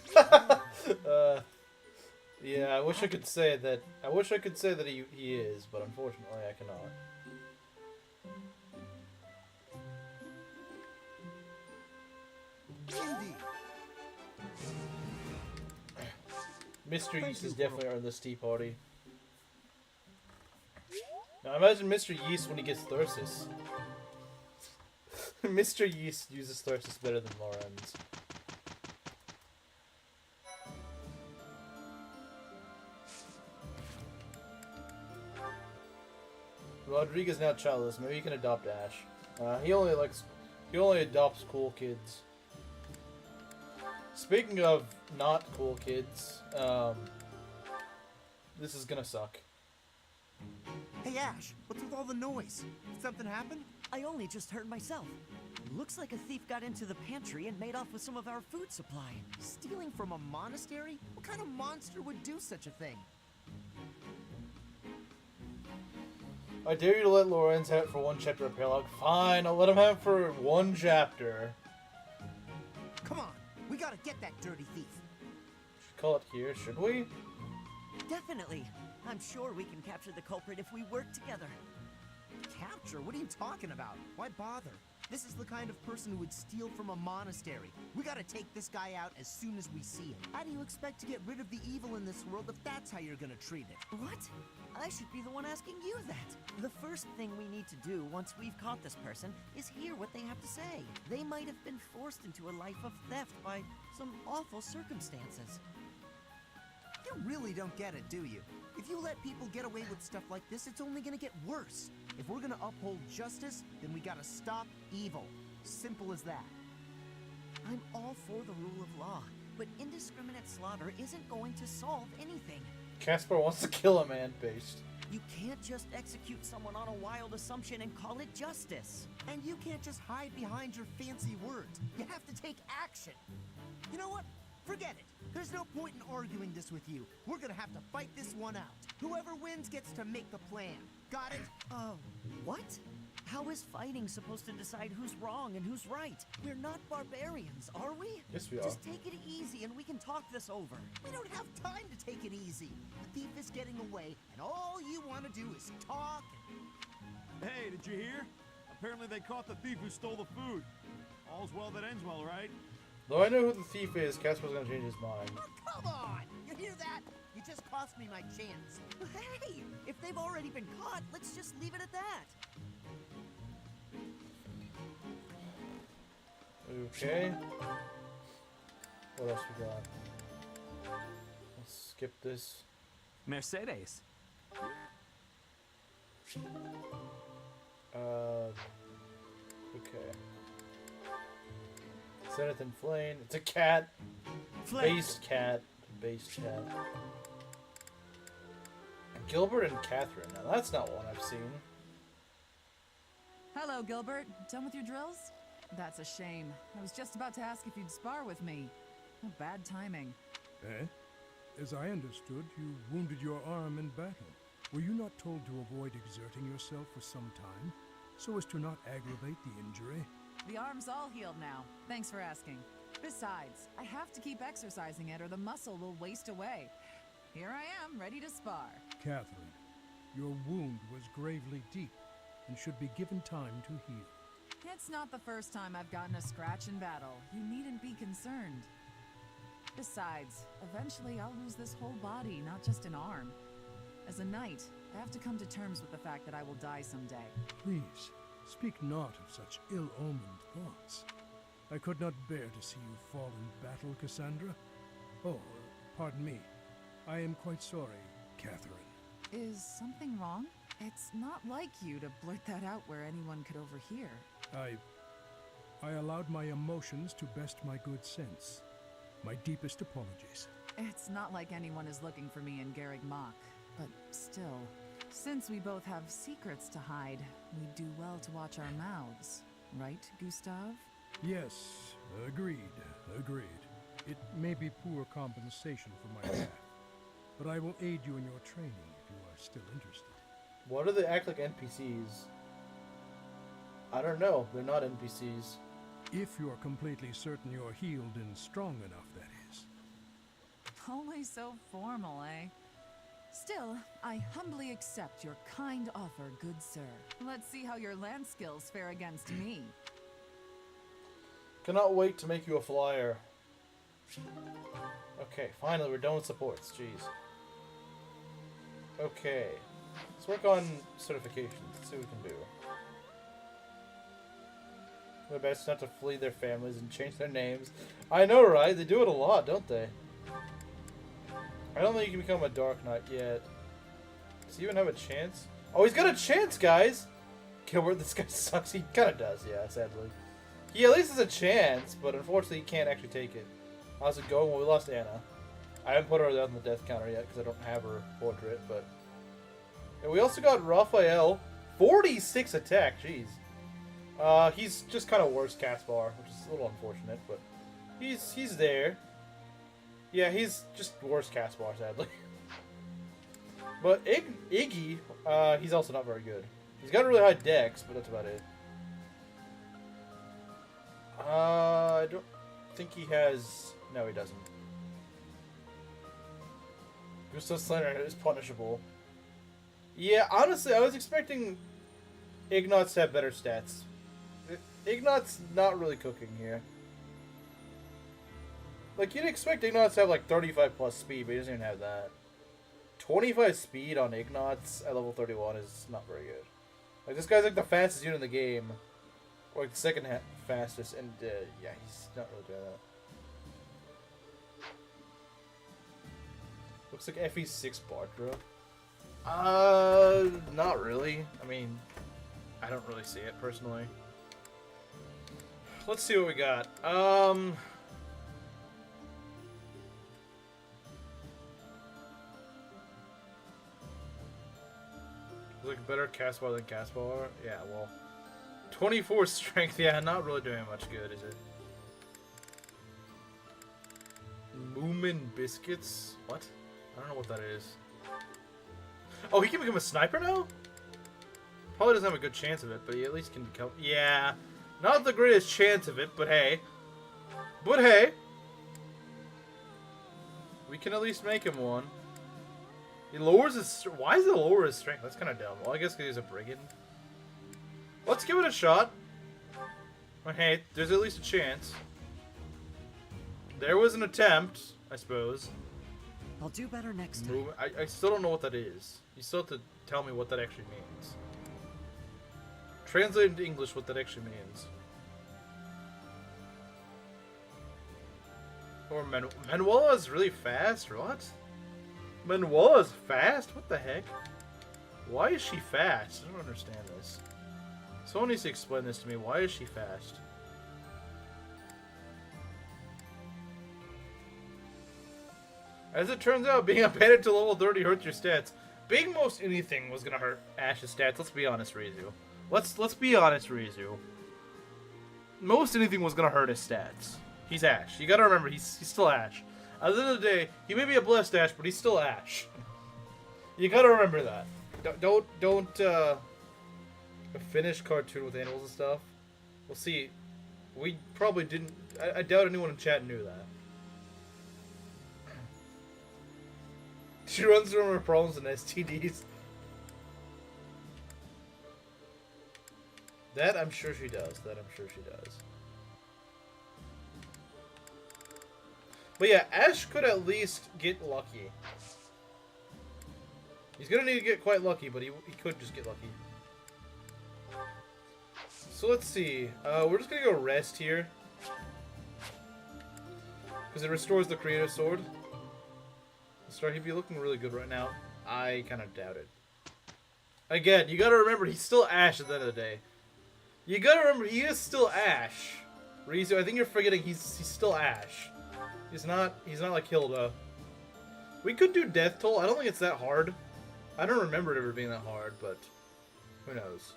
Yeah, I wish I could say that. I wish I could say that he is, but unfortunately I cannot. Indeed. Mr. Yeast is definitely earned this tea party. Now imagine Mr. Yeast when he gets Thyrsus. Mr. Yeast uses Thyrsus better than Lorenz. Rodrigue is now childless. Maybe he can adopt Ash. He only adopts cool kids. Speaking of not cool kids, this is gonna suck. Hey Ash, what's with all the noise? Did something happen? I only just heard myself. Looks like a thief got into the pantry and made off with some of our food supply. Stealing from a monastery? What kind of monster would do such a thing? I dare you to let Lorenz have it for one chapter of paralogue. Fine, I'll let him have it for one chapter. Come on, we gotta get that dirty thief. Should call it here, should we? Definitely. I'm sure we can capture the culprit if we work together. Capture? What are you talking about? Why bother? This is the kind of person who would steal from a monastery. We gotta take this guy out as soon as we see him. How do you expect to get rid of the evil in this world if that's how you're gonna treat it? What? I should be the one asking you that. The first thing we need to do once we've caught this person is hear what they have to say. They might have been forced into a life of theft by some awful circumstances. You really don't get it, do you? If you let people get away with stuff like this, it's only gonna get worse. If we're gonna uphold justice, then we gotta stop evil. Simple as that. I'm all for the rule of law, but indiscriminate slaughter isn't going to solve anything. Caspar wants to kill a man based. You can't just execute someone on a wild assumption and call it justice. And you can't just hide behind your fancy words. You have to take action. You know what? Forget it. There's no point in arguing this with you. We're gonna have to fight this one out. Whoever wins gets to make the plan. Got it? What? How is fighting supposed to decide who's wrong and who's right? We're not barbarians, are we? Yes, we are. Just take it easy and we can talk this over. We don't have time to take it easy. The thief is getting away, and all you want to do is talk. Hey, did you hear? Apparently they caught the thief who stole the food. All's well that ends well, right? Though I know who the thief is, Caspar's gonna change his mind. Oh, come on! You hear that? You just cost me my chance. Hey, if they've already been caught, let's just leave it at that. Okay. What else we got? Let's skip this. Mercedes. Okay. Zenith and Flame. It's a cat. Based cat. Based cat. Gilbert and Catherine. Now that's not one I've seen. Hello, Gilbert. Done with your drills? That's a shame. I was just about to ask if you'd spar with me. Oh, bad timing. Eh? As I understood, you wounded your arm in battle. Were you not told to avoid exerting yourself for some time, so as to not aggravate the injury? The arm's all healed now. Thanks for asking. Besides, I have to keep exercising it or the muscle will waste away. Here I am, ready to spar. Catherine, your wound was gravely deep and should be given time to heal. It's not the first time I've gotten a scratch in battle. You needn't be concerned. Besides, eventually I'll lose this whole body, not just an arm. As a knight, I have to come to terms with the fact that I will die someday. Please, speak not of such ill-omened thoughts. I could not bear to see you fall in battle, Cassandra. Oh, pardon me. I am quite sorry, Catherine. Is something wrong? It's not like you to blurt that out where anyone could overhear. I allowed my emotions to best my good sense. My deepest apologies. It's not like anyone is looking for me in Garreg Mach, but still, since we both have secrets to hide, we do well to watch our mouths. Right, Gustav? Yes, agreed. It may be poor compensation for my path, but I will aid you in your training if you are still interested. Why do they act like NPCs? I don't know. They're not NPCs. If you're completely certain you're healed and strong enough, that is. Always so formal, eh? Still, I humbly accept your kind offer, good sir. Let's see how your lance skills fare against me. Cannot wait to make you a flyer. Okay, finally we're done with supports. Jeez. Okay. Let's work on certifications. Let's see what we can do. The best not to flee their families and change their names. I know, right? They do it a lot, don't they? I don't think you can become a Dark Knight yet. Does he even have a chance? Oh, he's got a chance, guys! Gilbert, this guy sucks. He kind of does, yeah, sadly. He at least has a chance, but unfortunately he can't actually take it. How's it going? Well, we lost Anna. I haven't put her on the death counter yet because I don't have her portrait, but... And we also got Raphael. 46 attack, jeez. He's just kind of worse Caspar, which is a little unfortunate, but he's there. Yeah, he's just worse Caspar, sadly. But Iggy, he's also not very good. He's got a really high dex, but that's about it. I don't think he has... No, he doesn't. Gusto Slender is punishable. Yeah, honestly, I was expecting Ignatz to have better stats. Ignatz not really cooking here. Like, you'd expect Ignatz to have like 35 plus speed, but he doesn't even have that. 25 speed on Ignatz at level 31 is not very good. Like, this guy's like the fastest unit in the game. Or like the second fastest, and yeah, he's not really doing that. Looks like FE6 Bartra. Not really. I mean, I don't really see it personally. Let's see what we got. Like better Caspar than Caspar? Yeah, well. 24 strength, yeah, not really doing much good, is it? Moomin Biscuits? What? I don't know what that is. Oh, he can become a sniper now? Probably doesn't have a good chance of it, but he at least can become... Yeah, not the greatest chance of it, but hey. But hey! We can at least make him one. He lowers his... Why does it lower his strength? That's kind of dumb. Well, I guess because he's a brigand. Let's give it a shot. But hey, there's at least a chance. There was an attempt, I suppose. I'll do better next time. I still don't know what that is. You still have to tell me what that actually means. Translate into English what that actually means. Or Manuela is really fast, or what? Manuela is fast? What the heck? Why is she fast? I don't understand this. Someone needs to explain this to me. Why is she fast? As it turns out, being upended to level 30 hurts your stats. Being most anything was gonna hurt Ash's stats. Let's be honest, Rizu. Let's be honest, Rizu. Most anything was gonna hurt his stats. He's Ash. You gotta remember, he's still Ash. At the end of the day, he may be a blessed Ash, but he's still Ash. You gotta remember that. Don't a finished cartoon with animals and stuff. We'll see. We probably didn't. I doubt anyone in chat knew that. She runs through her problems and STDs. That I'm sure she does. But yeah, Ash could at least get lucky. He's gonna need to get quite lucky, but he could just get lucky. So let's see. We're just gonna go rest here. Because it restores the creative sword. He'd be looking really good right now. I kind of doubt it. Again, you gotta remember, he's still Ash at the end of the day. You gotta remember, he is still Ash. Rizu, I think you're forgetting he's still Ash. He's not like Hilda. We could do Death Toll. I don't think it's that hard. I don't remember it ever being that hard, but who knows.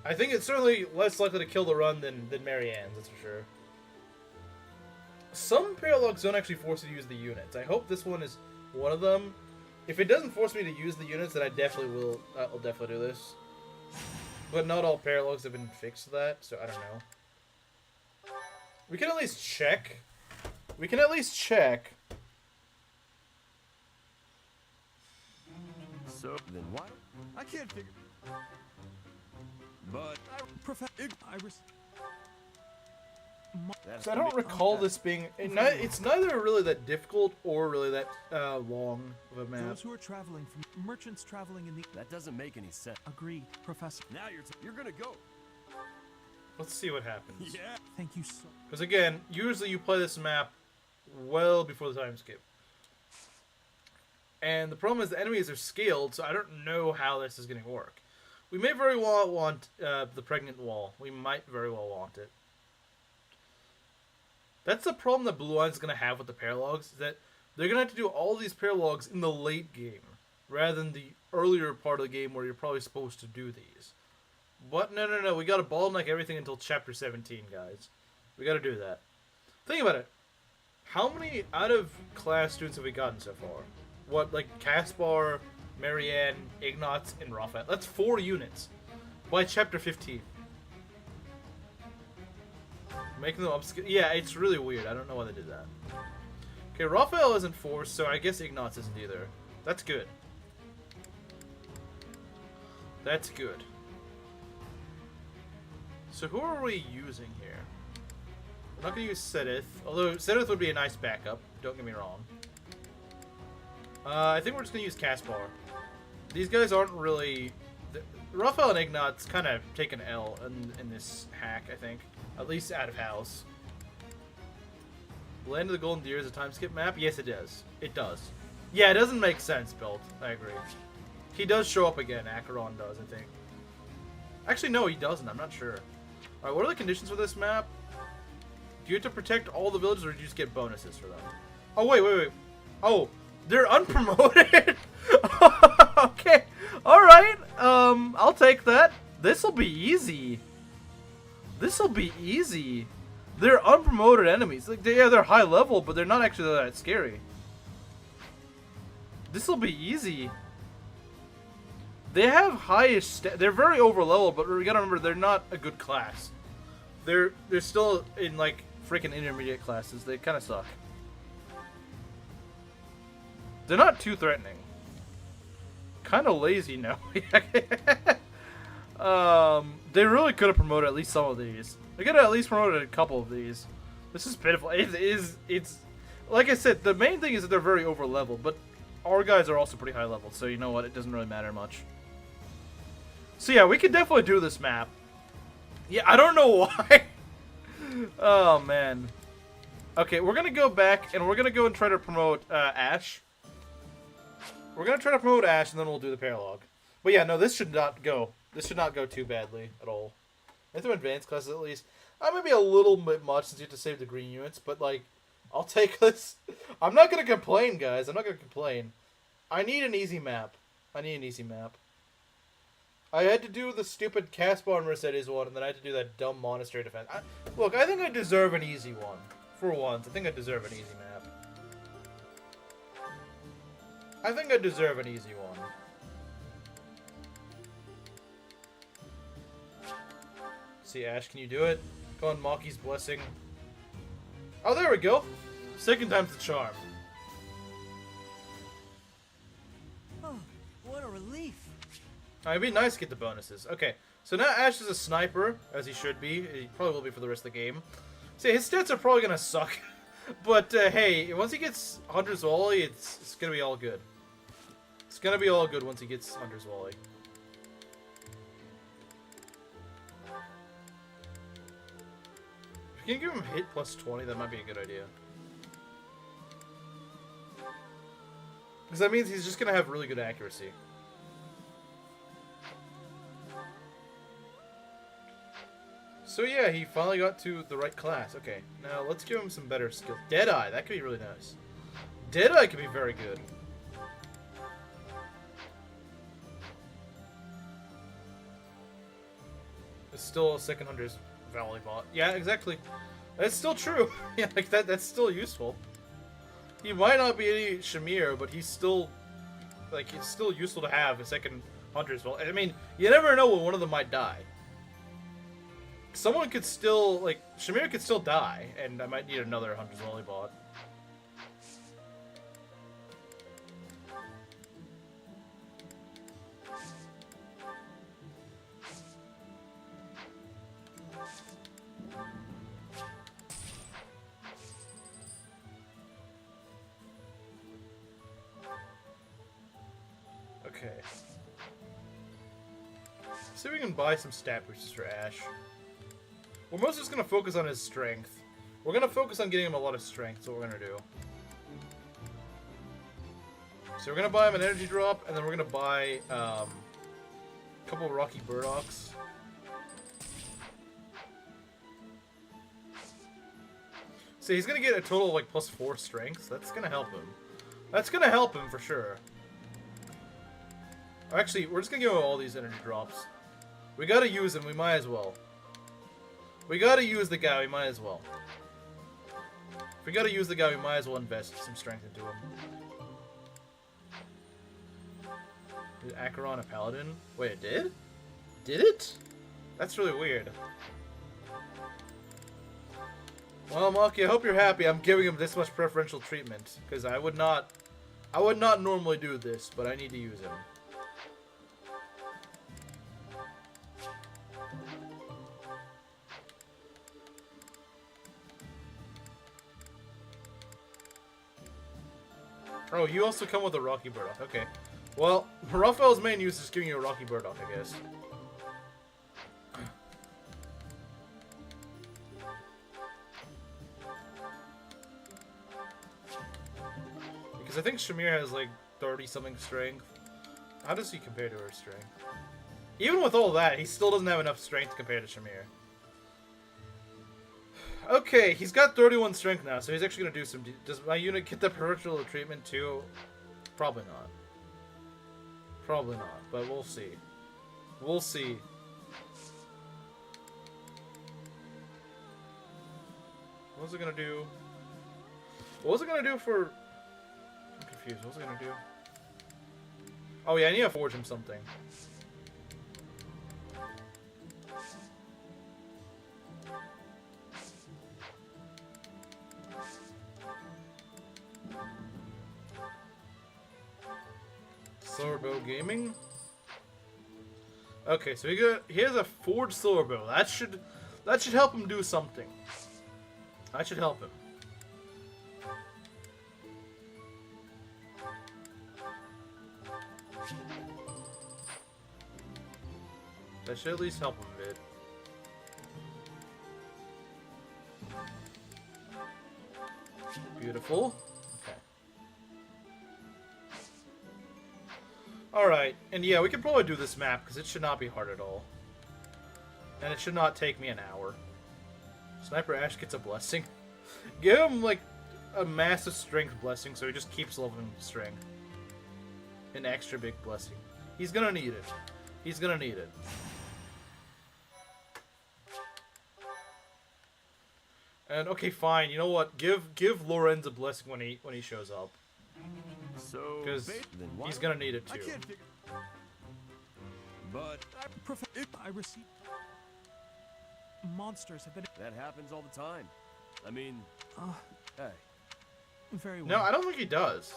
I think it's certainly less likely to kill the run than Marianne's, that's for sure. Some paralogs don't actually force you to use the units. I hope this one is one of them. If it doesn't force me to use the units, then I definitely will. I'll definitely do this. But not all paralogs have been fixed to that, so I don't know. We can at least check. So then why? I can't figure. But Iris. So I don't recall this being. It's neither really that difficult or really that long of a map. Those who are traveling from merchants traveling in the. That doesn't make any sense. Agreed, Professor. Now you're gonna go. Let's see what happens. Yeah. Thank you so. Because again, usually you play this map well before the time skip. And the problem is the enemies are scaled, so I don't know how this is going to work. We may very well want the pregnant wall. We might very well want it. That's the problem that Blue Eye's going to have with the paralogs, is that they're going to have to do all these paralogs in the late game, rather than the earlier part of the game where you're probably supposed to do these. But no, we got to bottleneck everything until chapter 17, guys. We got to do that. Think about it. How many out of class students have we gotten so far? What, like Caspar, Marianne, Ignatz, and Raphael? That's 4 units. By chapter 15. Making them upskill. Yeah, it's really weird. I don't know why they did that. Okay, Raphael isn't forced, so I guess Ignatz isn't either. That's good. That's good. So who are we using here? I'm not going to use Sedith, although Sedith would be a nice backup. Don't get me wrong. I think we're just going to use Caspar. These guys aren't really... Raphael and Ignatz kind of take an L in this hack, I think. At least out of house. Land of the Golden Deer is a time skip map? Yes, it does. It does. Yeah, it doesn't make sense, Belt. I agree. He does show up again. Acheron does, I think. Actually, no, he doesn't. I'm not sure. Alright, what are the conditions for this map? Do you have to protect all the villages, or do you just get bonuses for them? Oh, wait. Oh, they're unpromoted? Okay. Alright. I'll take that. This'll be easy. This'll be easy. They're unpromoted enemies. Like, yeah, they're high level, but they're not actually that scary. This'll be easy. They have highest they're very over level, but we gotta remember they're not a good class. They're still in like freaking intermediate classes. They kind of suck. They're not too threatening. Kind of lazy now. They really could have promoted at least some of these. They could have at least promoted a couple of these. This is pitiful. It's like I said, the main thing is that they're very over leveled, but our guys are also pretty high level, so you know what? It doesn't really matter much. So yeah, we can definitely do this map. Yeah, I don't know why. Oh man. Okay, we're gonna go back and we're gonna go and try to promote Ash. We're gonna try to promote Ash, and then we'll do the paralogue. But yeah, no, this should not go. This should not go too badly at all. Into advanced classes at least. Maybe a little bit much since you have to save the green units, but like, I'll take this. I'm not gonna complain, guys. I'm not gonna complain. I need an easy map. I need an easy map. I had to do the stupid Caspar and Mercedes one, and then I had to do that dumb Monastery defense. Look, I think I deserve an easy one. For once, I think I deserve an easy map. I think I deserve an easy one. See, Ash, can you do it? Go on, Maki's Blessing. Oh, there we go. Second time's the charm. Oh, what a relief. It'd be nice to get the bonuses. Okay, so now Ash is a sniper, as he should be. He probably will be for the rest of the game. See, his stats are probably gonna suck. But, hey, once he gets Hunter's Volley, it's gonna be all good. It's gonna be all good once he gets Hunter's Volley. If you can give him hit plus 20, that might be a good idea. Because that means he's just gonna have really good accuracy. So yeah, he finally got to the right class. Okay, now let's give him some better skills. Dedue, that could be really nice. Dedue could be very good. It's still a second Hunter's Valley bot. Yeah, exactly. That's still true. Yeah, like that's still useful. He might not be any Shamir, but he's still, like, it's still useful to have a second Hunter's Valley. I mean, you never know when one of them might die. Someone could still, like, Shamir could still die, and I might need another Hunter's Volley bot. Okay. See if we can buy some stat boosters for Ash. We're mostly just going to focus on his strength. We're going to focus on getting him a lot of strength, that's what we're going to do. So we're going to buy him an energy drop, and then we're going to buy a couple of Rocky Burdocks. So he's going to get a total of like +4 strength. That's going to help him. That's going to help him for sure. Actually, we're just going to give him all these energy drops. We got to use them, we might as well. We gotta use the guy, we might as well. If we gotta use the guy, we might as well invest some strength into him. Did Acheron a paladin? Wait, it did? Did it? That's really weird. Well, Maki, I hope you're happy I'm giving him this much preferential treatment. Because I would not normally do this, but I need to use him. Oh, you also come with a Rocky Burdock. Okay. Well, Raphael's main use is giving you a Rocky Burdock, I guess. Because I think Shamir has like 30-something strength. How does he compare to her strength? Even with all that, he still doesn't have enough strength compared to Shamir. Okay, he's got 31 strength now, so he's actually going to do some... Does my unit get the peripheral treatment too? Probably not. Probably not, but we'll see. We'll see. What was it going to do? What was it going to do for... I'm confused. What was it going to do? Oh yeah, I need to forge him something. Silver bow gaming. Okay, so he has a forged silver bow. That should help him do something. That should help him. That should at least help him a bit. Beautiful. Alright, and yeah, we can probably do this map, because it should not be hard at all. And it should not take me an hour. Sniper Ash gets a blessing. Give him, like, a massive strength blessing, so he just keeps leveling strength. An extra big blessing. He's gonna need it. He's gonna need it. And, okay, fine, you know what? Give Lorenz a blessing when he shows up. So, because he's gonna need it too. But I received monsters have been. That happens all the time. I mean, hey. Very well. No, I don't think he does.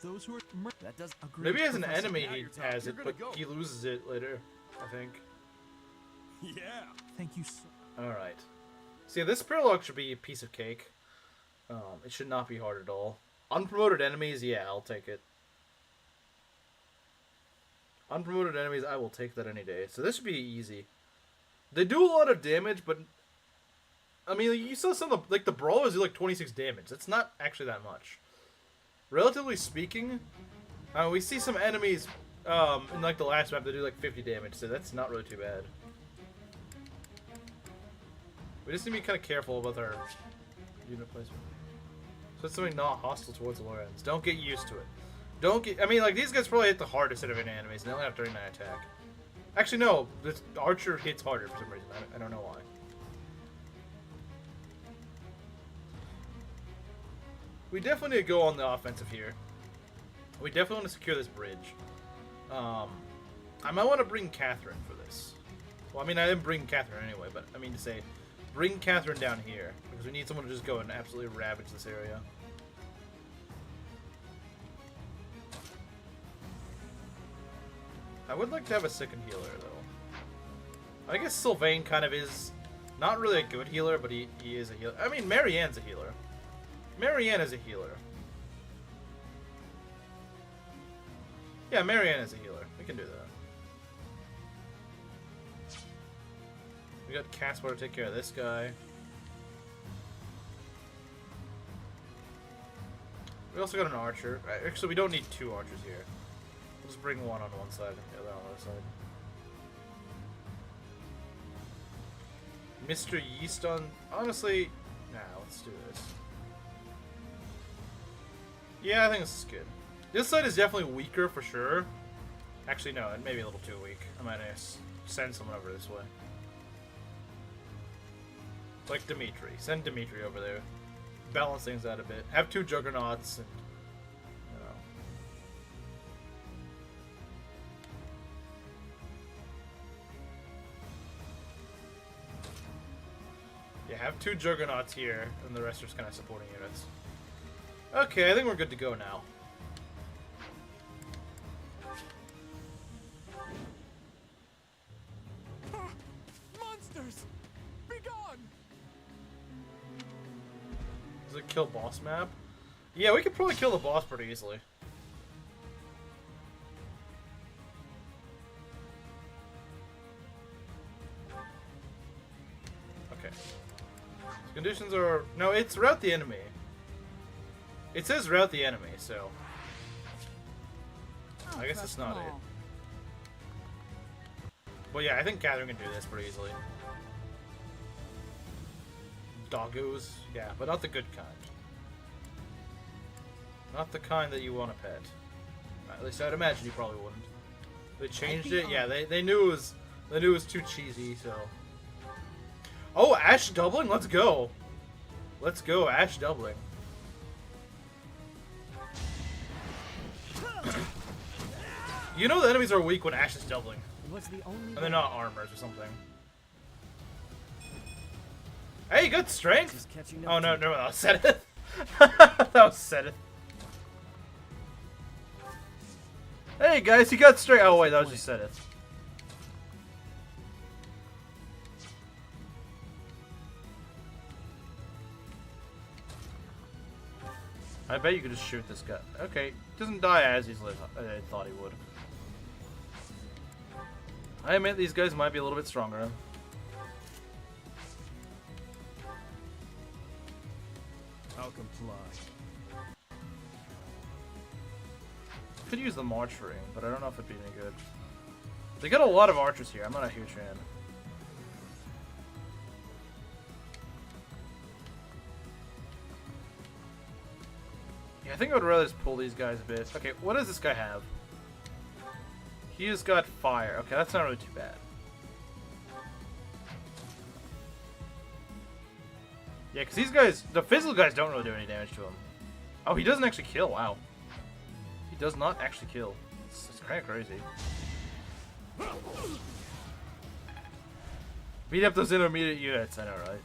Those who are that does. Maybe as an enemy he has it, but he loses it later. I think. Yeah. Thank you so. All right. See, this paralogue should be a piece of cake. It should not be hard at all. Unpromoted enemies, yeah, I'll take it. Unpromoted enemies, I will take that any day. So this should be easy. They do a lot of damage, but... I mean, you saw some of the... Like, the brawlers do like 26 damage. That's not actually that much. Relatively speaking, we see some enemies in like the last map that do like 50 damage, so that's not really too bad. We just need to be kind of careful about our unit placement. So it's something not hostile towards Lorenz. Don't get used to it. Don't get... I mean, like, these guys probably hit the hardest out of any enemies, and they only have 39 attack. Actually, no. This Archer hits harder for some reason. I don't know why. We definitely need to go on the offensive here. We definitely want to secure this bridge. I might want to bring Catherine for this. Well, I mean, I didn't bring Catherine anyway, but I mean to say... Bring Catherine down here, because we need someone to just go and absolutely ravage this area. I would like to have a second healer, though. I guess Sylvain kind of is not really a good healer, but he is a healer. I mean, Marianne's a healer. Marianne is a healer. Yeah, Marianne is a healer. We can do that. We got Caspar to take care of this guy. We also got an archer. Actually, we don't need two archers here. We'll just bring one on one side and the other on the other side. Mr. Yeast on... Honestly, nah, let's do this. Yeah, I think this is good. This side is definitely weaker for sure. Actually, no, it may be a little too weak. I might send someone over this way. Like Dimitri. Send Dimitri over there. Balance things out a bit. Have two juggernauts and... You know. Yeah, have 2 Juggernauts here, and the rest are just kind of supporting units. Okay, I think we're good to go now. Monsters! Be gone! Does it kill boss map? Yeah, we could probably kill the boss pretty easily. Okay. So conditions are... No, it's rout the enemy. It says rout the enemy, so... I guess it's not it. But yeah, I think Catherine can do this pretty easily. Doggos? Yeah, but not the good kind. Not the kind that you want to pet. At least I'd imagine you probably wouldn't. They changed it? Yeah, they knew it was too cheesy, so... Oh, Ash doubling? Let's go! Let's go, Ash doubling. You know the enemies are weak when Ash is doubling. And they're not armors or something. Hey, good strength! Oh no, that was Seth. That was Seth. Hey guys, he got strength. Oh wait, that was just Seth. I bet you could just shoot this guy. Okay, doesn't die as easily as I thought he would. I admit these guys might be a little bit stronger. I'll comply. Could use the March ring, but I don't know if it'd be any good. They got a lot of archers here. I'm not a huge fan. Yeah, I think I would rather just pull these guys a bit. Okay, what does this guy have? He has got fire. Okay, that's not really too bad. Yeah, because these guys, the physical guys don't really do any damage to him. Oh, he doesn't actually kill. Wow. He does not actually kill. It's kind of crazy. Beat up those intermediate units, I know, right?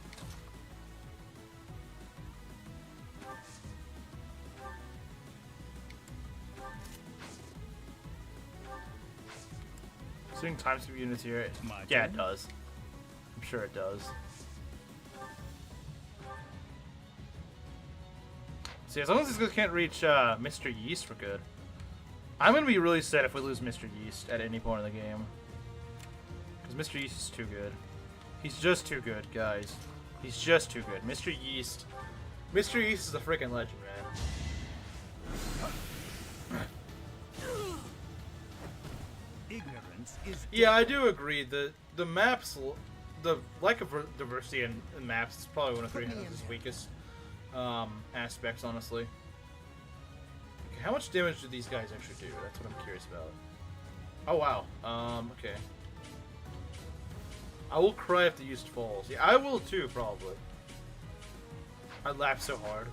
Seeing time speed units here, yeah, it does. I'm sure it does. See, as long as these guys can't reach Mr. Yeast, we're good. I'm gonna be really sad if we lose Mr. Yeast at any point in the game, because Mr. Yeast is too good. He's just too good, guys. He's just too good. Mr. Yeast is a freaking legend, man. Ignorance is... Yeah, I do agree. The maps, the lack of diversity in maps is probably one of 300's weakest aspects, honestly. Okay, how much damage do these guys actually do? That's what I'm curious about. Oh wow. Okay. I will cry if the Yeast falls. Yeah, I will too, probably. I laugh so hard.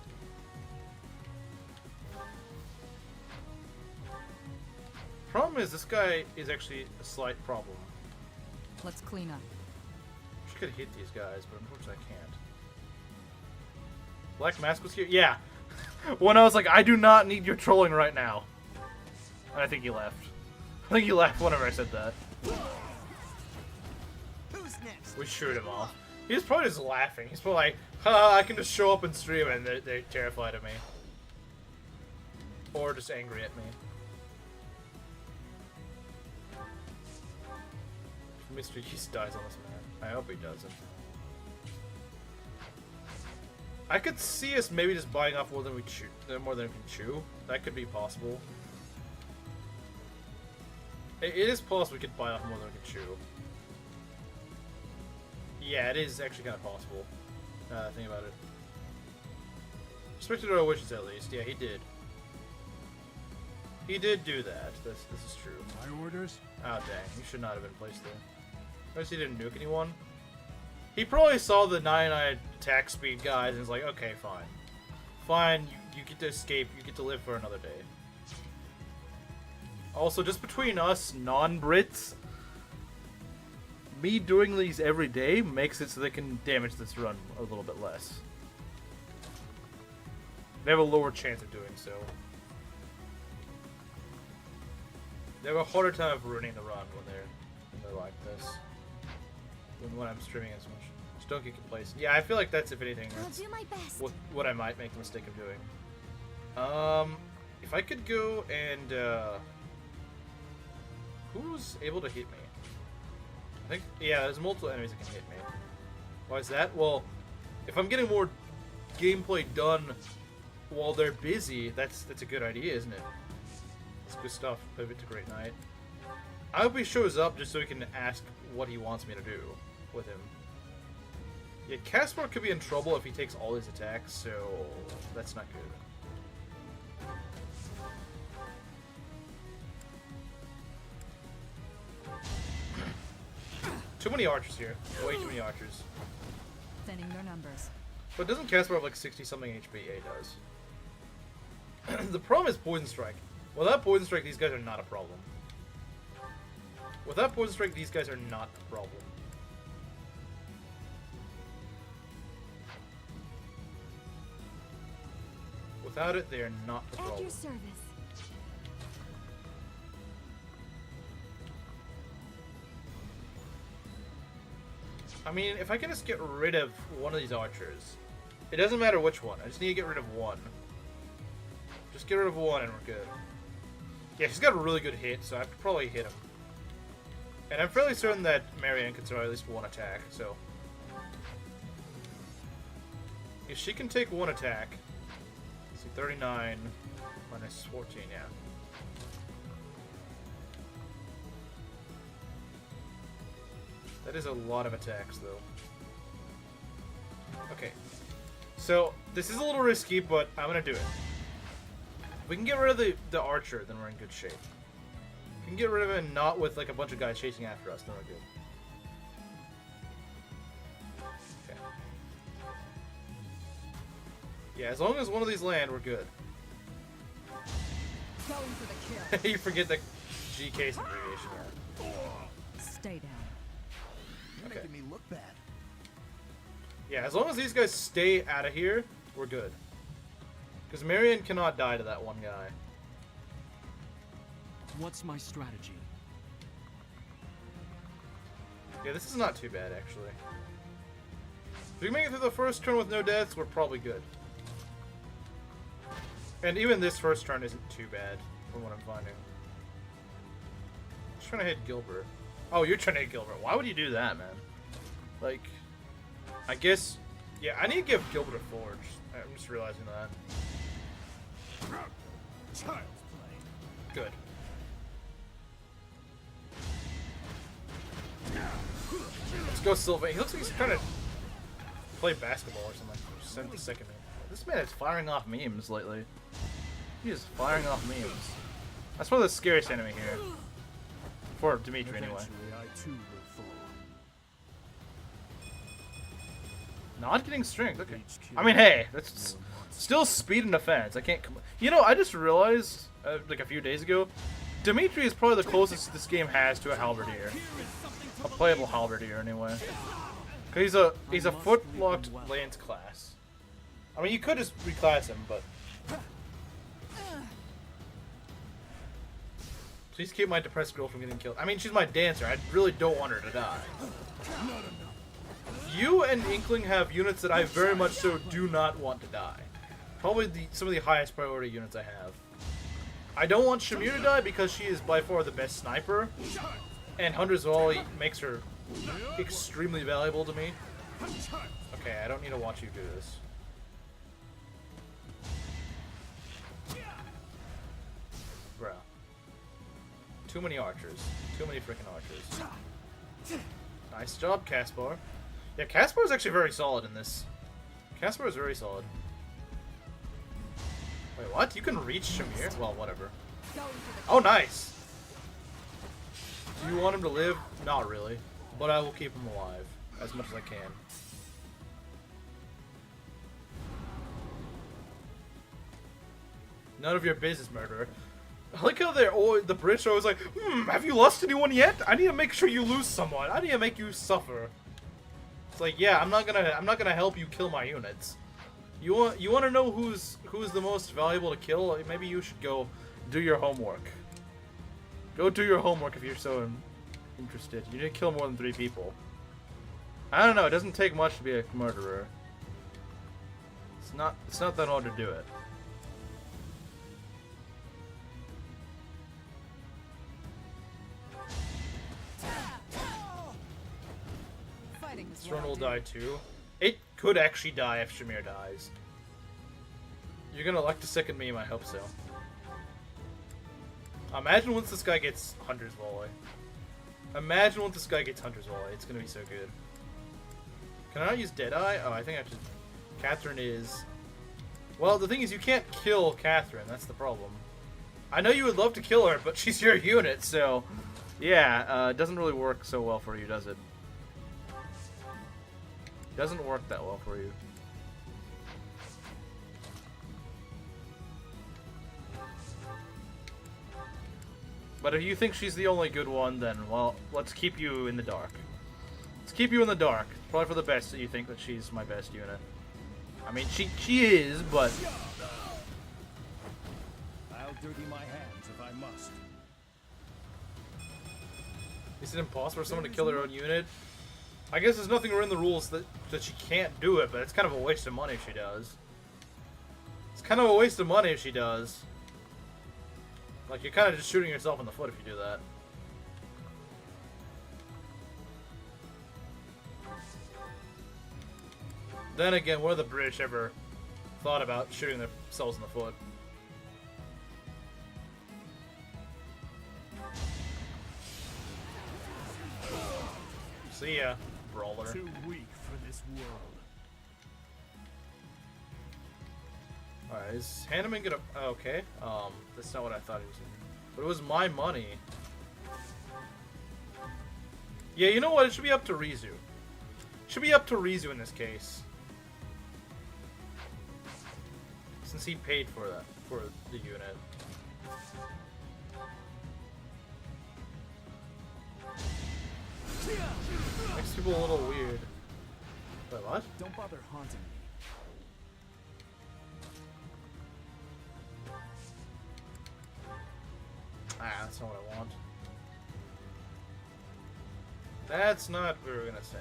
Problem is, this guy is actually a slight problem. Let's clean up. I could hit these guys, but unfortunately I can't. Black Mask was here? Yeah. When I was like, I do not need your trolling right now. And I think he left. I think he left whenever I said that. Who's next? We shoot him off. He was probably just laughing. He's probably like, ha, I can just show up and stream and they're terrified of me. Or just angry at me. Mr. Yeast dies on this map. I hope he doesn't. I could see us maybe just biting off more than we chew, more than we can chew. That could be possible. It is possible we could bite off more than we can chew. Yeah, it is actually kind of possible. Think about it. Respected our wishes, at least. Yeah, he did. He did do that. This is true. My orders? Oh dang, he should not have been placed there. Notice he didn't nuke anyone. He probably saw the 99 attack speed guys and was like, okay, fine. Fine, you get to escape, you get to live for another day. Also, just between us non-Brits, me doing these every day makes it so they can damage this run a little bit less. They have a lower chance of doing so. They have a harder time of ruining the run when they're like this. When I'm streaming as much. Just don't get complacent. Yeah, I feel like that's, if anything, that's I'll do my best. what I might make the mistake of doing. If I could go and who's able to hit me? I think, yeah, there's multiple enemies that can hit me. Why is that? Well, if I'm getting more gameplay done while they're busy, that's a good idea, isn't it? That's good stuff. Pivot to Great Knight. I hope he shows up just so he can ask what he wants me to do with him. Yeah, Caspar could be in trouble if he takes all his attacks, so that's not good. Too many archers here. Way too many archers. Thinning their numbers. But doesn't Caspar have like 60-something HP? Yeah, he does. The problem is Poison Strike. Without Poison Strike, these guys are not a problem. Without Poison Strike, these guys are not a problem. Without it, they are not a problem. At your service. I mean, if I can just get rid of one of these archers, it doesn't matter which one. I just need to get rid of one. Just get rid of one and we're good. Yeah, she's got a really good hit, so I could probably hit him. And I'm fairly certain that Marianne can survive at least one attack, so... if she can take one attack... let's see, 39 minus 14, yeah. That is a lot of attacks, though. Okay. So, this is a little risky, but I'm gonna do it. If we can get rid of the archer, then we're in good shape. If we can get rid of it and not with like a bunch of guys chasing after us, then we're good. Okay. Yeah, as long as one of these land, we're good. Going for the kill. You forget the GK's abbreviation. Stay down. You're making me look bad. Yeah, as long as these guys stay out of here, we're good. Because Marion cannot die to that one guy. What's my strategy? Yeah, this is not too bad, actually. If we make it through the first turn with no deaths, we're probably good. And even this first turn isn't too bad, from what I'm finding. Just trying to hit Gilbert. Oh, you're trying to hit Gilbert. Why would you do that, man? Like, I guess... yeah, I need to give Gilbert a forge. I'm just realizing that. Child's play. Good. Let's go, Sylvain. He looks like he's trying to play basketball or something. Just send the second man. This man is firing off memes lately. He is firing off memes. That's probably the scariest enemy here. For Dimitri, anyway. Eventually, I too will fall. Not getting strength, okay. I mean, hey, that's still speed and defense. I can't... you know, I just realized, like a few days ago, Dimitri is probably the closest this game has to a halberdier. A playable halberdier, anyway. Because he's a foot-locked lance class. I mean, you could just reclass him, but... please keep my depressed girl from getting killed. I mean, she's my dancer. I really don't want her to die. You and Inkling have units that I very much so do not want to die. Probably some of the highest priority units I have. I don't want Shamir to die because she is by far the best sniper. And Hunter's Volley makes her extremely valuable to me. Okay, I don't need to watch you do this. Bro. Too many archers. Too many freaking archers. Nice job, Caspar. Yeah, Caspar is actually very solid in this. Caspar is very solid. Wait, what? You can reach Shamir? Well, whatever. Oh, nice! Do you want him to live? Not really. But I will keep him alive. As much as I can. None of your business, murderer. I like how they're always, the British are always like, have you lost anyone yet? I need to make sure you lose someone. I need to make you suffer. It's like, yeah, I'm not gonna help you kill my units. You want to know who's the most valuable to kill? Maybe you should go do your homework. Go do your homework if you're so interested. You need to kill more than 3 people. I don't know. It doesn't take much to be a murderer. It's not that hard to do it. This run will die too. It could actually die if Shamir dies. You're gonna elect to second meme, I hope so. Imagine once this guy gets Hunter's Volley. Imagine once this guy gets Hunter's Volley. It's gonna be so good. Can I not use Dedue? Oh, I think I should. Catherine is... Well, the thing is, you can't kill Catherine. That's the problem. I know you would love to kill her, but she's your unit, so... Yeah, it doesn't really work so well for you, does it? Doesn't work that well for you. But if you think she's the only good one, then, well, let's keep you in the dark. Let's keep you in the dark. Probably for the best that you think that she's my best unit. I mean, she is, but... I'll dirty my hands if I must. Is it impossible for someone to kill their own unit? I guess there's nothing in the rules that she can't do it, but it's kind of a waste of money if she does. It's kind of a waste of money if she does. Like, you're kind of just shooting yourself in the foot if you do that. Then again, what have the British ever thought about shooting themselves in the foot? See ya, brawler. Too weak for this world. Alright, is Hanneman gonna... Okay, that's not what I thought he was gonna do. But it was my money. Yeah, you know what? It should be up to Rizu. It should be up to Rizu in this case. Since he paid for that, for the unit. Makes people a little weird. Wait, what? Don't bother haunting me. Ah, that's not what I want. That's not what we were gonna say.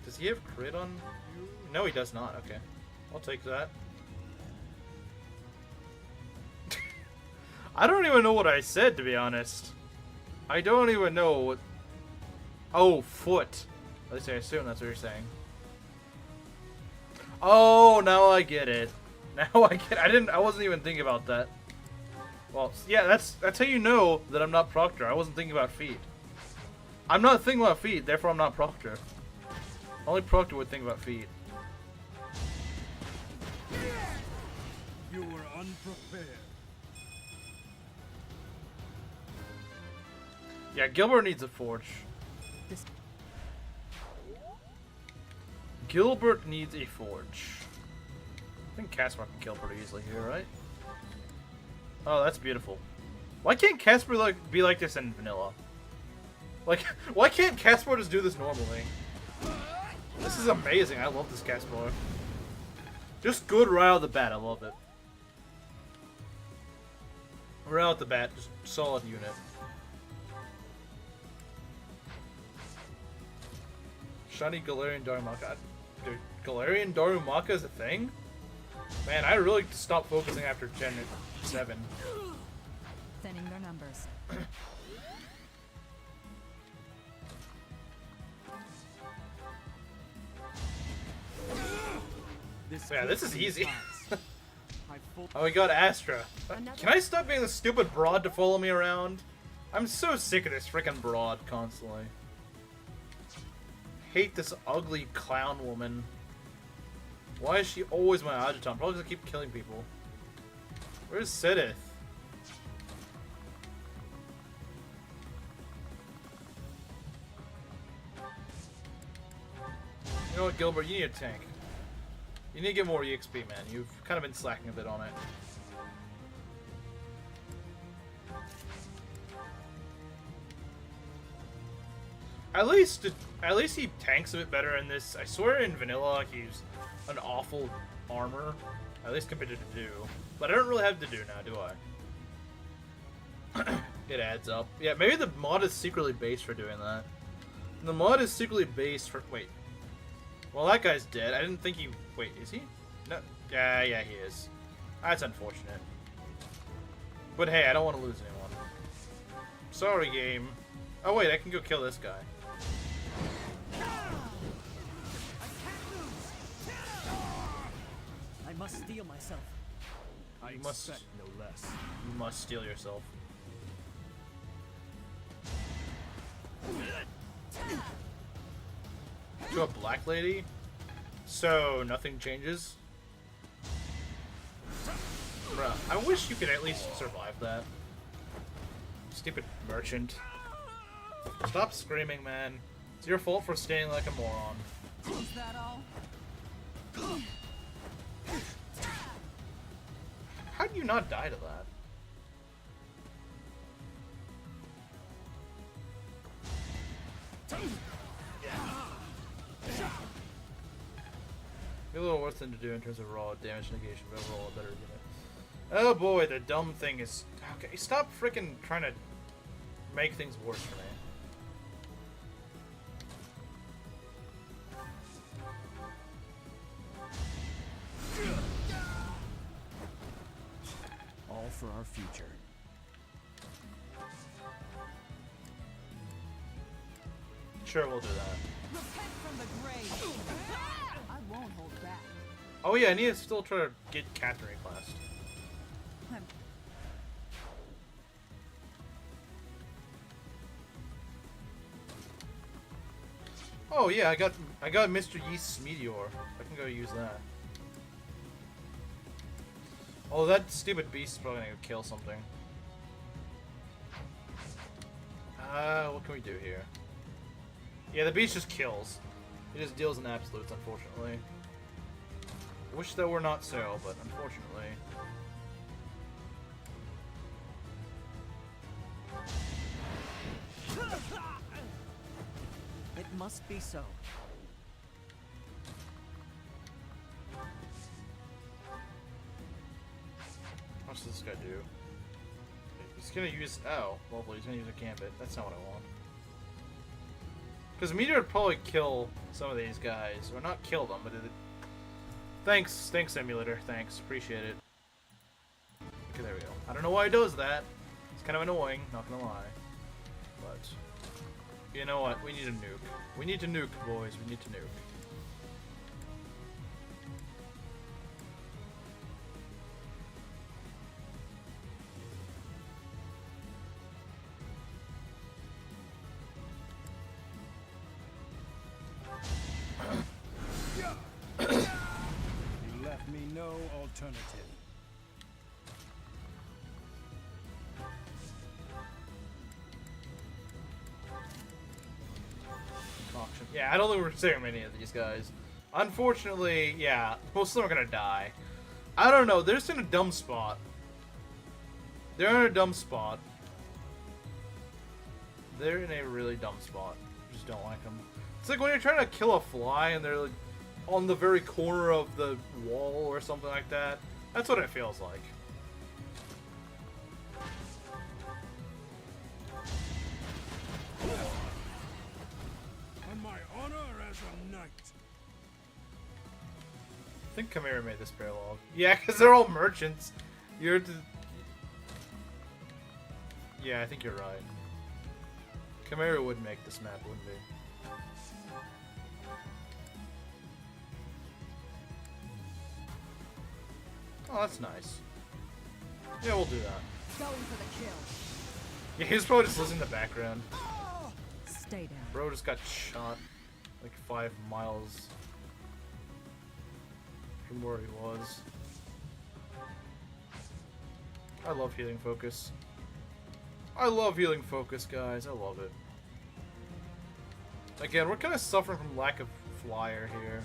Does he have crit on you? No, he does not. Okay. I'll take that. I don't even know what I said, to be honest. I don't even know what... Oh, foot. At least I assume that's what you're saying. Oh, now I get it. Now I get it. I wasn't even thinking about that. Well, yeah, that's how you know that I'm not Proctor. I wasn't thinking about feet. I'm not thinking about feet, therefore I'm not Proctor. Only Proctor would think about feet. You were unprepared. Yeah, Gilbert needs a forge. Gilbert needs a forge. I think Caspar can kill pretty easily here, right? Oh, that's beautiful. Why can't Caspar be like this in vanilla? Like, why can't Caspar just do this normally? This is amazing. I love this Caspar. Just good right out the bat. I love it. Right out the bat, just solid unit. Shiny Galarian Darumaka. Dude, Galarian Darumaka is a thing? Man, I really stopped focusing after Gen 7. Thinning their numbers. Yeah, this is easy. Oh, we got Astra. Can I stop being the stupid broad to follow me around? I'm so sick of this freaking broad constantly. Hate this ugly clown woman. Why is she always my adjutant? Probably because I keep killing people. Where's Sidith? You know what, Gilbert? You need a tank. You need to get more EXP, man. You've kind of been slacking a bit on it. At least he tanks a bit better in this. I swear in vanilla he's an awful armor, at least compared to Dedue. But I don't really have Dedue now, do I? It adds up. Yeah, maybe the mod is secretly based for doing that. The mod is secretly based for... Wait. Well, that guy's dead. I didn't think he... Wait, is he? No. Yeah, he is. That's unfortunate. But hey, I don't want to lose anyone. Sorry, game. Oh, wait, I can go kill this guy. I must steel myself. I expect no less. You must steal yourself. To a black lady? So, nothing changes? Bruh, I wish you could at least survive that. Stupid merchant. Stop screaming, man. It's your fault for staying like a moron. Is that all? How do you not die to that? Be a little worse than to do in terms of raw damage negation, but overall a better unit. Oh boy, the dumb thing is... Okay, stop freaking trying to make things worse for me. All for our future. Sure, we'll do that. Repent from the grave. I won't hold back. Oh yeah, I need to still try to get Catherine classed. Oh yeah, I got Mr. Yeast's meteor. I can go use that. Oh, that stupid beast is probably gonna kill something. What can we do here? Yeah, the beast just kills. It just deals in absolutes, unfortunately. I wish that were not so, but unfortunately. It must be so. What does this guy do? He's gonna use... Oh, lovely. He's gonna use a gambit. That's not what I want. Because Meteor would probably kill some of these guys. Or not kill them, but it... Thanks, emulator. Thanks. Appreciate it. Okay, there we go. I don't know why he does that. It's kind of annoying, not gonna lie. But... You know what? We need a nuke. We need to nuke, boys. We need to nuke. You left me no alternative. Auction. Yeah, I don't think we're saving many of these guys. Unfortunately, yeah, most of them are gonna die. I don't know, they're just in a dumb spot. They're in a dumb spot. They're in a really dumb spot. I just don't like them. It's like when you're trying to kill a fly and they're like on the very corner of the wall or something like that. That's what it feels like. On my honor as a knight. I think Chimera made this paralogue. Yeah, because they're all merchants. You're... Yeah, I think you're right. Chimera would make this map, wouldn't he? Oh, that's nice. Yeah, we'll do that. Going for the kill. Yeah, he's probably just listening in the background. Stay down. Bro just got shot like 5 miles from where he was. I love healing focus. I love healing focus, guys. I love it. Again, we're kind of suffering from lack of flyer here.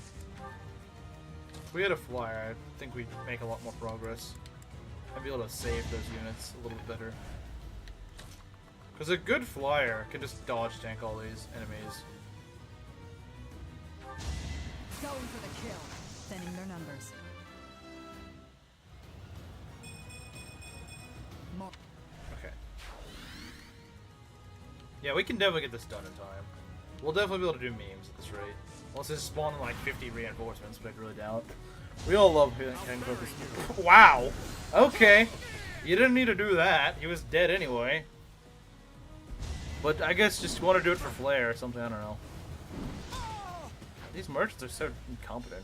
If we had a flyer, I think we'd make a lot more progress. I'd be able to save those units a little bit better. Because a good flyer can just dodge tank all these enemies. Going for the kill. Thinning their numbers. Okay. Yeah, we can definitely get this done in time. We'll definitely be able to do memes at this rate. Unless it's spawning like 50 reinforcements, but I really doubt. We all love hitting focus. Wow! Okay. You didn't need to do that. He was dead anyway. But I guess just want to do it for flair or something, I don't know. These merchants are so incompetent.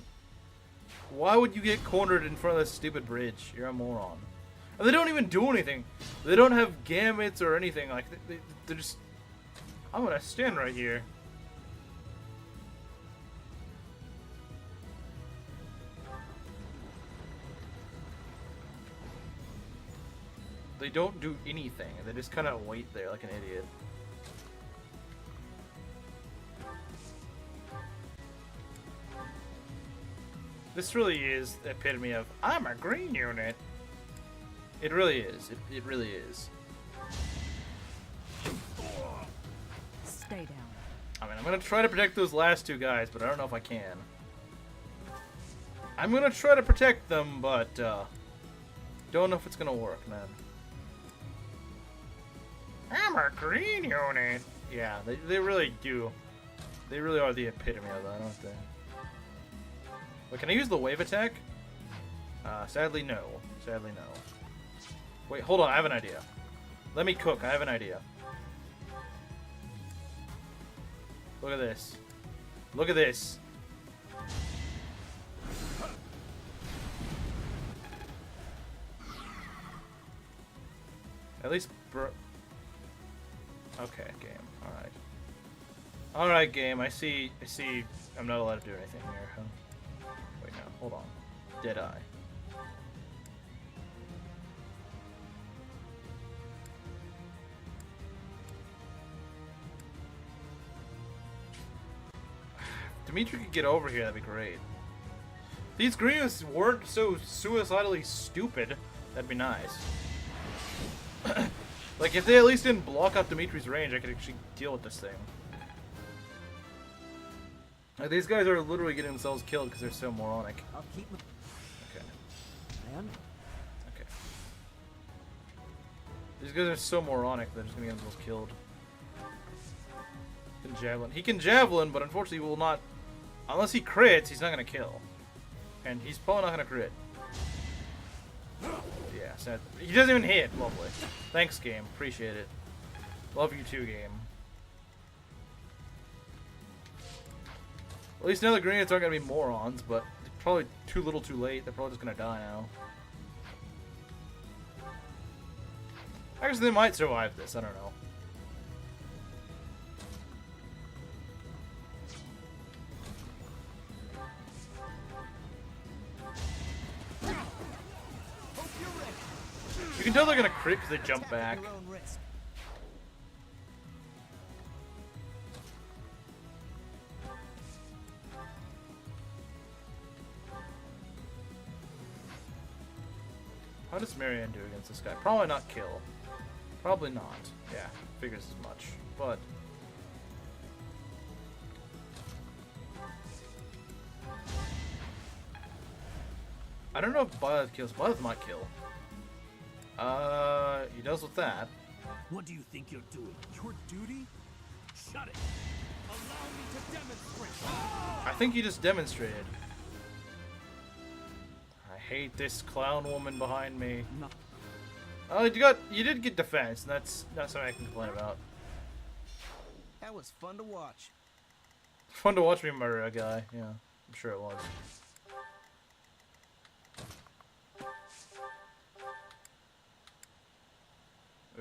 Why would you get cornered in front of this stupid bridge? You're a moron. And they don't even do anything. They don't have gamuts or anything. Like, they're just... I'm gonna stand right here. They don't do anything. They just kind of wait there like an idiot. This really is the epitome of, I'm a green unit. It really is. It really is. Stay down. I mean, I'm going to try to protect those last two guys, but I don't know if I can. I'm going to try to protect them, but don't know if it's going to work, man. I'm a green unit. Yeah, they really do. They really are the epitome of that, aren't they? Wait, can I use the wave attack? Sadly, no. Sadly, no. Wait, hold on. I have an idea. Let me cook. I have an idea. Look at this. Look at this. At least, okay, game. All right. All right, game. I see. I'm not allowed to do anything here. Huh? Wait, no. Hold on. Dedue. Dimitri could get over here, that'd be great. These greens weren't so suicidally stupid, that'd be nice. Like, if they at least didn't block out Dimitri's range, I could actually deal with this thing. Like, these guys are literally getting themselves killed because they're so moronic. I'll keep. Okay. And okay. These guys are so moronic, they're just gonna get themselves killed. He can javelin. He can javelin, but unfortunately he will not. Unless he crits, he's not gonna kill. And he's probably not gonna crit. Yeah, sad. He doesn't even hit. Lovely. Thanks, game. Appreciate it. Love you too, game. At least now the Greens aren't gonna be morons, but probably too little too late. They're probably just gonna die now. Actually, they might survive this. I don't know. You can tell they're gonna crit because they jump back. How does Marianne do against this guy? Probably not kill. Probably not. Yeah, figures as much. But I don't know if Byleth kills. Byleth might kill. He does with that. What do you think you're doing? Your duty? Shut it! Allow me to demonstrate! I think he just demonstrated. I hate this clown woman behind me. No. Oh, you did get defense, and that's not something I can complain about. That was fun to watch. Fun to watch me murder a guy, yeah. I'm sure it was.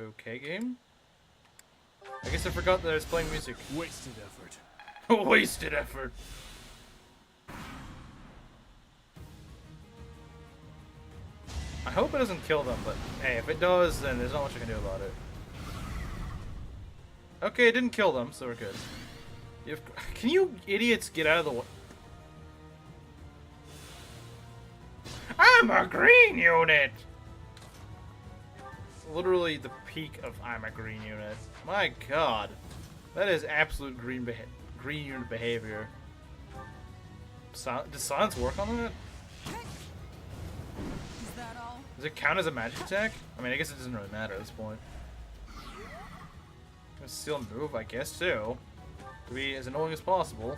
Okay, game? I guess I forgot that I was playing music. Wasted effort. Wasted effort. I hope it doesn't kill them, but hey, if it does, then there's not much I can do about it. Okay, it didn't kill them, so we're good. Can you idiots get out of the way? I'm a green unit! Literally the peak of I'm a green unit. My god. That is absolute green unit behavior. Does silence work on that? Is that all? Does it count as a magic attack? I mean, I guess it doesn't really matter at this point. Gonna still move, I guess, too. To be as annoying as possible.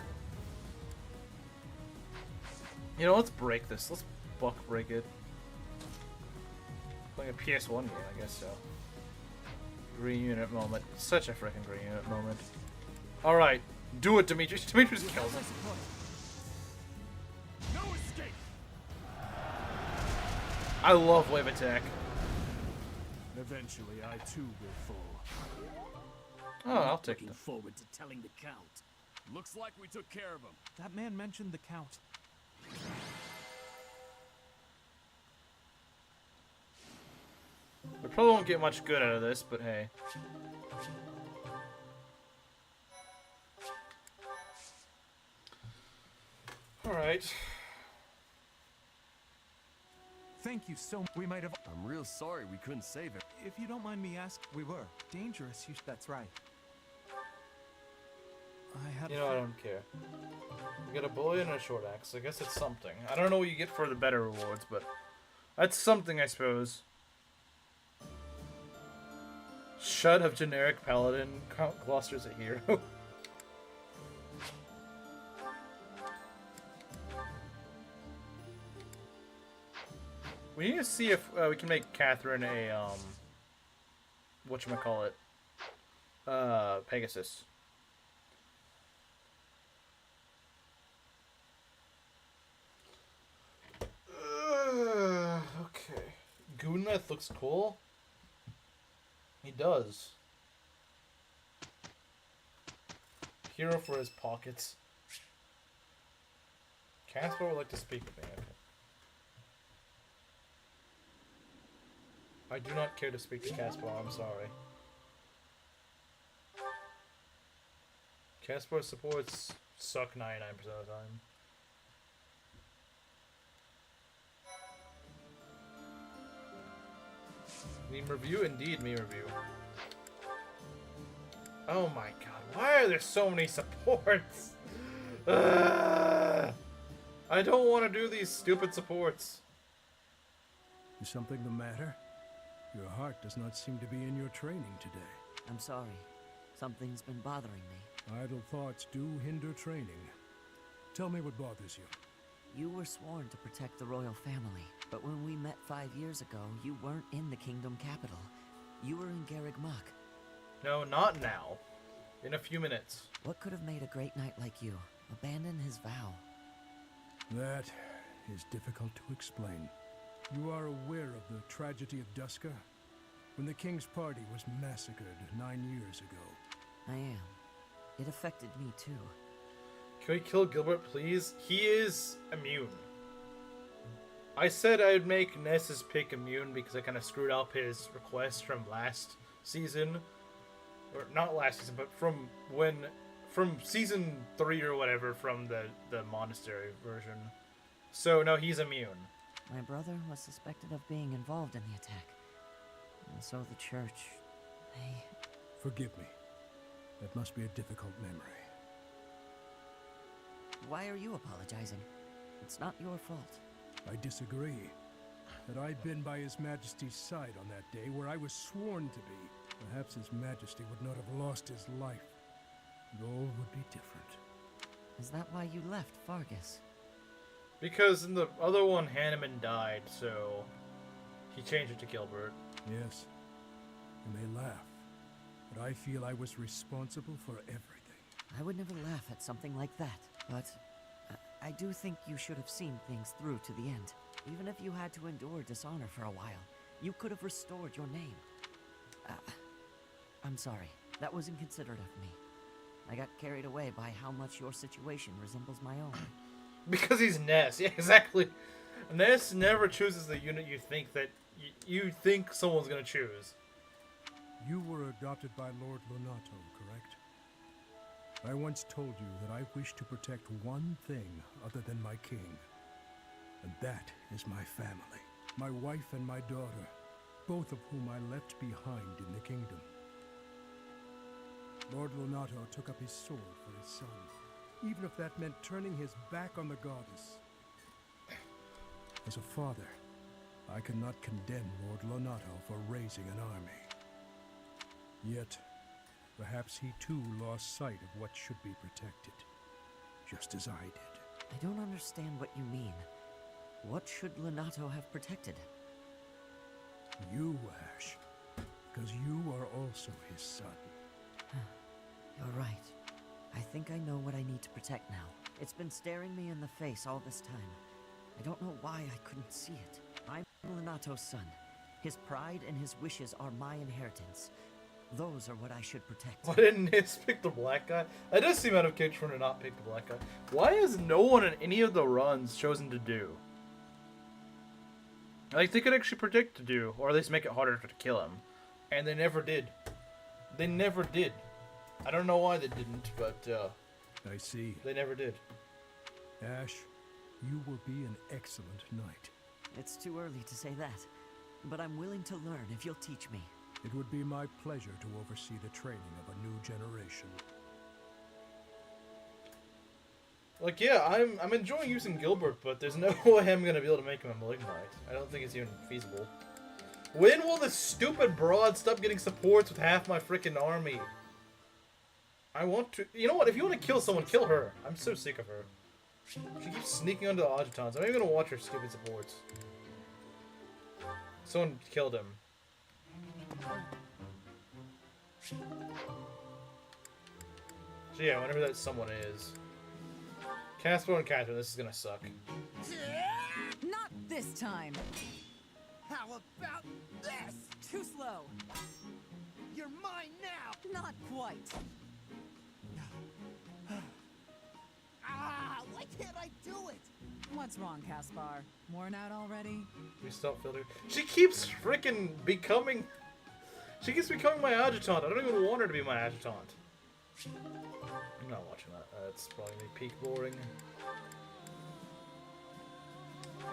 You know, let's break this. Let's buck break it. Like a PS1 game, I guess so. Green unit moment. Such a freaking green unit moment. Alright, do it, Demetrius. Demetrius kills him. No escape. I love wave attack. Eventually, I too will fall. Oh, I'll take Looking them. forward to telling the Count. Looks like we took care of him. That man mentioned the Count. We probably won't get much good out of this, but hey. Alright. Thank you so much. We might have. I'm real sorry we couldn't save him. If you don't mind me asking, we were dangerous. That's right. I had. You know, I don't care. You get a bullet and a short axe. I guess it's something. I don't know what you get for the better rewards, but that's something, I suppose. Shut of generic paladin. Count Gloucester's a hero. We need to see if we can make Catherine a whatchamacallit, Pegasus. Okay. Gooneth looks cool. He does. Hero for his pockets. Casper would like to speak with me. Okay. I do not care to speak to Casper, I'm sorry. Casper supports suck 99% of the time. Meme review? Indeed, meme review. Oh my god, why are there so many supports? I don't want to do these stupid supports. Is something the matter? Your heart does not seem to be in your training today. I'm sorry. Something's been bothering me. Idle thoughts do hinder training. Tell me what bothers you. You were sworn to protect the royal family, but when we met 5 years ago, you weren't in the kingdom capital. You were in Garreg Mach. No, not now. In a few minutes. What could have made a great knight like you abandon his vow? That is difficult to explain. You are aware of the tragedy of Duska? When the king's party was massacred 9 years ago. I am. It affected me too. Can we kill Gilbert, please? He is immune. I said I'd make Ness's pick immune because I kind of screwed up his request from last season. Or not last season, but from season 3 or whatever, from the Monastery version. So, no, he's immune. My brother was suspected of being involved in the attack. And so the church, they... Forgive me. That must be a difficult memory. Why are you apologizing? It's not your fault. I disagree. Had I been by His Majesty's side on that day where I was sworn to be, perhaps His Majesty would not have lost his life. And all would be different. Is that why you left Fargus? Because in the other one, Hanneman died, so he changed it to Gilbert. Yes. You may laugh, but I feel I was responsible for everything. I would never laugh at something like that, but I do think you should have seen things through to the end. Even if you had to endure dishonor for a while, you could have restored your name. I'm sorry. That was inconsiderate of me. I got carried away by how much your situation resembles my own. Because he's Ness. Yeah, exactly. Ness never chooses the unit you think that you think someone's gonna choose. You were adopted by Lord Lonato, correct? I once told you that I wish to protect one thing other than my king. And that is my family. My wife and my daughter, both of whom I left behind in the kingdom. Lord Lonato took up his sword for his son, even if that meant turning his back on the goddess. As a father, I cannot condemn Lord Lonato for raising an army. Yet, perhaps he too lost sight of what should be protected, just as I did. I don't understand what you mean. What should Lonato have protected? You, Ash, because you are also his son. You're right. I think I know what I need to protect now. It's been staring me in the face all this time. I don't know why I couldn't see it. I'm Lonato's son. His pride and his wishes are my inheritance. Those are what I should protect. Why didn't Nis pick the black guy? I just seem out of character for him to not pick the black guy. Why has no one in any of the runs chosen to do? Like, they could actually predict to do, or at least make it harder to kill him. And they never did. They never did. I don't know why they didn't, but, I see. They never did. Ash, you will be an excellent knight. It's too early to say that, but I'm willing to learn if you'll teach me. It would be my pleasure to oversee the training of a new generation. Like, yeah, I'm enjoying using Gilbert, but there's no way I'm gonna be able to make him a Malignite. I don't think it's even feasible. When will this stupid broad stop getting supports with half my freaking army? I want to... You know what? If you want to kill someone, kill her. I'm so sick of her. She keeps sneaking onto the Adjutants. I'm not even gonna watch her stupid supports. Someone killed him. So yeah, whenever that someone is. Caspar and Catherine, this is gonna suck. Not this time. How about this? Too slow. You're mine now. Not quite. Why can't I do it? What's wrong, Caspar? Worn out already? We stop filtering. She keeps freaking becoming... She keeps becoming my adjutant. I don't even want her to be my adjutant. I'm not watching that. That's probably me peak boring.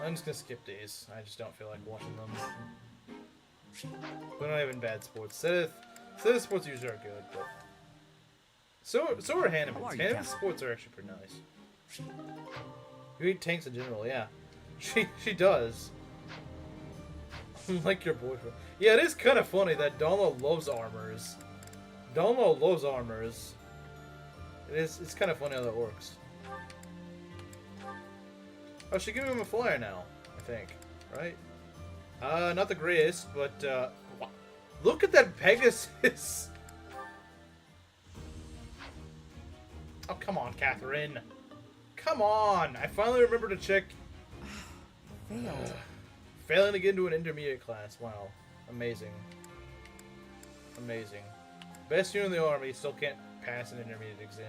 I'm just gonna skip these. I just don't feel like watching them. They're not even bad sports. Sith sports usually are good, but... So are Hanneman's. Hanneman's sports are actually pretty nice. You eat tanks in general, yeah. She does. Like your boyfriend. Yeah, it is kind of funny that Dalma loves armors. Dalma loves armors. It's kind of funny how that works. Oh, she gave him a flyer now, I think. Right? Not the greatest, but, look at that Pegasus! Oh, come on, Catherine. Come on! I finally remembered to check... Failed. Failing to get into an intermediate class. Wow. Amazing. Amazing. Best unit in the army, still can't pass an intermediate exam.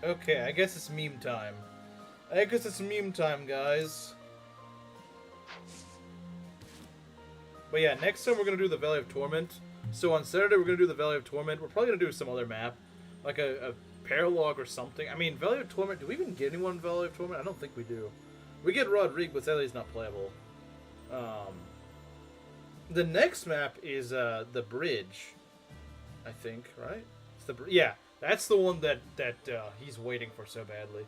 Okay, I guess it's meme time. I guess it's meme time, guys. But yeah, next time we're going to do the Valley of Torment. So on Saturday we're going to do the Valley of Torment. We're probably going to do some other map. Like a paralogue or something. I mean, Valley of Torment, do we even get anyone in Valley of Torment? I don't think we do. We get Rodrigue, but sadly he's not playable. The next map is the bridge. I think, right? It's the yeah, that's the one that he's waiting for so badly.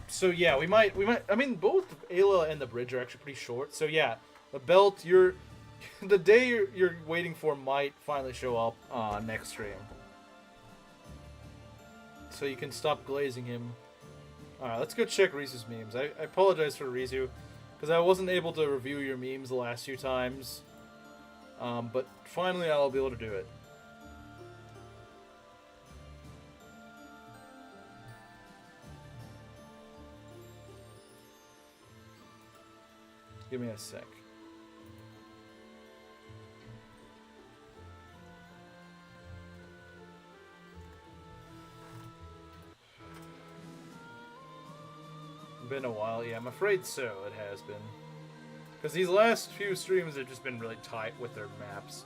So yeah, we might. I mean, both Ayla and the bridge are actually pretty short. So yeah, the belt. The day you're waiting for might finally show up next stream. So you can stop glazing him. Alright, let's go check Rizu's memes. I apologize for Rizu, because I wasn't able to review your memes the last few times. But finally I'll be able to do it. Give me a sec. Been a while, yeah, I'm afraid so, it has been. Because these last few streams have just been really tight with their maps.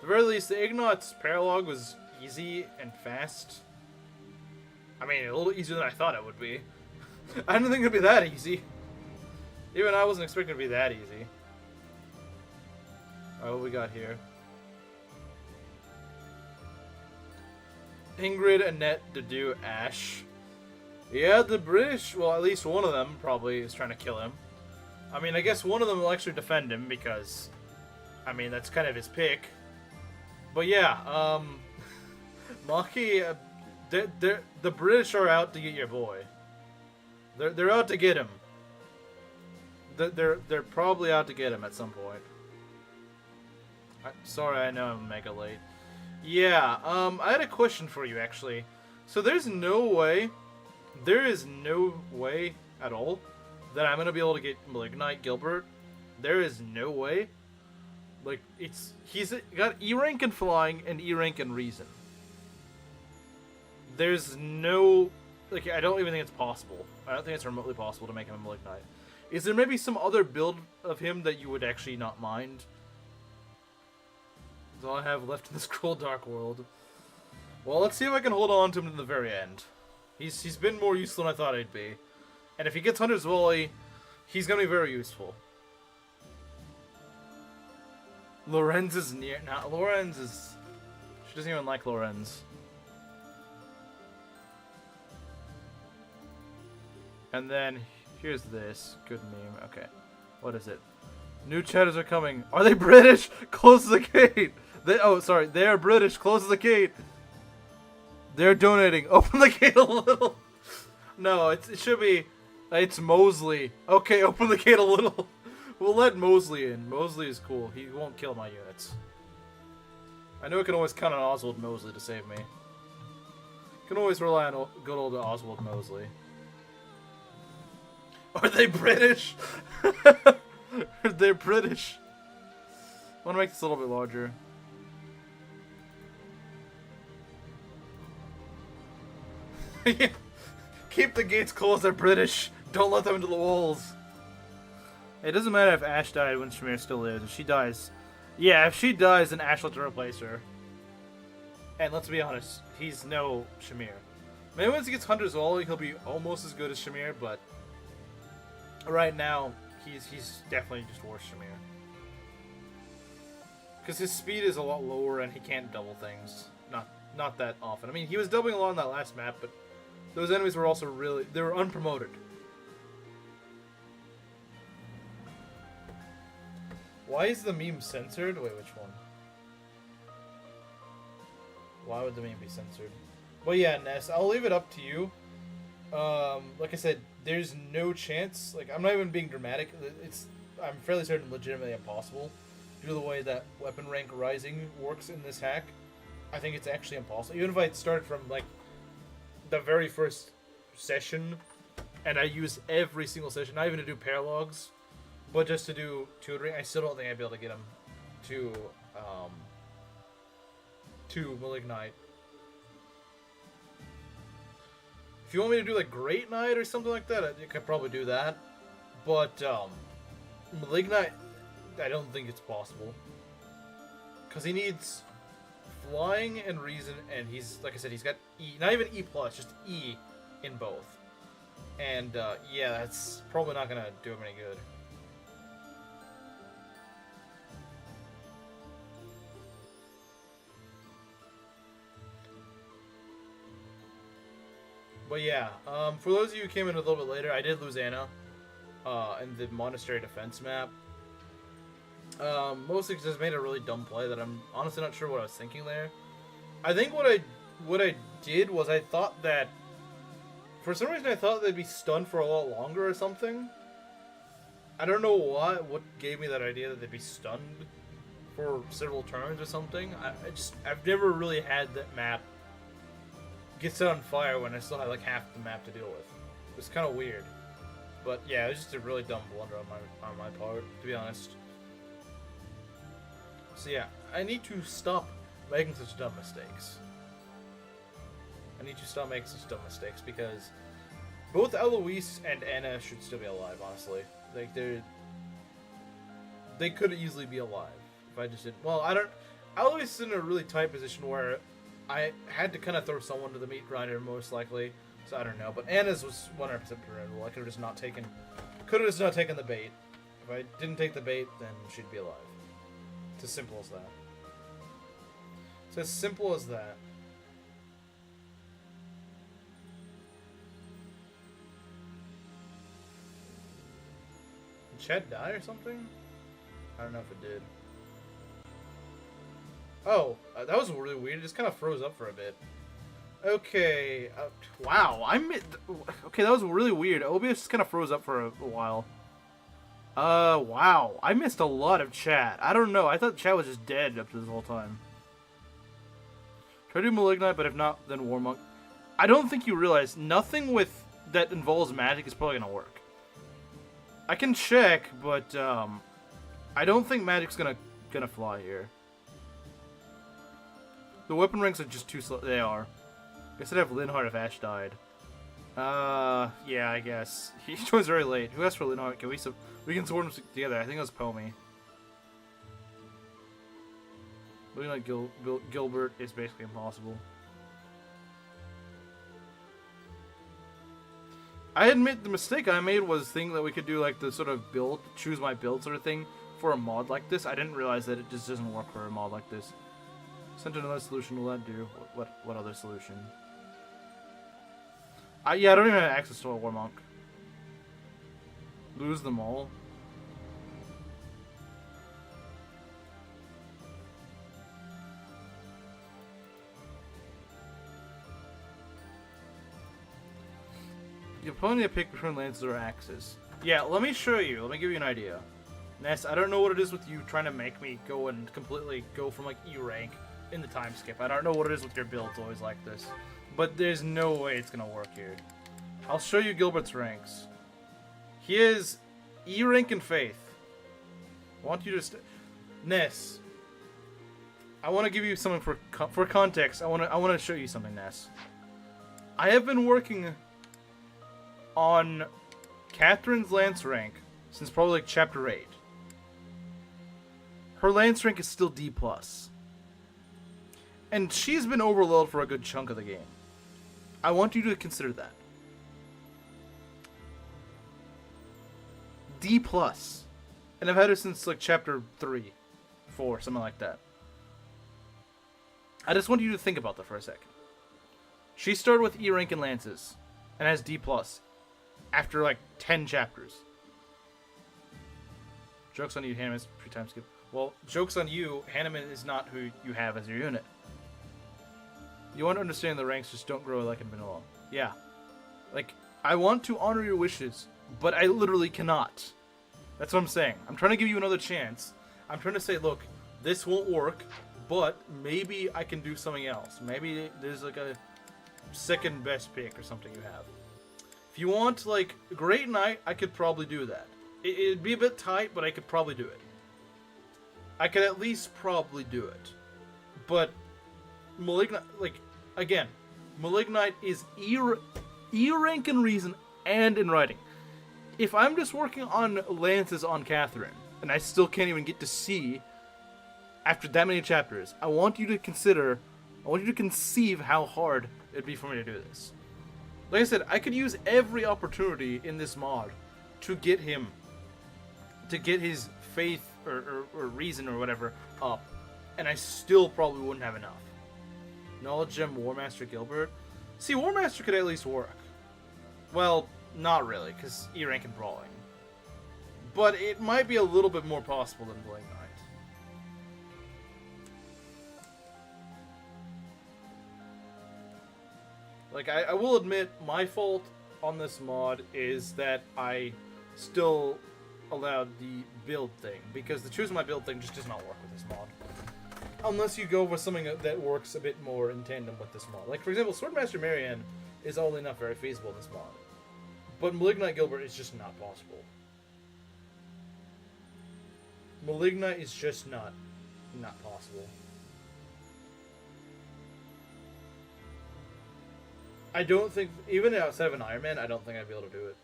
the very least, the Ignat's paralogue was easy and fast. I mean, a little easier than I thought it would be. I didn't think it'd be that easy. Even I wasn't expecting it to be that easy. Alright, what we got here? Ingrid, Annette, Dedue, Ash. Yeah, the British, well, at least one of them probably is trying to kill him. I mean, I guess one of them will actually defend him because, I mean, that's kind of his pick. But yeah, Maki, the British are out to get your boy. They're out to get him. They're probably out to get him at some point. Sorry, I know I'm mega late. Yeah, I had a question for you actually. So there is no way at all that I'm gonna be able to get Malignite Gilbert. There is no way. Like, he's got E rank in flying and E rank in reason. There's no, like, I don't even think it's possible. I don't think it's remotely possible to make him a Malignite. Is there maybe some other build of him that you would actually not mind? That's all I have left in this cruel dark world. Well, let's see if I can hold on to him to the very end. He's been more useful than I thought he'd be. And if he gets Hunter's Volley, he's gonna be very useful. Lorenz is near. Nah, Lorenz is... She doesn't even like Lorenz. And then, here's this. Good meme. Okay. What is it? New chatters are coming. Are they British? Close the gate! They are British. Close the gate! They're donating. Open the gate a little! No, it should be... It's Mosley. Okay, open the gate a little. We'll let Mosley in. Mosley is cool. He won't kill my units. I know I can always count on Oswald Mosley to save me. Can always rely on good old Oswald Mosley. Are they British? They're British. I want to make this a little bit larger. Yeah. Keep the gates closed, they're British. Don't let them into the walls. It doesn't matter if Ash died when Shamir still lives. If she dies... Yeah, if she dies, then Ash will have to replace her. And let's be honest, he's no Shamir. Maybe once he gets Hunter's Volley, he'll be almost as good as Shamir, but... Right now, he's definitely just worse Shamir. Because his speed is a lot lower and he can't double things. Not that often. I mean, he was doubling a lot on that last map, but... Those enemies were also really... They were unpromoted. Why is the meme censored? Wait, which one? Why would the meme be censored? Well, yeah, Ness, I'll leave it up to you. Like I said, there's no chance... Like, I'm not even being dramatic. I'm fairly certain legitimately impossible. Due to the way that weapon rank rising works in this hack. I think it's actually impossible. Even if I started from, like... the very first session, and I use every single session, not even to do paralogs, but just to do tutoring, I still don't think I'd be able to get him to Malignite. If you want me to do like Great Knight or something like that, I could probably do that. But Malignite, I don't think it's possible. Because he needs flying and reason, and he's, like I said, he's got E, not even E+, just E in both. And, yeah, that's probably not gonna do him any good. But yeah, for those of you who came in a little bit later, I did lose Anna in the Monastery defense map. Mostly because I made a really dumb play that I'm honestly not sure what I was thinking there. I think what I did was I thought that, for some reason I thought they'd be stunned for a lot longer or something. I don't know what gave me that idea that they'd be stunned for several turns or something. I've never really had that map get set on fire when I still had like half the map to deal with. It was kind of weird. But yeah, it was just a really dumb blunder on my part, to be honest. So yeah, I need to stop making such dumb mistakes. I need to stop making such dumb mistakes because both Eloise and Anna should still be alive, honestly. Like they could easily be alive if I just didn't. Well, I was in a really tight position where I had to kind of throw someone to the meat grinder, most likely. So I don't know. But Anna's was 100% preventable. I could have just not taken the bait. If I didn't take the bait, then she'd be alive. It's as simple as that. It's as simple as that. Did Chad die or something? I don't know if it did. Oh, that was really weird. It just kind of froze up for a bit. Okay. Wow. Okay, that was really weird. OBS just kind of froze up for a while. Wow. I missed a lot of chat. I don't know. I thought chat was just dead up to this whole time. Try to do Malignite, but if not, then Warmonk. I don't think you realize nothing with that involves magic is probably gonna work. I can check, but I don't think magic's gonna fly here. The weapon ranks are just too slow. They are. I guess I'd have Linhardt if Ash died. Yeah, I guess. He joins very late. Who asked for Linhardt? Can we can sort them together. I think it was Pomi. Looking like Gilbert is basically impossible. I admit the mistake I made was thinking that we could do like the sort of build, choose my build sort of thing for a mod like this. I didn't realize that it just doesn't work for a mod like this. Sent another solution. Will that do? What other solution? Yeah, I don't even have access to a Warmonk. Lose them all. You plenty to pick between lances or axes. Yeah, let me show you. Let me give you an idea. Ness, I don't know what it is with you trying to make me go and completely go from like E rank in the time skip. I don't know what it is with your builds always like this. But there's no way it's gonna work here. I'll show you Gilbert's ranks. He is E rank in Faith. I want you to Ness. I want to give you something for context. I want to show you something, Ness. I have been working on Catherine's Lance rank since probably like chapter 8. Her Lance rank is still D+. And she's been overloaded for a good chunk of the game. I want you to consider that. D+. And I've had her since like chapter 3, 4, something like that. I just want you to think about that for a second. She started with E rank in Lances and has D+. After like 10 chapters. Joke's on you, Hanneman. Pre-time skip. Well, joke's on you. Hanneman is not who you have as your unit. You want to understand the ranks just don't grow like in vanilla. Yeah. Like, I want to honor your wishes, but I literally cannot. That's what I'm saying. I'm trying to give you another chance. I'm trying to say, look, this won't work, but maybe I can do something else. Maybe there's like a second best pick or something you have. If you want, like, Great Knight, I could probably do that. It'd be a bit tight, but I could probably do it. I could at least probably do it. But, Malignite, like, again, Malignite is E rank in reason and in writing. If I'm just working on Lances on Catherine, and I still can't even get to C after that many chapters, I want you to conceive how hard it'd be for me to do this. Like I said, I could use every opportunity in this mod to get him, to get his faith or reason or whatever up, and I still probably wouldn't have enough. Knowledge Gem War Master Gilbert. See, War Master could at least work. Well, not really, because E rank and brawling. But it might be a little bit more possible than Blade Knight. Like, I will admit, my fault on this mod is that I still allowed the build thing, because the choosing my build thing just does not work with this mod. Unless you go with something that works a bit more in tandem with this mod. Like, for example, Swordmaster Marianne is oddly enough very feasible in this mod. But Malignite Gilbert is just not possible. Malignite is just not possible. I don't think, even outside of an Ironman, I don't think I'd be able to do it.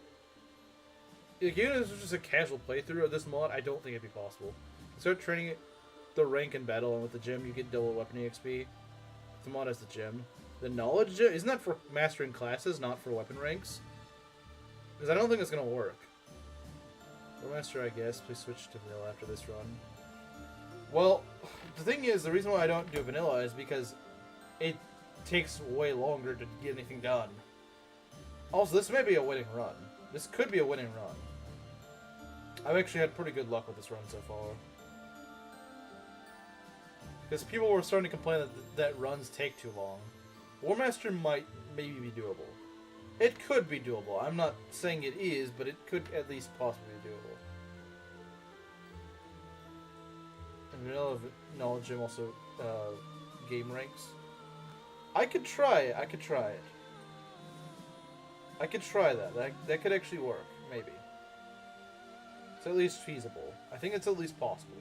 Like, even if it was just a casual playthrough of this mod, I don't think it'd be possible. Start training it the rank in battle, and with the gym you get double weapon EXP. The mod has the gym. The knowledge gym, isn't that for mastering classes, not for weapon ranks? Because I don't think it's gonna work. Master, I guess. Please switch to vanilla after this run. Well, the thing is, the reason why I don't do vanilla is because it takes way longer to get anything done. Also, this may be a winning run. This could be a winning run. I've actually had pretty good luck with this run so far. Because people were starting to complain that runs take too long. War Master might maybe be doable. It could be doable. I'm not saying it is, but it could at least possibly be doable. And vanilla knowledge gym also game ranks. I could try it. I could try it. I could try that. That could actually work, maybe. It's at least feasible. I think it's at least possible.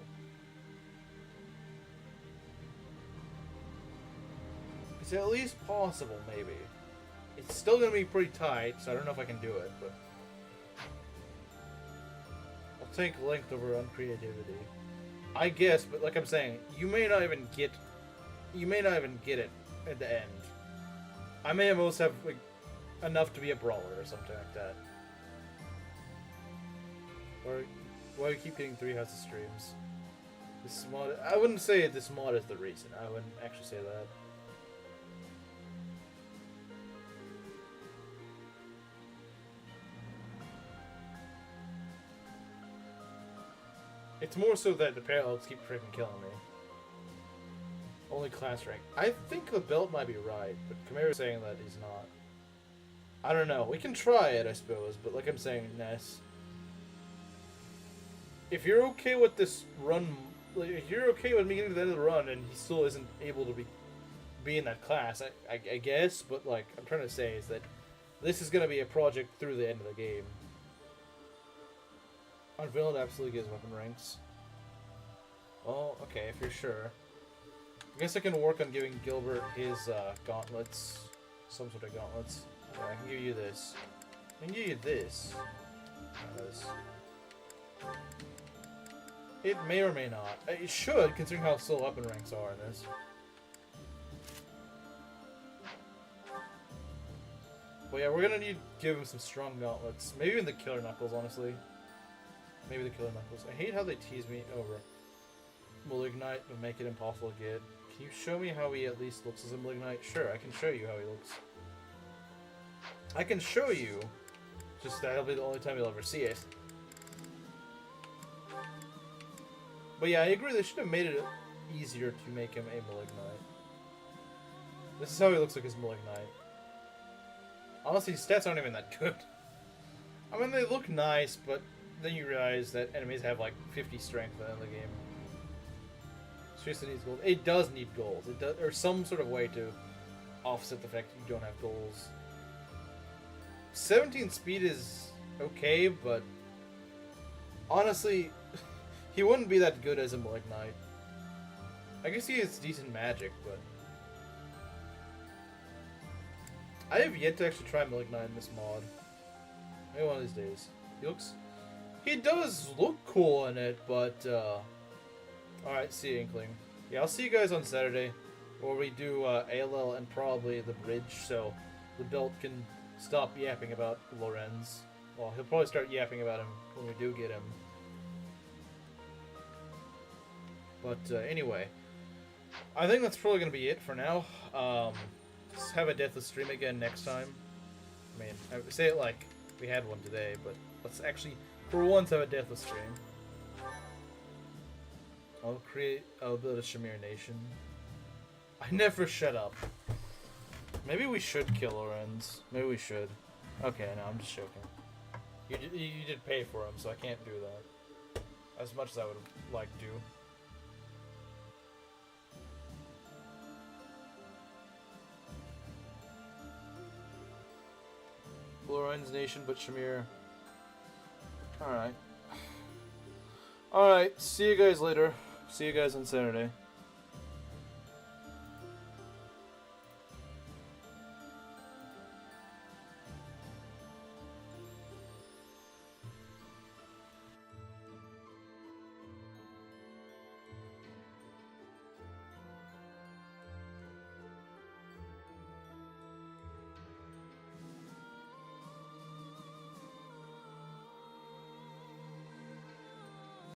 It's at least possible, maybe. It's still going to be pretty tight, so I don't know if I can do it, but... I'll take length over uncreativity. I guess, but like I'm saying, you may not even get it at the end. I may at most have, like, enough to be a brawler or something like that. Or why do you keep getting 3 houses streams? This mod, I wouldn't say this mod is the reason. I wouldn't actually say that. It's more so that the paralogues keep freaking killing me. Only class rank. I think the belt might be right, but Kamera's saying that he's not. I don't know. We can try it, I suppose, but like I'm saying, Ness. If you're okay with this run, like, if you're okay with me getting to the end of the run and he still isn't able to be in that class, I guess, but like I'm trying to say is that this is going to be a project through the end of the game. Unveiled absolutely gives weapon ranks. Well, okay, if you're sure. I guess I can work on giving Gilbert his gauntlets. Some sort of gauntlets. Okay, I can give you this. I can give you this. It may or may not. It should, considering how slow weapon ranks are in this. But yeah, we're gonna need to give him some strong gauntlets. Maybe even the killer knuckles, honestly. Maybe the killer knuckles. I hate how they tease me over Malignite but make it impossible to get. Can you show me how he at least looks as a Malignite? Sure, I can show you how he looks. I can show you. Just that'll be the only time you'll ever see it. But yeah, I agree. They should have made it easier to make him a Malignite. This is how he looks like his Malignite. Honestly, his stats aren't even that good. I mean, they look nice, but then you realize that enemies have like 50 strength at the end of the game. Seriously needs gold. It does need gold. It does, or some sort of way to offset the fact that you don't have goals. 17 speed is okay, but honestly, he wouldn't be that good as a Malignite. I guess he has decent magic, but I have yet to actually try Malignite in this mod. Maybe one of these days. He does look cool in it, but alright, see you, Inkling. Yeah, I'll see you guys on Saturday, where we do ALL and probably the bridge, so the belt can stop yapping about Lorenz. Well, he'll probably start yapping about him when we do get him. But anyway, I think that's probably going to be it for now. Let's have a deathless stream again next time. I mean, I would say it like we had one today, but let's actually, for once, have a deathless stream. I'll build a Shamir Nation. I never shut up. Maybe we should kill Lorenz. Maybe we should. Okay, no, I'm just joking. You did pay for him, so I can't do that. As much as I would like to. Lorenz Nation, but Shamir. Alright. Alright, see you guys later. See you guys on Saturday.